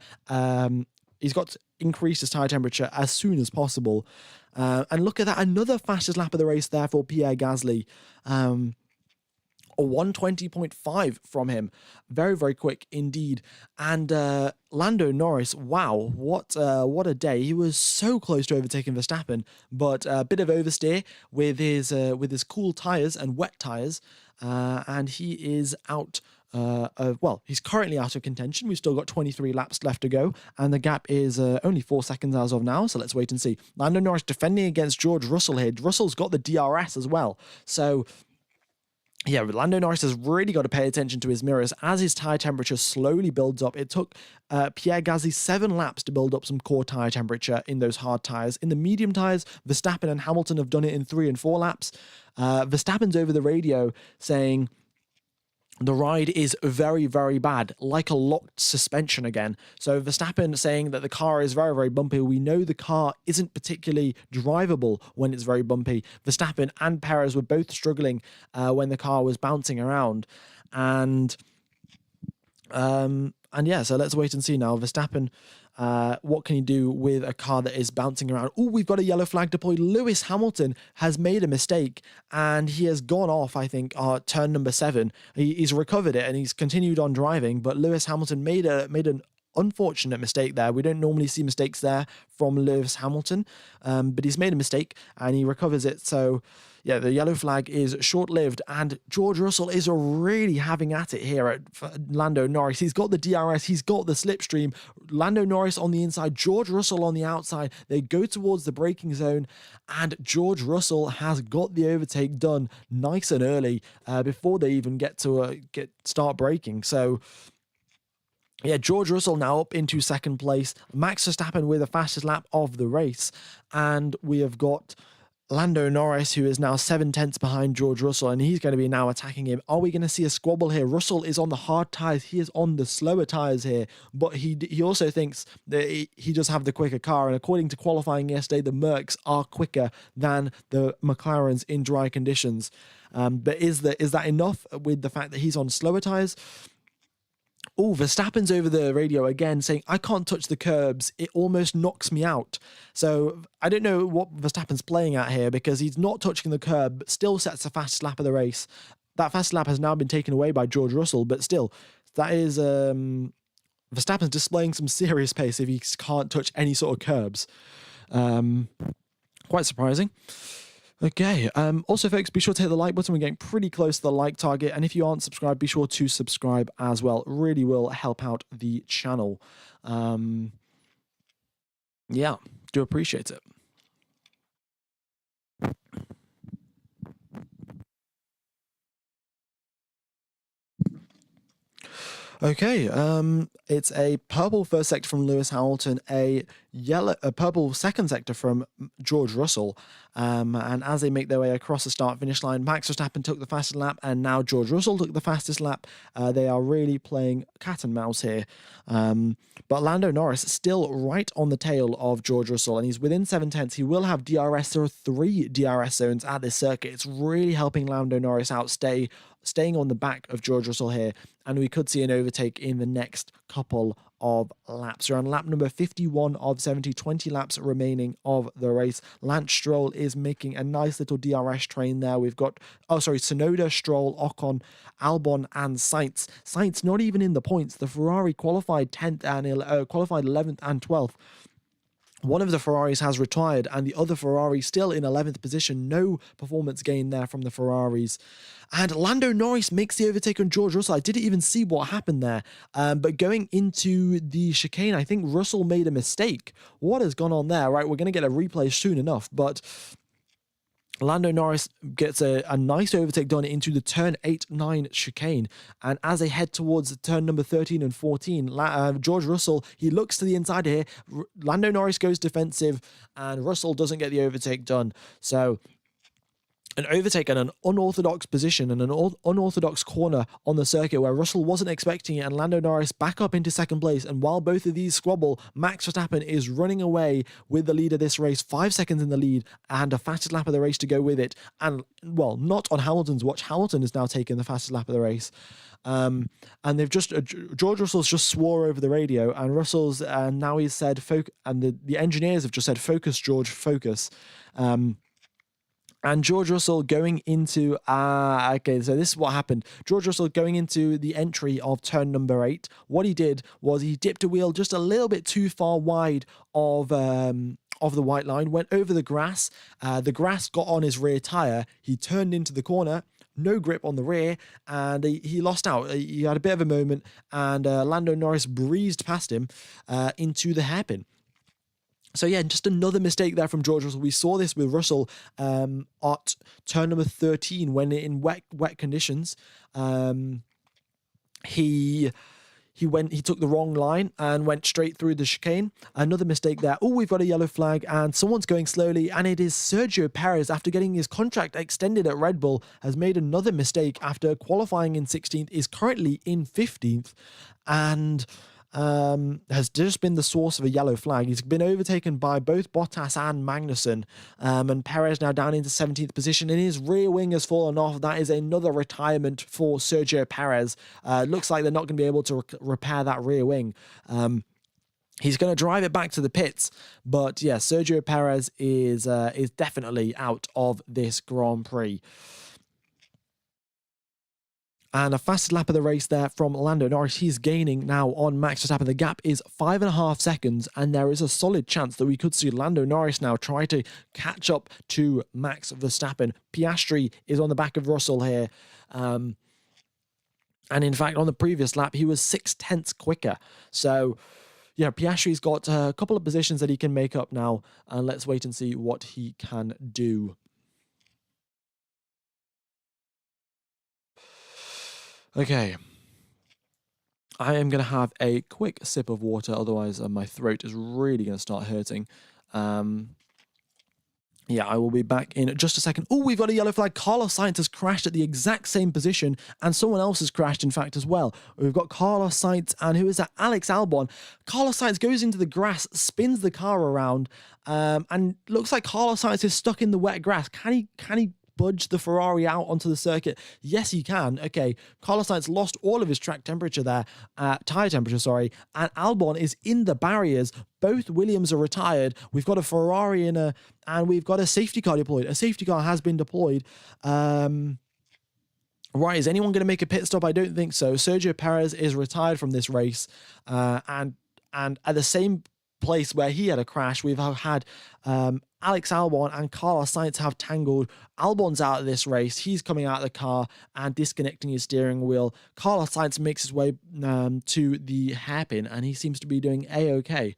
He's got to increase his tyre temperature as soon as possible. And look at that, another fastest lap of the race there for Pierre Gasly. A 120.5 from him. Very, very quick indeed. And Lando Norris, wow, what a day. He was so close to overtaking Verstappen, but a bit of oversteer with his cool tyres and wet tyres. And he is out he's currently out of contention. We've still got 23 laps left to go, and the gap is only 4 seconds as of now, so let's wait and see. Lando Norris defending against George Russell here. Russell's got the DRS as well, so Yeah, Lando Norris has really got to pay attention to his mirrors as his tyre temperature slowly builds up. It took Pierre Gasly 7 laps to build up some core tyre temperature in those hard tyres. In the medium tyres, Verstappen and Hamilton have done it in 3 and 4 laps. Verstappen's over the radio saying the ride is very, very bad, like a locked suspension again. So Verstappen saying that the car is very, very bumpy. We know the car isn't particularly drivable when it's very bumpy. Verstappen and Perez were both struggling when the car was bouncing around. And yeah, so let's wait and see now. Verstappen, what can he do with a car that is bouncing around? Oh, we've got a yellow flag deployed. Lewis Hamilton has made a mistake and he has gone off, I think, turn number 7. He's recovered it and he's continued on driving, but Lewis Hamilton made an unfortunate mistake there. We don't normally see mistakes there from Lewis Hamilton, but he's made a mistake and he recovers it. So yeah, the yellow flag is short-lived, and George Russell is really having at it here at Lando Norris. He's got the DRS, he's got the slipstream. Lando Norris on the inside, George Russell on the outside. They go towards the braking zone, and George Russell has got the overtake done nice and early before they even get to start braking. So yeah, George Russell now up into second place. Max Verstappen with the fastest lap of the race, and we have got Lando Norris, who is now 7 tenths behind George Russell, and he's going to be now attacking him. Are we going to see a squabble here? Russell is on the hard tyres. He is on the slower tyres here, but he also thinks that he does have the quicker car, and according to qualifying yesterday, the Mercs are quicker than the McLarens in dry conditions. But is that enough with the fact that he's on slower tyres? Oh, Verstappen's over the radio again saying, I can't touch the curbs. It almost knocks me out. So I don't know what Verstappen's playing at here because he's not touching the curb, but still sets the fastest lap of the race. That fast lap has now been taken away by George Russell, but still, that is Verstappen's displaying some serious pace if he can't touch any sort of curbs. Quite surprising. Okay. Also, folks, be sure to hit the like button. We're getting pretty close to the like target. And if you aren't subscribed, be sure to subscribe as well. It really will help out the channel. Yeah, do appreciate it. Okay, it's a purple first sector from Lewis Hamilton, a purple second sector from George Russell, and as they make their way across the start-finish line, Max Verstappen took the fastest lap, and now George Russell took the fastest lap. They are really playing cat and mouse here, but Lando Norris still right on the tail of George Russell, and he's within 7 tenths. He will have DRS. There are 3 DRS zones at this circuit. It's really helping Lando Norris out, staying on the back of George Russell here, and we could see an overtake in the next couple of laps. We're on lap number 51 of 70, 20 laps remaining of the race. Lance Stroll is making a nice little DRS train there. We've got, Tsunoda, Stroll, Ocon, Albon, and Sainz. Sainz not even in the points. The Ferrari qualified 10th and qualified 11th and 12th. One of the Ferraris has retired and the other Ferrari still in 11th position. No performance gain there from the Ferraris. And Lando Norris makes the overtake on George Russell. I didn't even see what happened there. But going into the chicane, I think Russell made a mistake. What has gone on there? Right, we're going to get a replay soon enough. But Lando Norris gets a nice overtake done into the turn 8-9 chicane. And as they head towards turn number 13 and 14, George Russell, he looks to the inside here. Lando Norris goes defensive and Russell doesn't get the overtake done. So an overtake at an unorthodox position and an unorthodox corner on the circuit where Russell wasn't expecting it, and Lando Norris back up into second place. And while both of these squabble, Max Verstappen is running away with the lead of this race, 5 seconds in the lead and a fastest lap of the race to go with it. And well, not on Hamilton's watch. Hamilton has now taken the fastest lap of the race. And they've just George Russell's just swore over the radio, and Russell's now he's said and the engineers have just said, focus, George, focus. And George Russell going into, okay, so this is what happened. George Russell going into the entry of turn number 8. What he did was he dipped a wheel just a little bit too far wide of the white line, went over the grass. The grass got on his rear tyre. He turned into the corner, no grip on the rear, and he lost out. He had a bit of a moment, and Lando Norris breezed past him into the hairpin. So yeah, just another mistake there from George Russell. We saw this with Russell at turn number 13 when in wet conditions. He took the wrong line and went straight through the chicane. Another mistake there. Oh, we've got a yellow flag and someone's going slowly, and it is Sergio Perez, after getting his contract extended at Red Bull, has made another mistake after qualifying in 16th, is currently in 15th, and has just been the source of a yellow flag. He's been overtaken by both Bottas and Magnussen, and Perez now down into 17th position, and his rear wing has fallen off. That is another retirement for Sergio Perez. Looks like they're not going to be able to repair that rear wing. He's going to drive it back to the pits, but yeah, Sergio Perez is definitely out of this Grand Prix. And a fastest lap of the race there from Lando Norris. He's gaining now on Max Verstappen. The gap is 5.5 seconds, and there is a solid chance that we could see Lando Norris now try to catch up to Max Verstappen. Piastri is on the back of Russell here. And in fact, on the previous lap, he was 0.6 quicker. So, yeah, Piastri's got a couple of positions that he can make up now. And let's wait and see what he can do. Okay, I am going to have a quick sip of water, otherwise my throat is really going to start hurting. Yeah, I will be back in just a second. Oh, we've got a yellow flag. Carlos Sainz has crashed at the exact same position, and someone else has crashed, in fact, as well. We've got Carlos Sainz, and who is that? Alex Albon. Carlos Sainz goes into the grass, spins the car around, and looks like Carlos Sainz is stuck in the wet grass. Can he budge the Ferrari out onto the circuit? Yes, he can. Okay, Carlos Sainz lost all of his track temperature there, tire temperature, sorry, and Albon is in the barriers. Both Williams are retired. We've got a Ferrari and we've got a safety car deployed. A safety car has been deployed. Right, is anyone going to make a pit stop? I don't think so. Sergio Perez is retired from this race, and at the same place where he had a crash, we've had Alex Albon and Carlos Sainz have tangled. Albon's out of this race. He's coming out of the car and disconnecting his steering wheel. Carlos Sainz makes his way to the hairpin, and he seems to be doing A-OK.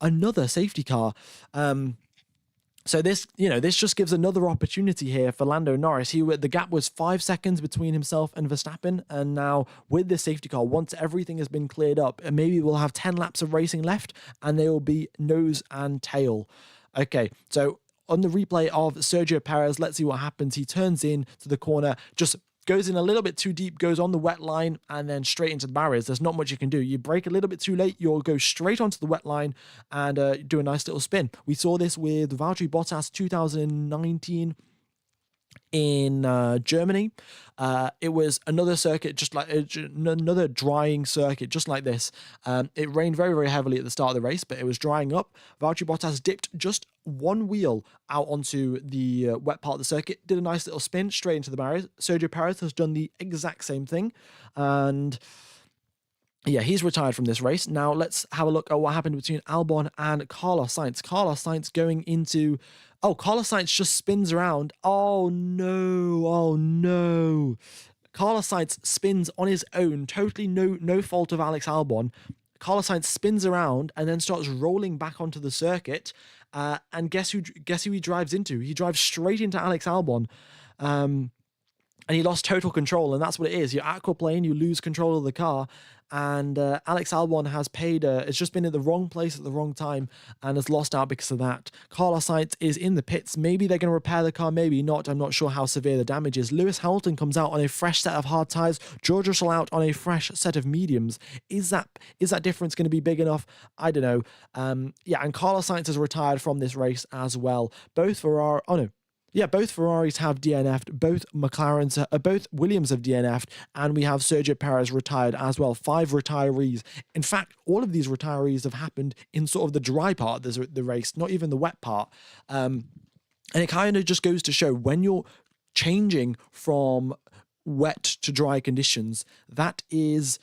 Another safety car. So this just gives another opportunity here for Lando Norris. The gap was 5 seconds between himself and Verstappen, and now with this safety car, once everything has been cleared up, maybe we'll have 10 laps of racing left, and they will be nose and tail. Okay, so on the replay of Sergio Perez, let's see what happens. He turns in to the corner, just goes in a little bit too deep, goes on the wet line, and then straight into the barriers. There's not much you can do. You brake a little bit too late, you'll go straight onto the wet line and do a nice little spin. We saw this with Valtteri Bottas 2019 in Germany. It was another circuit, just like another drying circuit, just like this. It rained very, very heavily at the start of the race, but it was drying up. Valtteri Bottas dipped just one wheel out onto the wet part of the circuit, did a nice little spin straight into the barriers. Sergio Perez has done the exact same thing, and yeah, he's retired from this race. Now let's have a look at what happened between Albon and Carlos Sainz. Carlos Sainz going into... Oh, Carlos Sainz just spins around. Oh, no. Carlos Sainz spins on his own. Totally no fault of Alex Albon. Carlos Sainz spins around and then starts rolling back onto the circuit. And guess who he drives into? He drives straight into Alex Albon. And he lost total control, and that's what it is. You're aquaplane, you lose control of the car, and Alex Albon has paid, it's just been at the wrong place at the wrong time and has lost out because of that. Carlos Sainz is in the pits. Maybe they're going to repair the car, maybe not. I'm not sure how severe the damage is. Lewis Hamilton comes out on a fresh set of hard tyres. George Russell out on a fresh set of mediums. Is that difference going to be big enough? I don't know. Yeah, and Carlos Sainz has retired from this race as well. Both Ferraris have DNF'd, both Williams have DNF'd, and we have Sergio Perez retired as well. 5 retirees. In fact, all of these retirees have happened in sort of the dry part of the race, not even the wet part. And it kind of just goes to show, when you're changing from wet to dry conditions, that is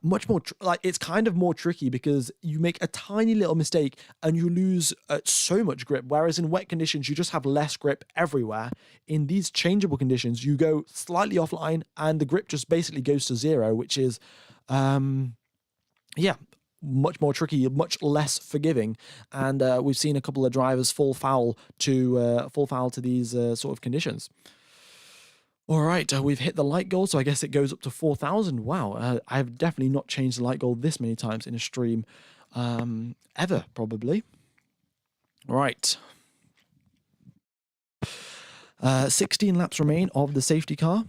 much more it's kind of more tricky, because you make a tiny little mistake and you lose so much grip, whereas in wet conditions you just have less grip everywhere. In these changeable conditions, you go slightly offline and the grip just basically goes to zero, which is much more tricky, much less forgiving, and we've seen a couple of drivers fall foul to these sort of conditions. All right, we've hit the light goal, so I guess it goes up to 4,000. Wow, I've definitely not changed the light goal this many times in a stream ever, probably. All right. 16 laps remain of the safety car.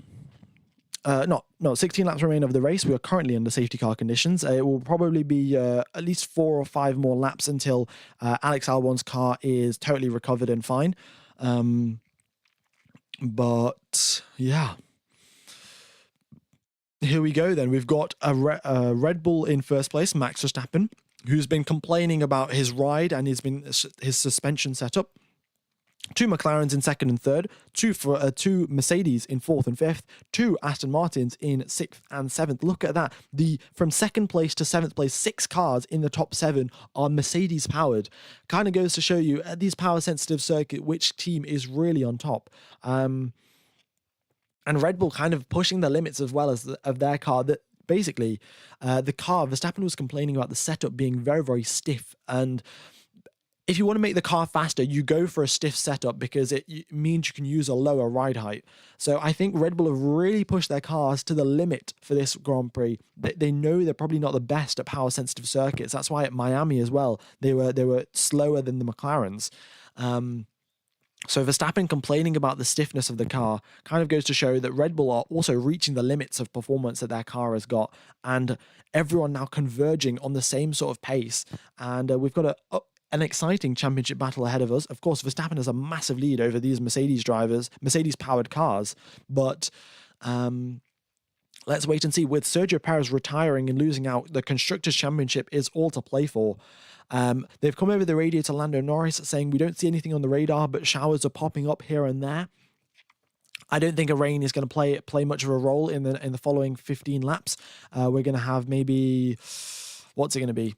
16 laps remain of the race. We are currently under safety car conditions. It will probably be at least 4 or 5 more laps until Alex Albon's car is totally recovered and fine. But yeah, here we go then. We've got a Red Bull in first place, Max Verstappen, who's been complaining about his ride and his suspension setup. 2 McLarens in second and third, 2 Mercedes in fourth and fifth, 2 Aston Martins in sixth and seventh. Look at that. From second place to seventh place, 6 cars in the top 7 are Mercedes powered. Kind of goes to show you at these power sensitive circuit which team is really on top. And Red Bull kind of pushing the limits as well as of their car. That basically the car, Verstappen was complaining about the setup being very, very stiff, and if you want to make the car faster, you go for a stiff setup because it means you can use a lower ride height. So I think Red Bull have really pushed their cars to the limit for this Grand Prix. They know they're probably not the best at power sensitive circuits. That's why at Miami as well, they were slower than the McLarens. So Verstappen complaining about the stiffness of the car kind of goes to show that Red Bull are also reaching the limits of performance that their car has got, and everyone now converging on the same sort of pace. And we've got an exciting championship battle ahead of us. Of course, Verstappen has a massive lead over these Mercedes-powered cars, but let's wait and see. With Sergio Perez retiring and losing out, the Constructors' Championship is all to play for. They've come over the radio to Lando Norris saying, we don't see anything on the radar, but showers are popping up here and there. I don't think a rain is going to play much of a role in the following 15 laps. We're going to have maybe, what's it going to be?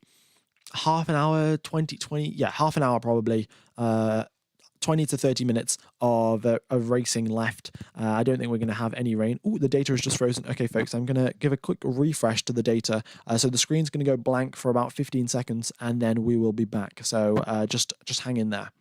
Half an hour, 20, half an hour probably, 20 to 30 minutes of racing left. I don't think we're going to have any rain. Ooh, the data is just frozen. Okay, folks, I'm going to give a quick refresh to the data. So the screen's going to go blank for about 15 seconds, and then we will be back. So just hang in there.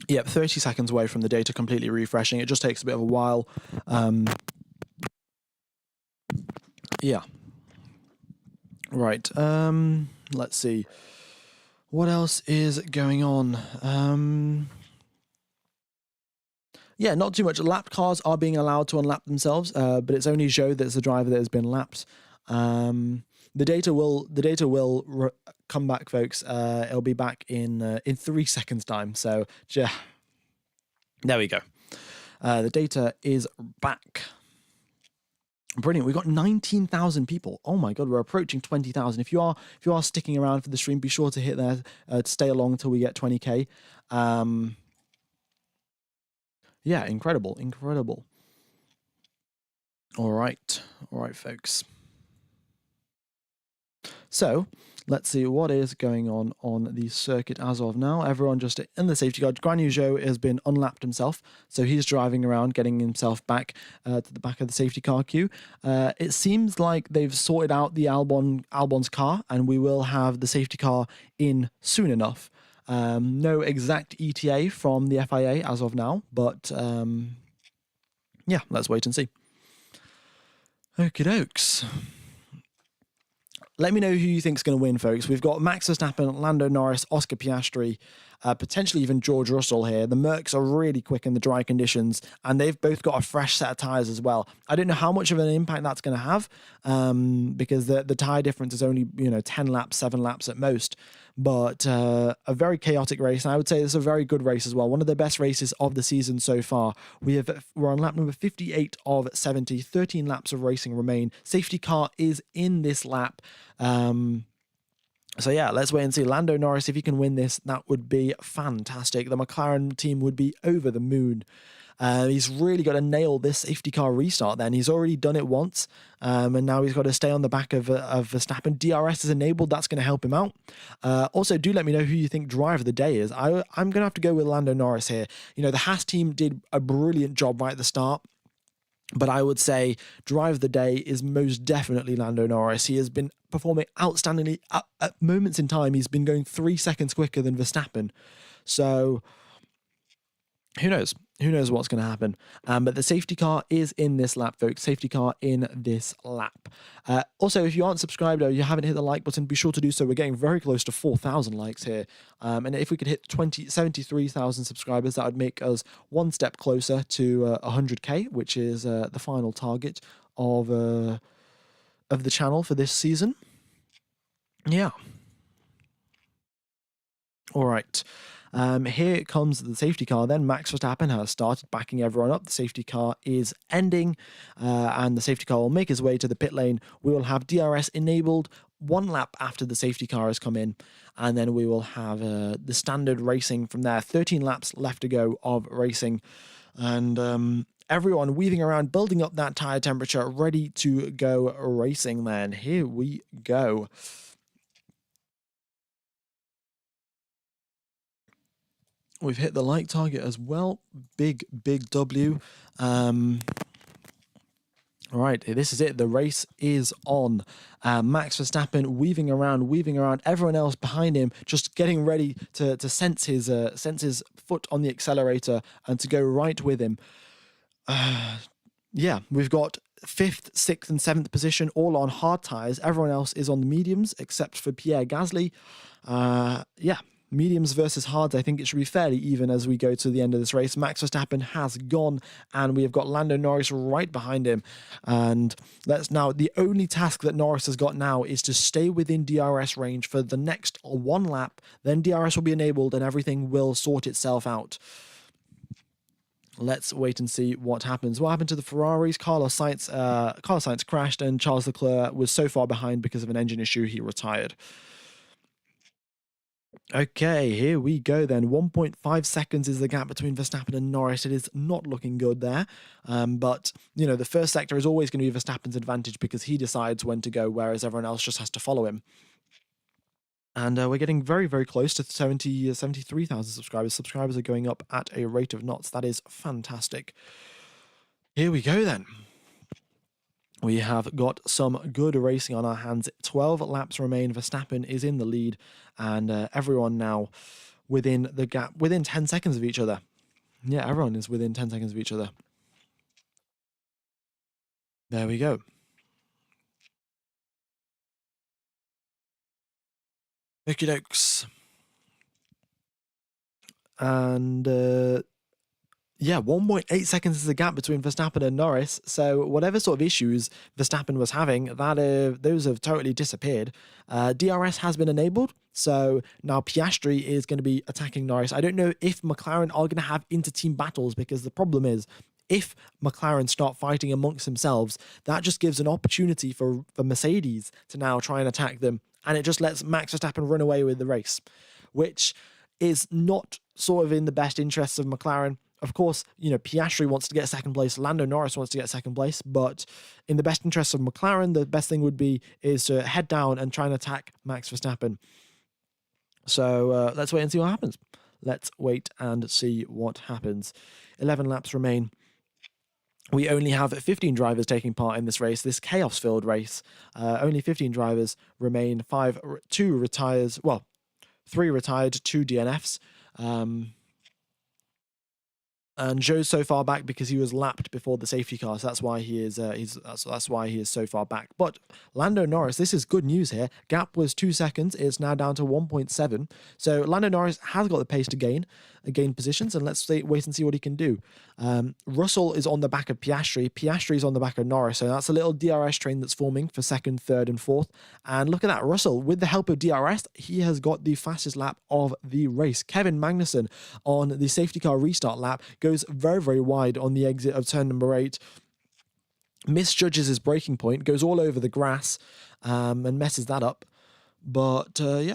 Yep, 30 seconds away from the data completely refreshing. It just takes a bit of a while. Yeah. Right. Let's see. What else is going on? Yeah, not too much. Lap cars are being allowed to unlap themselves, but it's only Zhou that's the driver that has been lapped. The data will come back, folks. It'll be back in 3 seconds' time. So, yeah, there we go. The data is back. Brilliant. We've got 19,000 people. Oh my God, we're approaching 20,000. If you are sticking around for the stream, be sure to hit there to stay along until we get 20K. Yeah, incredible. All right, folks. So let's see what is going on the circuit as of now. Everyone just in the safety car. Guan Yu Zhou has been unlapped himself, so he's driving around, getting himself back to the back of the safety car queue. It seems like they've sorted out the Albon's car, and we will have the safety car in soon enough. No exact ETA from the FIA as of now, but yeah, let's wait and see. Okie dokes. Let me know who you think is going to win, folks. We've got Max Verstappen, Lando Norris, Oscar Piastri, potentially even George Russell here. The Mercs are really quick in the dry conditions, and they've both got a fresh set of tyres as well. I don't know how much of an impact that's going to have, because the tyre difference is only 10 laps, 7 laps at most. But a very chaotic race, and I would say it's a very good race as well. One of the best races of the season so far. We're on lap number 58 of 70. 13 laps of racing remain. Safety car is in this lap. So yeah, let's wait and see. Lando Norris, if he can win this, that would be fantastic. The McLaren team would be over the moon. He's really got to nail this safety car restart then. He's already done it once, and now he's got to stay on the back of Verstappen. DRS is enabled. That's going to help him out. Also, do let me know who you think driver of the day is. I'm going to have to go with Lando Norris here. You know, the Haas team did a brilliant job right at the start. But I would say drive of the day is most definitely Lando Norris. He has been performing outstandingly. At moments in time, he's been going 3 seconds quicker than Verstappen. So who knows? Who knows what's going to happen? But the safety car is in this lap, folks. Safety car in this lap. Also, if you aren't subscribed or you haven't hit the like button, be sure to do so. We're getting very close to 4,000 likes here. And if we could hit 73,000 subscribers, that would make us one step closer to 100k, which is the final target of the channel for this season. Yeah. All right. Here comes the safety car then. Max Verstappen has started backing everyone up. The safety car is ending, and the safety car will make his way to the pit lane. We will have DRS enabled 1 lap after the safety car has come in, and then we will have the standard racing from there. 13 laps left to go of racing, and everyone weaving around, building up that tire temperature, ready to go racing then. Here we go. We've hit the like target as well. Big W. All right, this is it. The race is on. Max Verstappen weaving around. Everyone else behind him just getting ready to sense his foot on the accelerator and to go right with him. Yeah, we've got 5th, 6th, and 7th position all on hard tires. Everyone else is on the mediums except for Pierre Gasly. Yeah. Mediums versus hards, I think it should be fairly even as we go to the end of this race. Max Verstappen has gone, and we have got Lando Norris right behind him. And the only task that Norris has got now is to stay within DRS range for the next 1 lap. Then DRS will be enabled, and everything will sort itself out. Let's wait and see what happens. What happened to the Ferraris? Carlos Sainz crashed, and Charles Leclerc was so far behind because of an engine issue, he retired. Okay, here we go then. 1.5 seconds is the gap between Verstappen and Norris. It is not looking good there. But, you know, the first sector is always going to be Verstappen's advantage because he decides when to go, whereas everyone else just has to follow him. And we're getting very, very close to 73,000 subscribers. Subscribers are going up at a rate of knots. That is fantastic. Here we go then. We have got some good racing on our hands. 12 laps remain. Verstappen is in the lead, and everyone now within the gap, within 10 seconds of each other. Yeah, everyone is within 10 seconds of each other. There we go. Okie dokes. And yeah, 1.8 seconds is the gap between Verstappen and Norris. So whatever sort of issues Verstappen was having, those have totally disappeared. DRS has been enabled, so now Piastri is going to be attacking Norris. I don't know if McLaren are going to have inter-team battles, because the problem is, if McLaren start fighting amongst themselves, that just gives an opportunity for Mercedes to now try and attack them, and it just lets Max Verstappen run away with the race, which is not sort of in the best interests of McLaren. Of course, you know, Piastri wants to get second place, Lando Norris wants to get second place, but in the best interests of McLaren, the best thing would be is to head down and try and attack Max Verstappen. So let's wait and see what happens. Let's wait and see what happens. 11 laps remain. We only have 15 drivers taking part in this race, this chaos-filled race. Only 15 drivers remain. 3 retired, 2 DNFs. And Joe's so far back because he was lapped before the safety car, so that's why he is. That's why he is so far back. But Lando Norris, this is good news here. Gap was 2 seconds; it's now down to 1.7. So Lando Norris has got the pace to gain positions, and let's wait and see what he can do. Russell is on the back of Piastri. Piastri is on the back of Norris, so that's a little DRS train that's forming for 2nd, 3rd, and 4th. And look at that, Russell, with the help of DRS, he has got the fastest lap of the race. Kevin Magnussen on the safety car restart lap goes very, very wide on the exit of turn number 8. Misjudges his braking point, goes all over the grass, and messes that up. But yeah.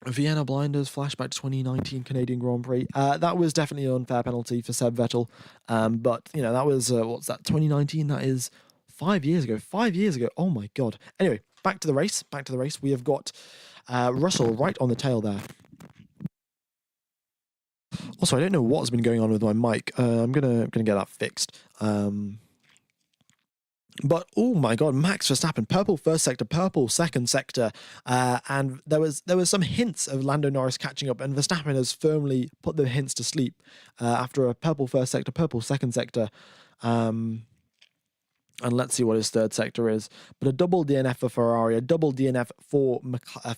Vienna blinders, flashback to 2019 Canadian Grand Prix. That was definitely an unfair penalty for Seb Vettel. But, you know, that was, what's that, 2019? That is 5 years ago. 5 years ago. Oh, my God. Anyway, back to the race. Back to the race. We have got Russell right on the tail there. Also, I don't know what's been going on with my mic. I'm gonna get that fixed. But oh my God, Max Verstappen, purple first sector, purple second sector, and there was some hints of Lando Norris catching up, and Verstappen has firmly put the hints to sleep after a purple first sector, purple second sector, and let's see what his third sector is. But a double DNF for Ferrari, a double DNF for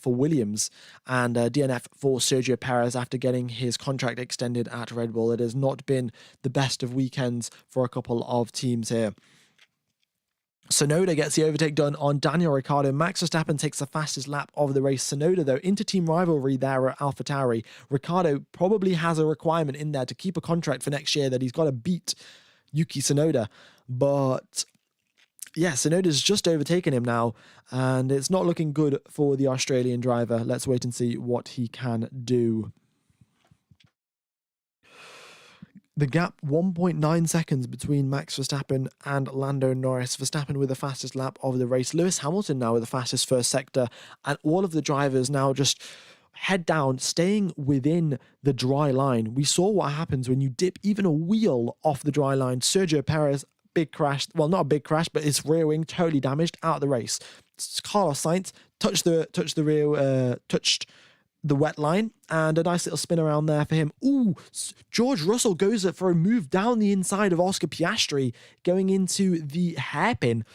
Williams, and a DNF for Sergio Perez after getting his contract extended at Red Bull. It has not been the best of weekends for a couple of teams here. Sonoda gets the overtake done on Daniel Ricciardo. Max Verstappen takes the fastest lap of the race. Sonoda, though, inter-team rivalry there at AlphaTauri. Ricciardo probably has a requirement in there to keep a contract for next year that he's got to beat Yuki Tsunoda. But yeah, Sonoda's just overtaken him now, and it's not looking good for the Australian driver. Let's wait and see what he can do. The gap, 1.9 seconds between Max Verstappen and Lando Norris. Verstappen with the fastest lap of the race. Lewis Hamilton now with the fastest first sector. And all of the drivers now just head down, staying within the dry line. We saw what happens when you dip even a wheel off the dry line. Sergio Perez, big crash. Well, not a big crash, but his rear wing totally damaged, out of the race. Carlos Sainz touched the wet line, and a nice little spin around there for him. Ooh, George Russell goes for a move down the inside of Oscar Piastri, going into the hairpin.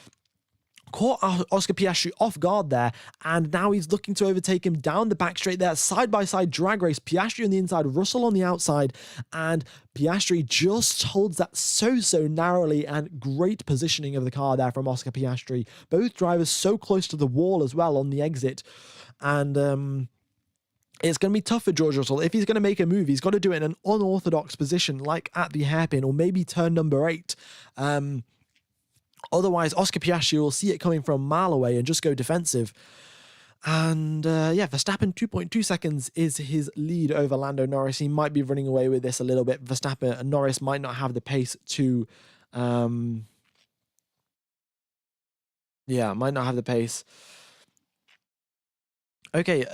Caught Oscar Piastri off guard there, and now he's looking to overtake him down the back straight there. Side-by-side drag race. Piastri on the inside, Russell on the outside, and Piastri just holds that so narrowly, and great positioning of the car there from Oscar Piastri. Both drivers so close to the wall as well on the exit, and it's going to be tough for George Russell. If he's going to make a move, he's got to do it in an unorthodox position, like at the hairpin, or maybe turn number 8. Otherwise, Oscar Piastri will see it coming from a mile away and just go defensive. And yeah, Verstappen, 2.2 seconds is his lead over Lando Norris. He might be running away with this a little bit. Verstappen and Norris might not have the pace to... might not have the pace. Okay,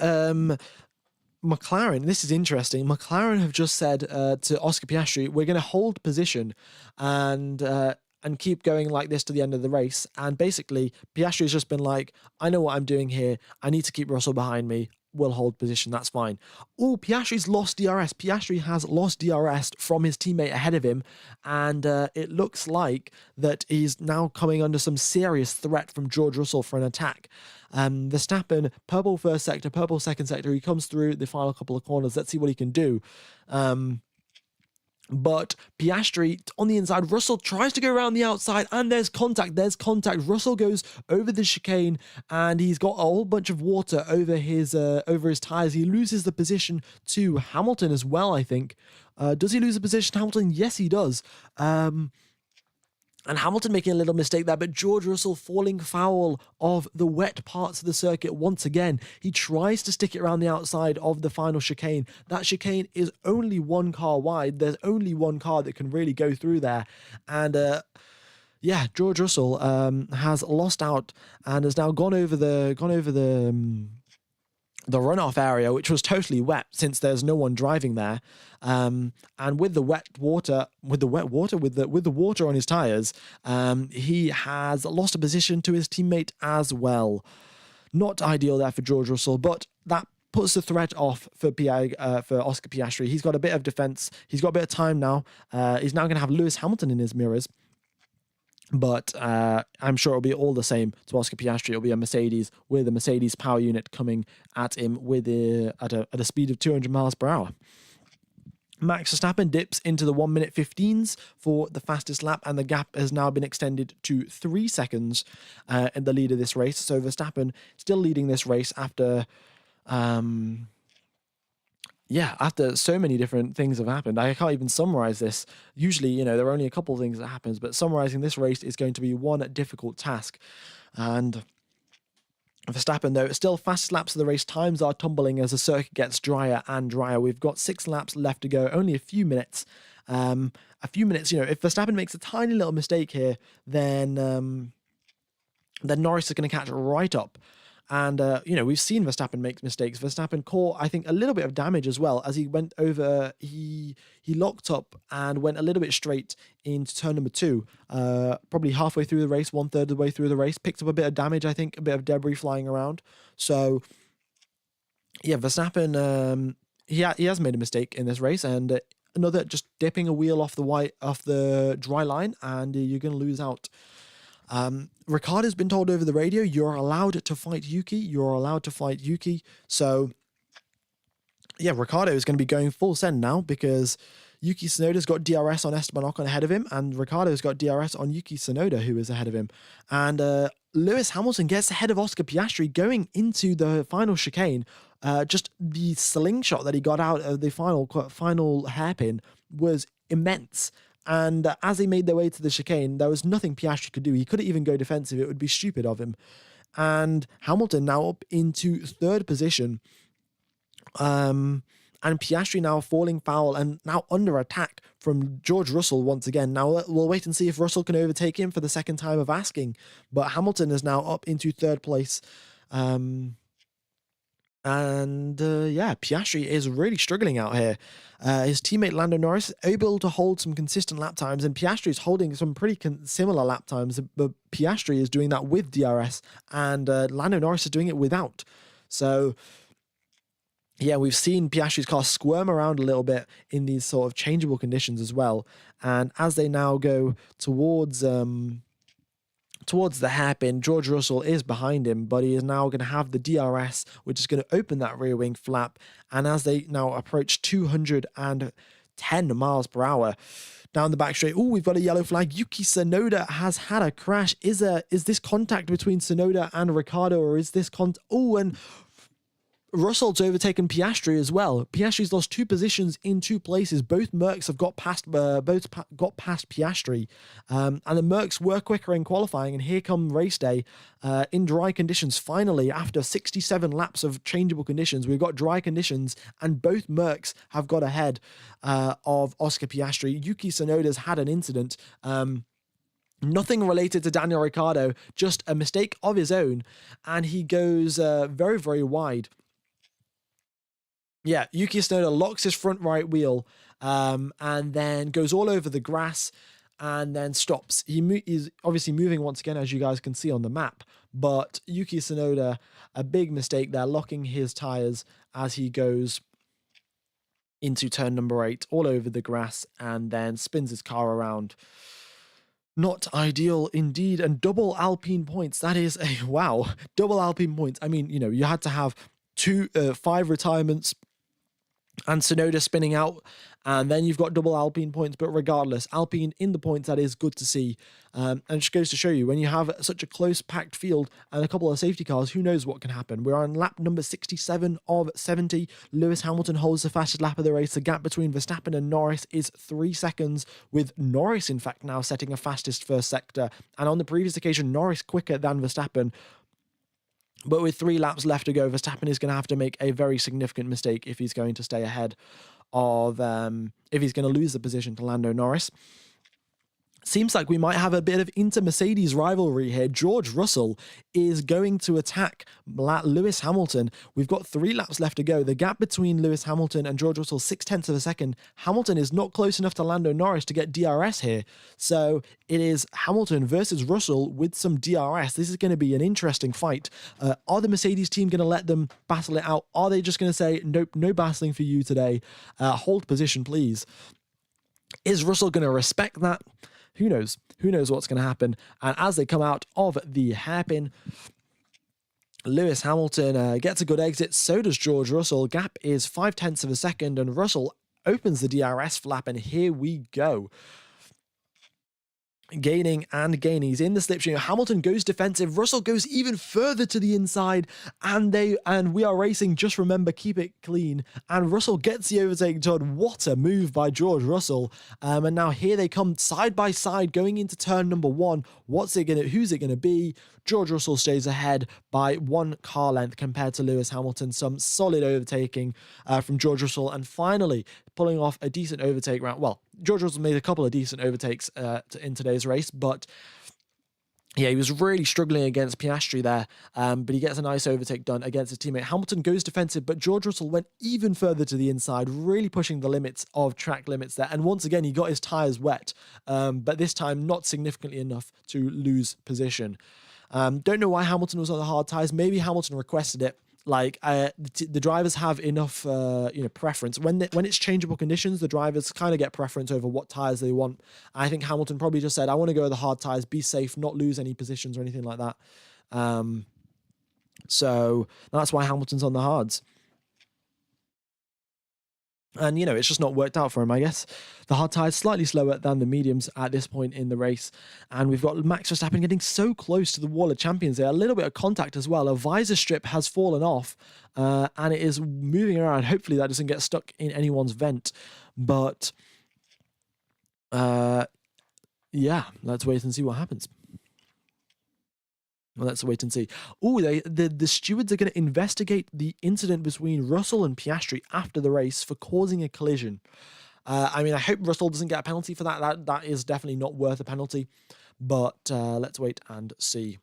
McLaren, this is interesting. McLaren have just said to Oscar Piastri, we're going to hold position and keep going like this to the end of the race. And basically, Piastri's just been like, I know what I'm doing here. I need to keep Russell behind me. We'll hold position. That's fine. Oh, Piastri's lost DRS. Piastri has lost DRS from his teammate ahead of him. And it looks like that he's now coming under some serious threat from George Russell for an attack. Verstappen, purple first sector, purple second sector. He comes through the final couple of corners. Let's see what he can do. But Piastri on the inside, Russell tries to go around the outside, and there's contact. Russell goes over the chicane, and he's got a whole bunch of water over his tires. He loses the position to Hamilton as well, I think. Does he lose the position to Hamilton? Yes, he does. And Hamilton making a little mistake there, but George Russell falling foul of the wet parts of the circuit once again. He tries to stick it around the outside of the final chicane. That chicane is only one car wide. There's only one car that can really go through there. And yeah, George Russell has lost out and has now gone over the runoff area, which was totally wet since there's no one driving there. And with the water on his tires, he has lost a position to his teammate as well. Not ideal there for George Russell, but that puts the threat off for Oscar Piastri. He's got a bit of defense. He's got a bit of time now. He's now going to have Lewis Hamilton in his mirrors. But I'm sure it'll be all the same to Oscar Piastri. It'll be a Mercedes with a Mercedes power unit coming at him with at a speed of 200 miles per hour. Max Verstappen dips into the 1 minute 15s for the fastest lap, and the gap has now been extended to 3 seconds in the lead of this race. So Verstappen still leading this race after... after so many different things have happened. I can't even summarize this. Usually, there are only a couple of things that happens, but summarizing this race is going to be one difficult task. And Verstappen, though, still fastest laps of the race. Times are tumbling as the circuit gets drier and drier. We've got 6 laps left to go, only a few minutes. If Verstappen makes a tiny little mistake here, then Norris is going to catch right up. And, we've seen Verstappen make mistakes. Verstappen caught, I think, a little bit of damage as well as he went over. He locked up and went a little bit straight into turn number 2, probably halfway through the race, 1/3 of the way through the race. Picked up a bit of damage, I think, a bit of debris flying around. So, yeah, Verstappen, he has made a mistake in this race, and another just dipping a wheel off the dry line, and you're going to lose out. Ricciardo's been told over the radio, you're allowed to fight Yuki. So, yeah, Ricciardo is going to be going full send now because Yuki Tsunoda's got DRS on Esteban Ocon ahead of him, and Ricciardo's got DRS on Yuki Tsunoda, who is ahead of him. And Lewis Hamilton gets ahead of Oscar Piastri going into the final chicane. Just the slingshot that he got out of the final hairpin was immense. And as they made their way to the chicane, there was nothing Piastri could do. He couldn't even go defensive. It would be stupid of him. And Hamilton now up into 3rd position. And Piastri now falling foul and now under attack from George Russell once again. Now we'll wait and see if Russell can overtake him for the second time of asking. But Hamilton is now up into 3rd place. Piastri is really struggling out here. His teammate Lando Norris able to hold some consistent lap times, and Piastri is holding some pretty similar lap times, but Piastri is doing that with DRS, and Lando Norris is doing it without. So, yeah, we've seen Piastri's car squirm around a little bit in these sort of changeable conditions as well. And as they now go towards the hairpin, George Russell is behind him, but he is now going to have the DRS, which is going to open that rear wing flap. And as they now approach 210 miles per hour down the back straight, we've got a yellow flag. Yuki Tsunoda has had a crash. Is this contact between Tsunoda and Ricciardo, or is this and Russell's overtaken Piastri as well. Piastri's lost 2 positions in 2 places. Both Mercs have got past Piastri, and the Mercs were quicker in qualifying. And here come race day in dry conditions. Finally, after 67 laps of changeable conditions, we've got dry conditions, and both Mercs have got ahead of Oscar Piastri. Yuki Tsunoda's had an incident. Nothing related to Daniel Ricciardo, just a mistake of his own, and he goes very, very wide. Yeah, Yuki Tsunoda locks his front right wheel and then goes all over the grass and then stops. He's obviously moving once again, as you guys can see on the map, but Yuki Tsunoda, a big mistake there, locking his tires as he goes into turn number 8, all over the grass, and then spins his car around. Not ideal indeed, and double Alpine points. That is double Alpine points. I mean, you had to have 5 retirements and Tsunoda spinning out, and then you've got double Alpine points. But regardless, Alpine in the points, that is good to see. And it just goes to show you, when you have such a close packed field and a couple of safety cars, who knows what can happen. We're on lap number 67 of 70. Lewis Hamilton holds the fastest lap of the race. The gap between Verstappen and Norris is 3 seconds, with Norris in fact now setting a fastest first sector. And on the previous occasion, Norris quicker than Verstappen. But with 3 laps left to go, Verstappen is going to have to make a very significant mistake if he's going to stay ahead of, if he's going to lose the position to Lando Norris. Seems like we might have a bit of inter-Mercedes rivalry here. George Russell is going to attack Lewis Hamilton. We've got 3 laps left to go. The gap between Lewis Hamilton and George Russell, 0.6 of a second. Hamilton is not close enough to Lando Norris to get DRS here. So it is Hamilton versus Russell with some DRS. This is going to be an interesting fight. Are the Mercedes team going to let them battle it out? Are they just going to say, nope, no battling for you today. Hold position, please. Is Russell going to respect that? Who knows? Who knows what's going to happen? And as they come out of the hairpin, Lewis Hamilton gets a good exit. So does George Russell. Gap is 0.5 of a second, and Russell opens the DRS flap, and here we go. gaining and gaining. He's in the slipstream. Hamilton goes defensive. Russell goes even further to the inside, and we are racing. Just remember, keep it clean. And Russell gets the overtake done. What a move by George Russell. And now here they come side by side going into turn number 1. Who's it gonna be? George Russell stays ahead by 1 car length compared to Lewis Hamilton. Some solid overtaking from George Russell, and finally pulling off a decent overtake round. Well, George Russell made a couple of decent overtakes in today's race, but yeah, he was really struggling against Piastri there, but he gets a nice overtake done against his teammate. Hamilton goes defensive, but George Russell went even further to the inside, really pushing the limits of track limits there. And once again, he got his tyres wet, but this time not significantly enough to lose position. Don't know why Hamilton was on the hard tyres. Maybe Hamilton requested it. Like the drivers have enough, preference when it's changeable conditions. The drivers kind of get preference over what tires they want. I think Hamilton probably just said, "I want to go with the hard tires, be safe, not lose any positions or anything like that." So that's why Hamilton's on the hards. And, it's just not worked out for him, I guess. The hard tyres slightly slower than the mediums at this point in the race. And we've got Max Verstappen getting so close to the wall of champions there. A little bit of contact as well. A visor strip has fallen off and it is moving around. Hopefully that doesn't get stuck in anyone's vent. But, yeah, let's wait and see what happens. Well, let's wait and see. Oh, the stewards are going to investigate the incident between Russell and Piastri after the race for causing a collision. I hope Russell doesn't get a penalty for that. That is definitely not worth a penalty. But let's wait and see.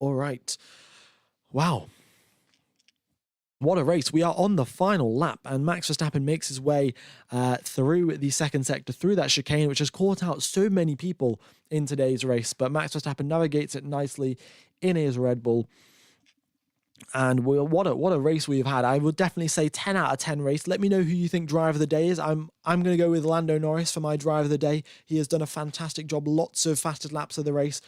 All right. Wow. What a race. We are on the final lap, and Max Verstappen makes his way through the second sector, through that chicane, which has caught out so many people in today's race. But Max Verstappen navigates it nicely in his Red Bull. And what a race we've had. I would definitely say 10 out of 10 race. Let me know who you think driver of the day is. I'm going to go with Lando Norris for my driver of the day. He has done a fantastic job. Lots of fastest laps of the race.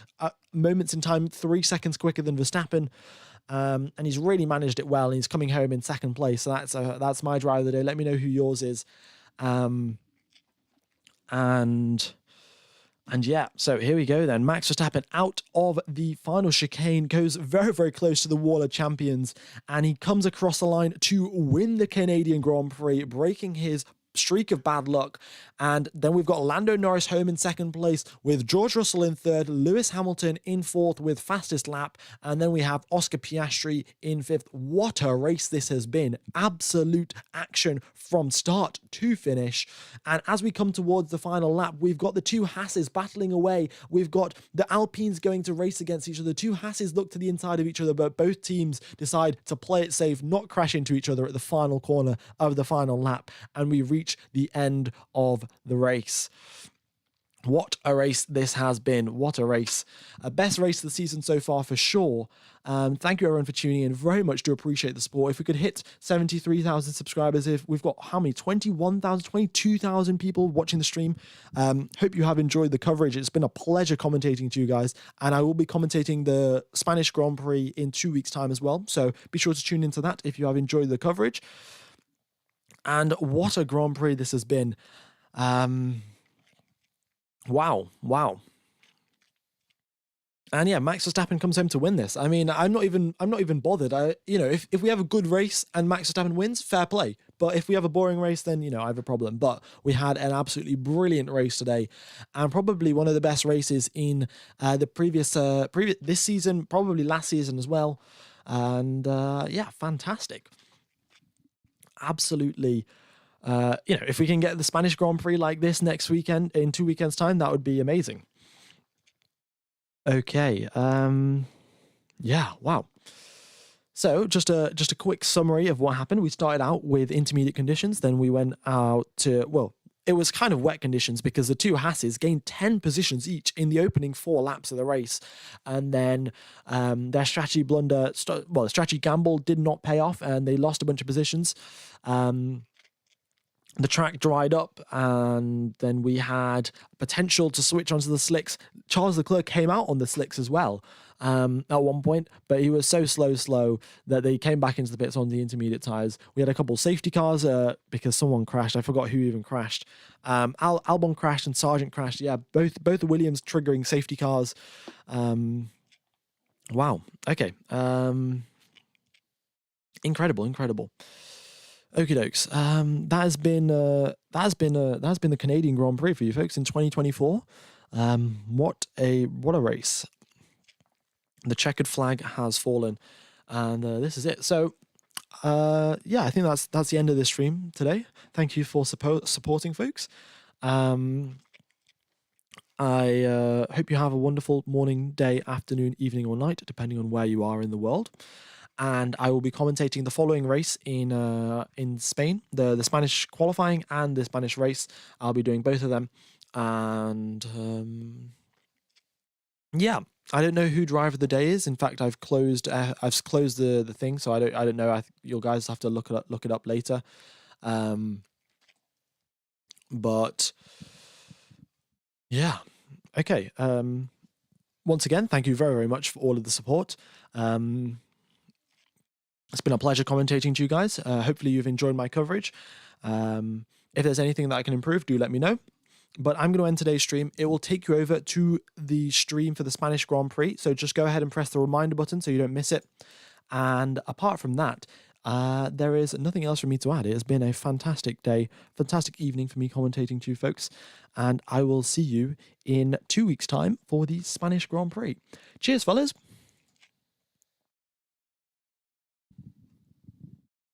Moments in time, 3 seconds quicker than Verstappen. And he's really managed it well, and he's coming home in second place. So that's my driver of the day. Let me know who yours is. And yeah, so here we go then. Max Verstappen out of the final chicane, goes very, very close to the wall of champions, and he comes across the line to win the Canadian Grand Prix, breaking his streak of bad luck. And then we've got Lando Norris home in second place, with George Russell in third, Lewis Hamilton in fourth with fastest lap, and then we have Oscar Piastri in fifth. What a race this has been. Absolute action from start to finish. And as we come towards the final lap, we've got the two Hasses battling away. We've got the Alpines going to race against each other. Two Hasses look to the inside of each other, but both teams decide to play it safe, not crash into each other at the final corner of the final lap, and we reach the end of the race. What a race this has been. What a race. Best race of the season so far for sure. Thank you everyone for tuning in. Very much do appreciate the support. If we could hit 73,000 subscribers, if we've got how many? 21,000, 22,000 people watching the stream. Hope you have enjoyed the coverage. It's been a pleasure commentating to you guys. And I will be commentating the Spanish Grand Prix in 2 weeks' time as well. So be sure to tune into that if you have enjoyed the coverage. And what a Grand Prix this has been. Wow. And yeah, Max Verstappen comes home to win this. I mean, I'm not even bothered. If we have a good race and Max Verstappen wins, fair play. But if we have a boring race, then, I have a problem. But we had an absolutely brilliant race today, and probably one of the best races in the previous this season, probably last season as well. And yeah, fantastic. Absolutely. If we can get the Spanish Grand Prix like this next weekend, in 2 weekends' time, that would be amazing. Okay. Yeah. Wow. So just a quick summary of what happened. We started out with intermediate conditions. Then we went out to, well, it was kind of wet conditions because the two Hasses gained 10 positions each in the opening 4 laps of the race. And then their strategy strategy gamble did not pay off, and they lost a bunch of positions. the track dried up, and then we had potential to switch onto the slicks. Charles Leclerc came out on the slicks as well at one point, but he was so slow that they came back into the pits on the intermediate tires. We had a couple safety cars because someone crashed. I forgot who even crashed. Albon crashed and Sargent crashed. Yeah, both the Williams triggering safety cars. Wow. Okay. Incredible. Okie dokes. That has been the Canadian Grand Prix for you folks in 2024. What a race! The checkered flag has fallen, and this is it. So, yeah, I think that's the end of this stream today. Thank you for supporting, folks. I hope you have a wonderful morning, day, afternoon, evening, or night, depending on where you are in the world. And I will be commentating the following race in Spain, the Spanish qualifying and the Spanish race. I'll be doing both of them, and yeah, I don't know who driver of the day is. In fact, I've closed the thing, so I don't know. You guys have to look it up later. But yeah, okay. Once again, thank you very much for all of the support. It's been a pleasure commentating to you guys. Hopefully you've enjoyed my coverage. If there's anything that I can improve, do let me know. But I'm going to end today's stream. It will take you over to the stream for the Spanish Grand Prix. So just go ahead and press the reminder button so you don't miss it. And apart from that, there is nothing else for me to add. It has been a fantastic day, fantastic evening for me commentating to you folks. And I will see you in 2 weeks' time for the Spanish Grand Prix. Cheers, fellas.